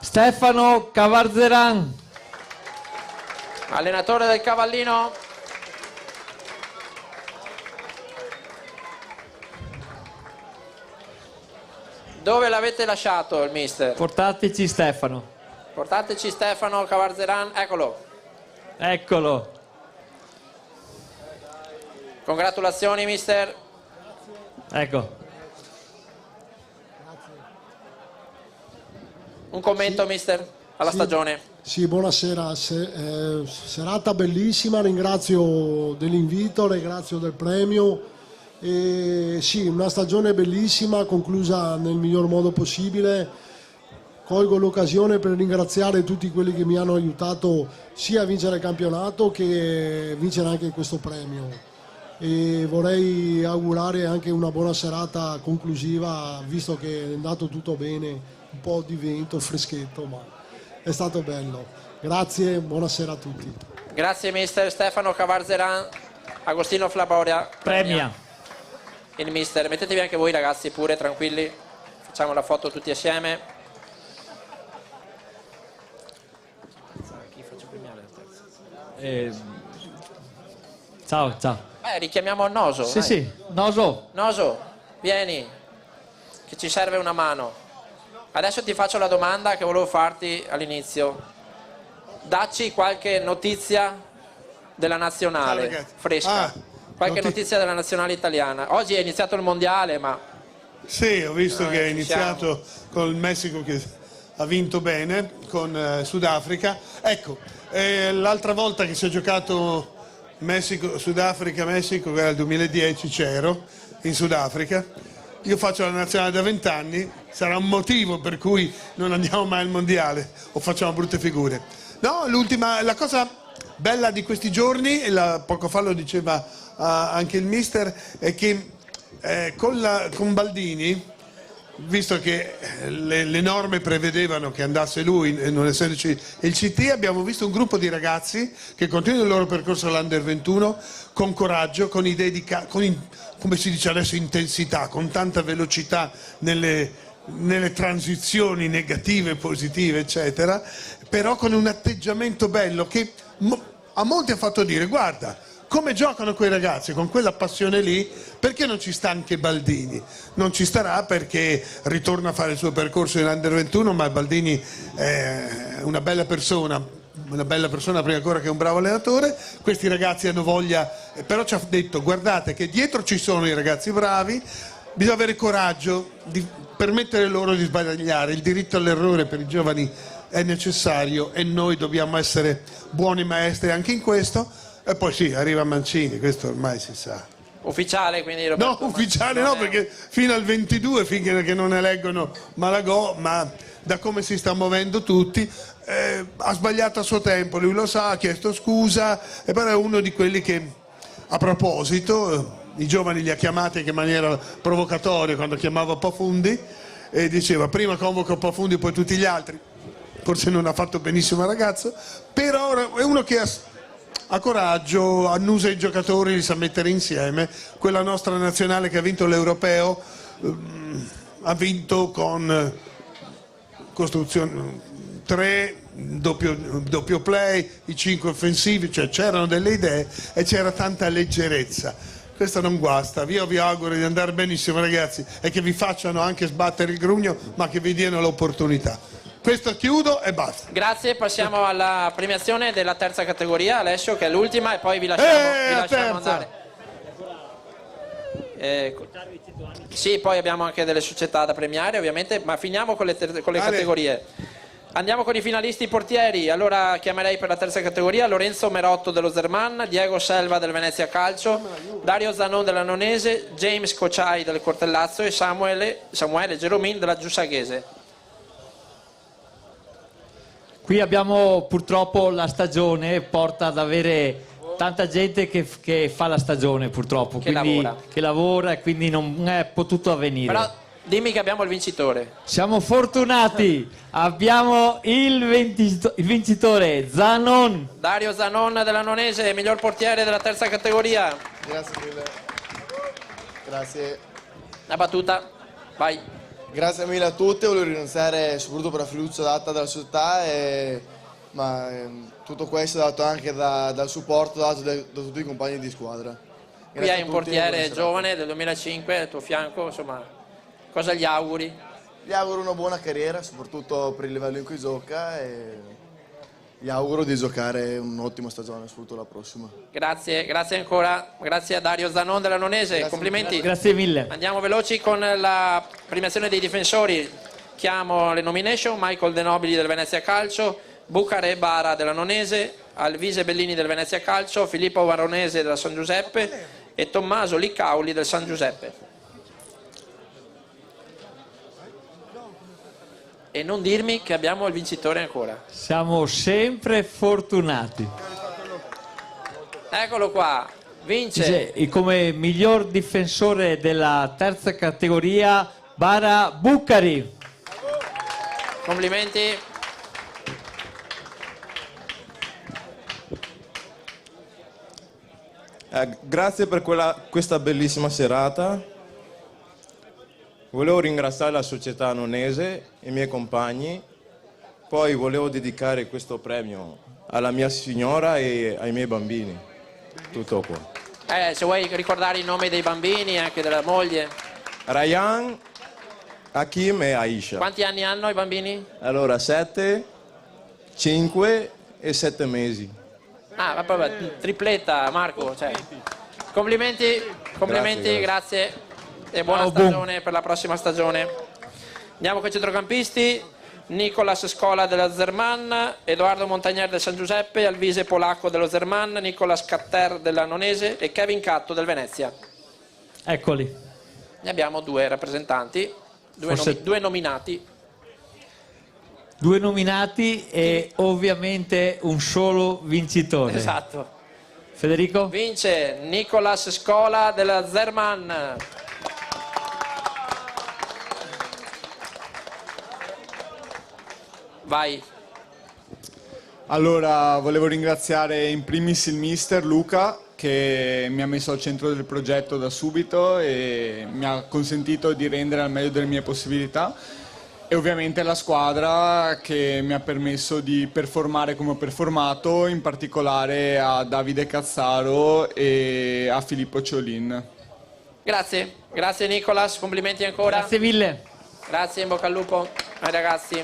Stefano Cavarzeran. Allenatore del Cavallino. Dove l'avete lasciato il mister? Portateci Stefano. Portateci Stefano Cavarzeran, eccolo. Eccolo. Congratulazioni mister. Ecco. Un commento mister alla stagione. Sì, buonasera, serata bellissima, ringrazio dell'invito, ringrazio del premio. Sì, una stagione bellissima, conclusa nel miglior modo possibile. Colgo l'occasione per ringraziare tutti quelli che mi hanno aiutato sia a vincere il campionato che a vincere anche questo premio. E vorrei augurare anche una buona serata conclusiva, visto che è andato tutto bene, un po' di vento, freschetto, ma è stato bello. Grazie, buonasera a tutti. Grazie mister. Stefano Cavarzeran, Agostino Flaboria premia il mister. Mettetevi anche voi ragazzi pure, tranquilli, facciamo la foto tutti assieme. Chi faccio premiare? Ciao. Richiamiamo il Noso. Sì, sì, Noso. Noso, vieni, che ci serve una mano. Adesso ti faccio la domanda che volevo farti all'inizio. Dacci qualche notizia della nazionale, Ciao, ragazzi. fresca. Qualche notizia della nazionale italiana. Oggi è iniziato il mondiale, ma... Sì, ho visto che è ci iniziato con il Messico che ha vinto bene, con Sudafrica. Ecco, l'altra volta che si è giocato Sudafrica-Messico, che era il 2010, c'ero in Sudafrica. Io faccio la nazionale da 20 anni, sarà un motivo per cui non andiamo mai al mondiale o facciamo brutte figure. No, la cosa bella di questi giorni, e poco fa lo diceva anche il mister, è che con Baldini, visto che le norme prevedevano che andasse lui e non essendoci il CT, abbiamo visto un gruppo di ragazzi che continuano il loro percorso all'Under 21 con coraggio, con idee come si dice adesso, intensità, con tanta velocità nelle transizioni negative, positive, eccetera, però con un atteggiamento bello che a molti ha fatto dire: guarda, come giocano quei ragazzi con quella passione lì, perché non ci sta anche Baldini? Non ci starà perché ritorna a fare il suo percorso in Under 21, ma Baldini è una bella persona prima ancora che un bravo allenatore. Questi ragazzi hanno voglia, però ci ha detto: guardate che dietro ci sono i ragazzi bravi, bisogna avere coraggio di permettere loro di sbagliare, il diritto all'errore per i giovani è necessario e noi dobbiamo essere buoni maestri anche in questo. E poi sì, arriva Mancini, questo ormai si sa. Ufficiale, quindi Roberto, no, ufficiale no, perché fino al 22, finché che non eleggono Malagò, ma da come si sta muovendo tutti, ha sbagliato a suo tempo, lui lo sa, ha chiesto scusa, e però è uno di quelli che, a proposito, i giovani li ha chiamati anche in maniera provocatoria quando chiamava Pafundi, e diceva: prima convoco Pafundi, poi tutti gli altri. Forse non ha fatto benissimo il ragazzo, però è uno che ha coraggio, annusa i giocatori, li sa mettere insieme. Quella nostra nazionale che ha vinto l'Europeo ha vinto con costruzione 3, doppio play, i 5 offensivi, cioè c'erano delle idee e c'era tanta leggerezza. Questo non guasta. Io vi auguro di andare benissimo, ragazzi, e che vi facciano anche sbattere il grugno, ma che vi diano l'opportunità. Questo chiudo e basta. Grazie, passiamo alla premiazione della terza categoria, Alessio, che è l'ultima, e poi vi lasciamo andare. Sì, poi abbiamo anche delle società da premiare, ovviamente, ma finiamo con le categorie. Andiamo con i finalisti portieri. Allora chiamerei per la terza categoria Lorenzo Merotto dello Zerman, Diego Selva del Venezia Calcio, Dario Zanon della Nonese, James Cociai del Cortellazzo e Samuele Geromin della Giussaghese. Qui abbiamo purtroppo la stagione, porta ad avere tanta gente che fa la stagione purtroppo, che lavora e quindi non è potuto avvenire. Però dimmi che abbiamo il vincitore. Siamo fortunati, abbiamo il vincitore, Zanon. Dario Zanon della Nonese, miglior portiere della terza categoria. Grazie mille. Grazie. La battuta, vai. Grazie mille a tutti, voglio ringraziare soprattutto per la fiducia data dalla società, ma tutto questo è dato anche dal supporto dato da tutti i compagni di squadra. Grazie. Qui hai un portiere giovane del 2005 al tuo fianco, insomma, cosa gli auguri? Gli auguro una buona carriera, soprattutto per il livello in cui gioca, e gli auguro di giocare un'ottima stagione, soprattutto la prossima. Grazie ancora, grazie a Dario Zanon della Nonese, Grazie, complimenti. Grazie mille. Andiamo veloci con la premiazione dei difensori. Chiamo le nomination: Michael De Nobili del Venezia Calcio, Bucare Bara della Nonese, Alvise Bellini del Venezia Calcio, Filippo Varonese della San Giuseppe e Tommaso Licauli del San Giuseppe. E non dirmi che abbiamo il vincitore ancora. Siamo sempre fortunati. Eccolo qua, vince. Come miglior difensore della terza categoria Bara Bucari. Complimenti. Grazie per questa bellissima serata. Volevo ringraziare la società nonese e i miei compagni, poi volevo dedicare questo premio alla mia signora e ai miei bambini. Tutto qua. Se vuoi ricordare i nomi dei bambini e anche della moglie. Ryan, Hakim e Aisha. Quanti anni hanno i bambini? Allora, 7, 5 e 7 mesi. Ah, vabbè, tripletta Marco, cioè. Complimenti, grazie. E buona stagione per la prossima stagione. Andiamo con i centrocampisti: Nicolas Scola della Zerman, Edoardo Montagnier del San Giuseppe, Alvise Polacco dello Zerman, Nicolas Catter della Nonese e Kevin Catto del Venezia. Eccoli. Ne abbiamo due rappresentanti, due nominati. Due nominati e ovviamente un solo vincitore. Esatto. Federico? Vince Nicolas Scola della Zerman. Vai. Allora, volevo ringraziare in primis il mister Luca che mi ha messo al centro del progetto da subito e mi ha consentito di rendere al meglio delle mie possibilità, e ovviamente la squadra che mi ha permesso di performare come ho performato, in particolare a Davide Cazzaro e a Filippo Ciolin. Grazie Nicolas, complimenti ancora. Grazie mille. Grazie, in bocca al lupo ai ragazzi.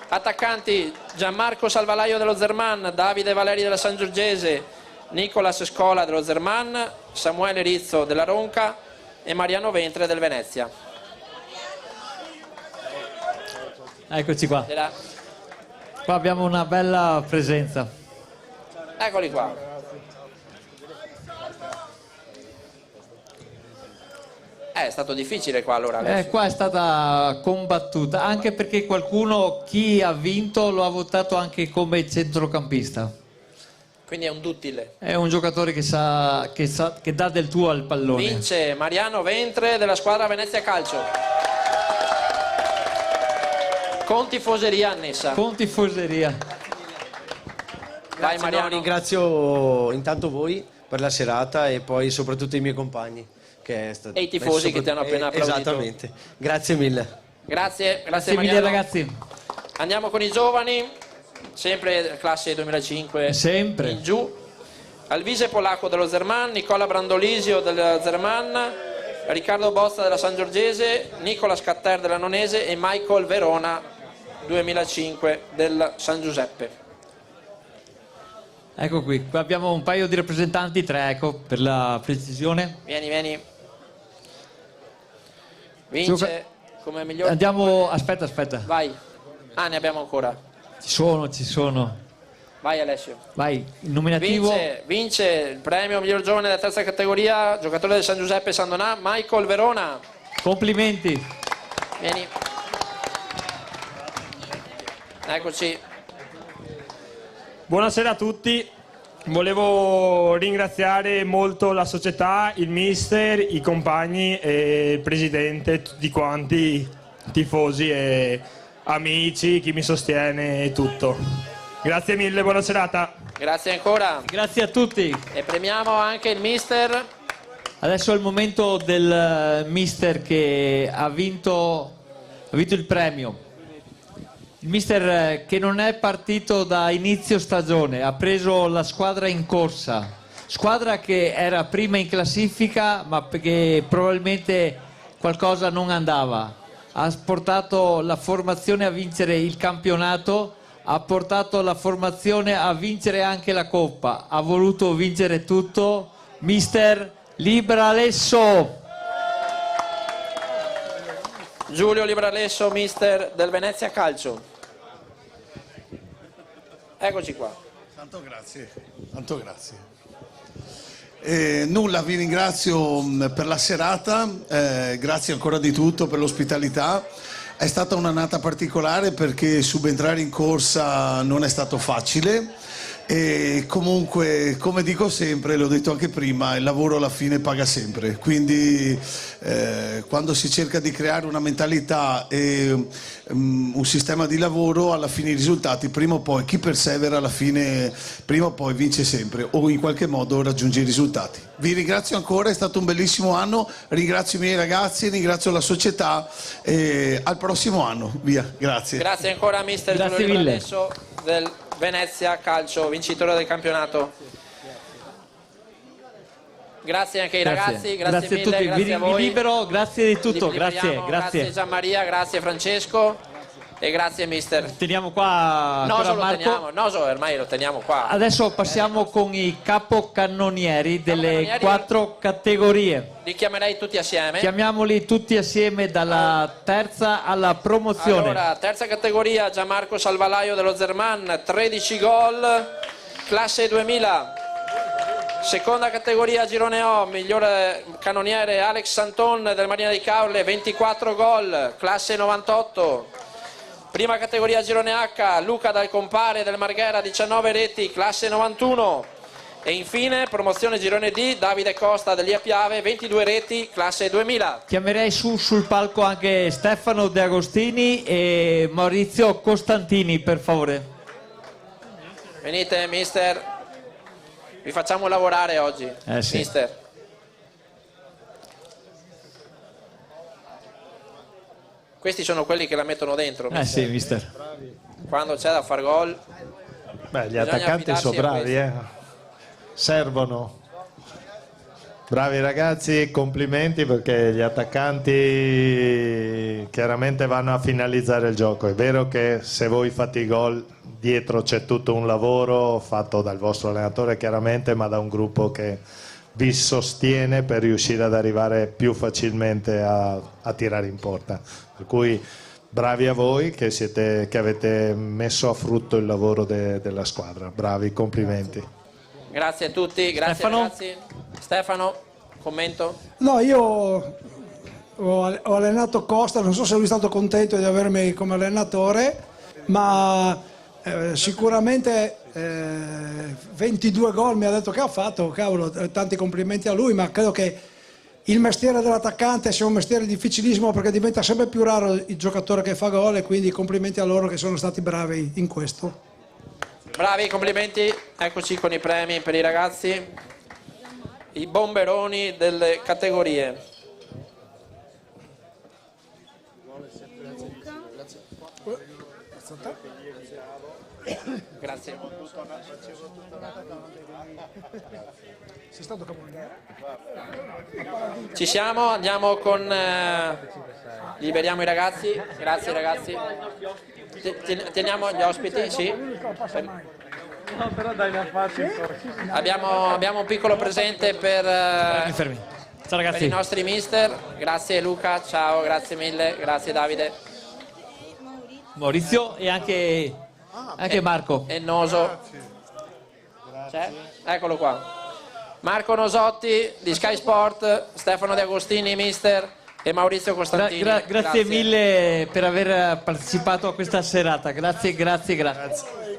Attaccanti: Gianmarco Salvalaio dello Zerman, Davide Valeri della San Giorgese, Nicolas Scola dello Zerman, Samuele Rizzo della Ronca e Mariano Ventre del Venezia. Eccoci qua. Qua abbiamo una bella presenza. Eccoli qua. È stato difficile qua allora. Qua è stata combattuta, anche perché qualcuno, chi ha vinto, lo ha votato anche come centrocampista. Quindi è un duttile. È un giocatore che dà del tuo al pallone. Vince Mariano Ventre della squadra Venezia Calcio. Con tifoseria annessa. Con tifoseria. Vai Mariano. Ringrazio intanto voi per la serata e poi soprattutto i miei compagni. E i tifosi che ti hanno appena applaudito. Esattamente. Grazie mille. Grazie mille Mariano. ragazzi. Andiamo con i giovani, sempre classe 2005 sempre in giù. Alvise Polacco dello Zerman, Nicola Brandolisio del Zerman, Riccardo Bozza della San Giorgese, Nicolas Catter della Nonese e Michael Verona 2005 del San Giuseppe. Ecco qui abbiamo un paio di rappresentanti, 3 ecco, per la precisione. Vieni. Vince come miglior. Andiamo, aspetta. Vai. Ah, ne abbiamo ancora. Ci sono. Vai Alessio. Vai, il nominativo. Vince il premio miglior giovane della terza categoria, giocatore del San Giuseppe San Donà, Michael Verona. Complimenti. Vieni. Eccoci. Buonasera a tutti. Volevo ringraziare molto la società, il mister, i compagni e il presidente, tutti quanti, tifosi e amici, chi mi sostiene e tutto. Grazie mille, buona serata. Grazie ancora. Grazie a tutti. E premiamo anche il mister. Adesso è il momento del mister che ha vinto il premio. Il mister che non è partito da inizio stagione, ha preso la squadra in corsa, squadra che era prima in classifica ma perché probabilmente qualcosa non andava. Ha portato la formazione a vincere il campionato, ha portato la formazione a vincere anche la Coppa, ha voluto vincere tutto. Mister Libralesso. Giulio Libralesso, mister del Venezia Calcio. Eccoci qua. Tanto grazie. Nulla, vi ringrazio per la serata, grazie ancora di tutto per l'ospitalità. È stata un'annata particolare perché subentrare in corsa non è stato facile. E comunque, come dico sempre, l'ho detto anche prima, il lavoro alla fine paga sempre, quindi quando si cerca di creare una mentalità e un sistema di lavoro, alla fine i risultati prima o poi, chi persevera alla fine prima o poi vince sempre o in qualche modo raggiunge i risultati. Vi ringrazio ancora, è stato un bellissimo anno, ringrazio i miei ragazzi, ringrazio la società e al prossimo anno, via, grazie. Grazie ancora mister Giulio Libralesso del Venezia Calcio, vincitore del campionato. Grazie anche ai ragazzi, grazie mille, a tutti. Grazie a voi. Vi libero, grazie di tutto, grazie. Grazie Gianmaria, grazie Francesco. E grazie mister. Teniamo qua Noso ancora lo Marco. teniamo, Noso ormai lo teniamo qua. Adesso passiamo con i capocannonieri delle Capocannonieri. 4 categorie. Li chiamerei tutti assieme. Chiamiamoli tutti assieme dalla terza alla promozione. Allora, terza categoria, Gianmarco Salvalaio dello Zerman, 13 gol, classe 2000. Seconda categoria, girone O, migliore cannoniere Alex Santon del Marina di Caorle, 24 gol, classe 98. Prima categoria, girone H, Luca Dal Compare del Marghera, 19 reti, classe 91. E infine, promozione girone D, Davide Costa dell'Ia Piave, 22 reti, classe 2000. Chiamerei sul palco anche Stefano De Agostini e Maurizio Costantini, per favore. Venite, mister. Vi facciamo lavorare oggi, Sì. mister. Questi sono quelli che la mettono dentro. Sì, mister. Quando c'è da far gol. Beh, gli bisogna attaccanti affidarsi sono a bravi, questi. Servono. Bravi ragazzi, complimenti perché gli attaccanti chiaramente vanno a finalizzare il gioco. È vero che se voi fate i gol dietro c'è tutto un lavoro fatto dal vostro allenatore chiaramente, ma da un gruppo che vi sostiene per riuscire ad arrivare più facilmente a tirare in porta. Per cui bravi a voi che avete messo a frutto il lavoro della squadra. Bravi, complimenti. Grazie a tutti, grazie Stefano? ragazzi. Stefano, commento? No, io ho allenato Costa, non so se lui è stato contento di avermi come allenatore, ma sicuramente 22 gol mi ha detto che ha fatto, cavolo, tanti complimenti a lui, ma credo che il mestiere dell'attaccante sia un mestiere difficilissimo perché diventa sempre più raro il giocatore che fa gol e quindi complimenti a loro che sono stati bravi in questo. Bravi, complimenti. Eccoci con i premi per i ragazzi. I bomberoni delle categorie. Grazie. Sei stato capocannoniere? Ci siamo, andiamo con... liberiamo i ragazzi. Grazie ragazzi. Teniamo gli ospiti, sì. No, però dai la faccia. Abbiamo un piccolo presente per Ciao ragazzi. i nostri mister. Grazie Luca, ciao, grazie mille, grazie Davide. Maurizio e anche Marco. E Noso. C'è? Eccolo qua. Marco Nosotti di Sky Sport, Stefano De Agostini, mister, e Maurizio Costantini. Grazie mille per aver partecipato a questa serata. Grazie.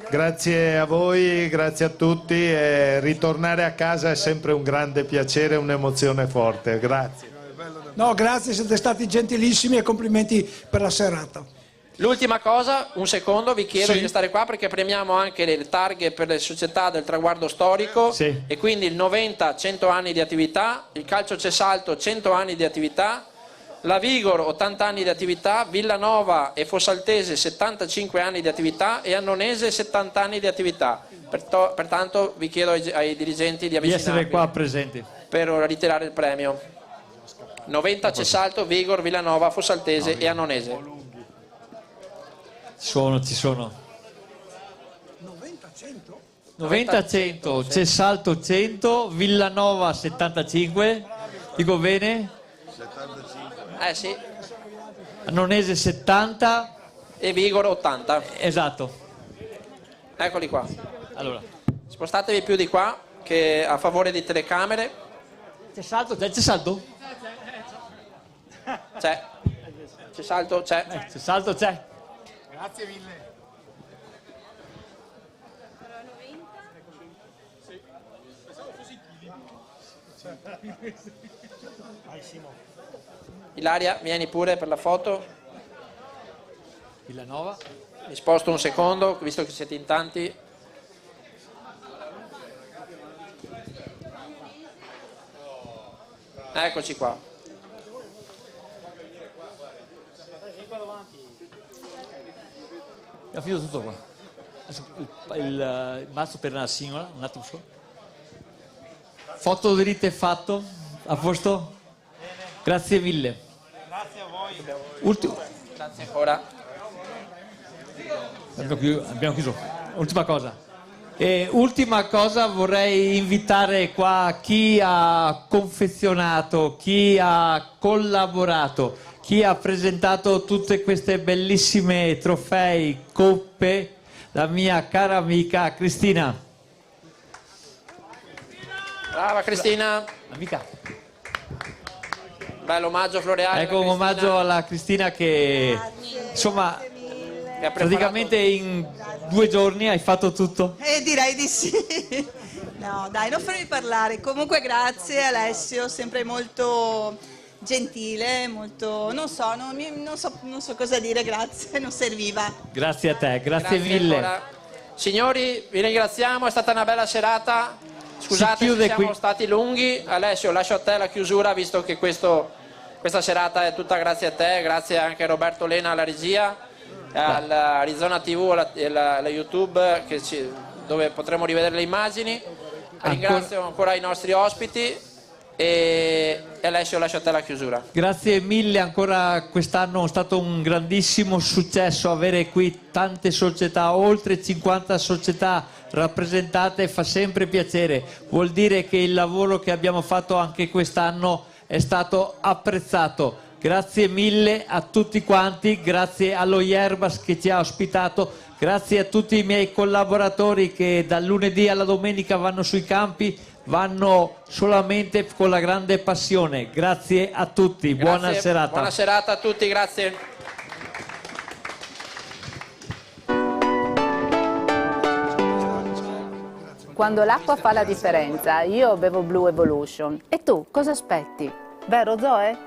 Grazie a voi, grazie a tutti e ritornare a casa è sempre un grande piacere, un'emozione forte. Grazie. No, grazie, siete stati gentilissimi e complimenti per la serata. L'ultima cosa, un secondo, vi chiedo di stare qua perché premiamo anche le targhe per le società del traguardo storico e quindi il 90 100 anni di attività, il calcio Cesalto 100 anni di attività, la Vigor 80 anni di attività, Villanova e Fossaltese 75 anni di attività e Annonese 70 anni di attività. Pertanto vi chiedo ai dirigenti di avvicinarvi essere qua presenti per ritirare il premio. 90 Cesalto, Vigor, Villanova, Fossaltese e Annonese. Ci sono. 90 100, Cesalto 100, Villanova 75, dico bene? Sì. Annonese 70 e Vigor 80. Esatto. Eccoli qua. Allora, spostatevi più di qua che a favore di telecamere. Cesalto? C'è. Cesalto c'è. Cesalto c'è. Grazie mille. Ilaria, vieni pure per la foto. Villanova. Mi sposto un secondo, visto che siete in tanti. Eccoci qua. Ho finito tutto qua. Il mazzo per una singola, un attimo solo. Foto dritte fatto, a posto? Grazie mille. Grazie a voi. Grazie ancora. Abbiamo chiuso. Ultima cosa. Ultima cosa, vorrei invitare qua chi ha confezionato, chi ha collaborato, chi ha presentato tutte queste bellissime trofei, coppe, la mia cara amica Cristina. Brava Cristina. Amica. Bello omaggio floreale. Ecco un omaggio alla Cristina che insomma praticamente in 2 giorni hai fatto tutto. Direi di sì. No, dai, non farmi parlare. Comunque grazie Alessio, sempre molto gentile, molto... non so cosa dire, grazie, non serviva. Grazie a te, grazie mille. Ancora. Signori, vi ringraziamo, è stata una bella serata. Scusate se siamo stati lunghi. Alessio, lascio a te la chiusura, visto che questa serata è tutta grazie a te, grazie anche a Roberto Lena alla regia, alla Arizona TV e alla YouTube dove potremo rivedere le immagini. Ringrazio ancora i nostri ospiti e Alessio, lascio a te la chiusura. Grazie mille, ancora quest'anno è stato un grandissimo successo avere qui tante società, oltre 50 società rappresentate, fa sempre piacere, vuol dire che il lavoro che abbiamo fatto anche quest'anno è stato apprezzato. Grazie mille a tutti quanti, grazie allo Yerbas che ci ha ospitato, grazie a tutti i miei collaboratori che dal lunedì alla domenica vanno sui campi, vanno solamente con la grande passione. Grazie a tutti, buona serata. Buona serata a tutti, grazie. Quando l'acqua fa la differenza, io bevo Blue Evolution. E tu cosa aspetti? Vero Zoe?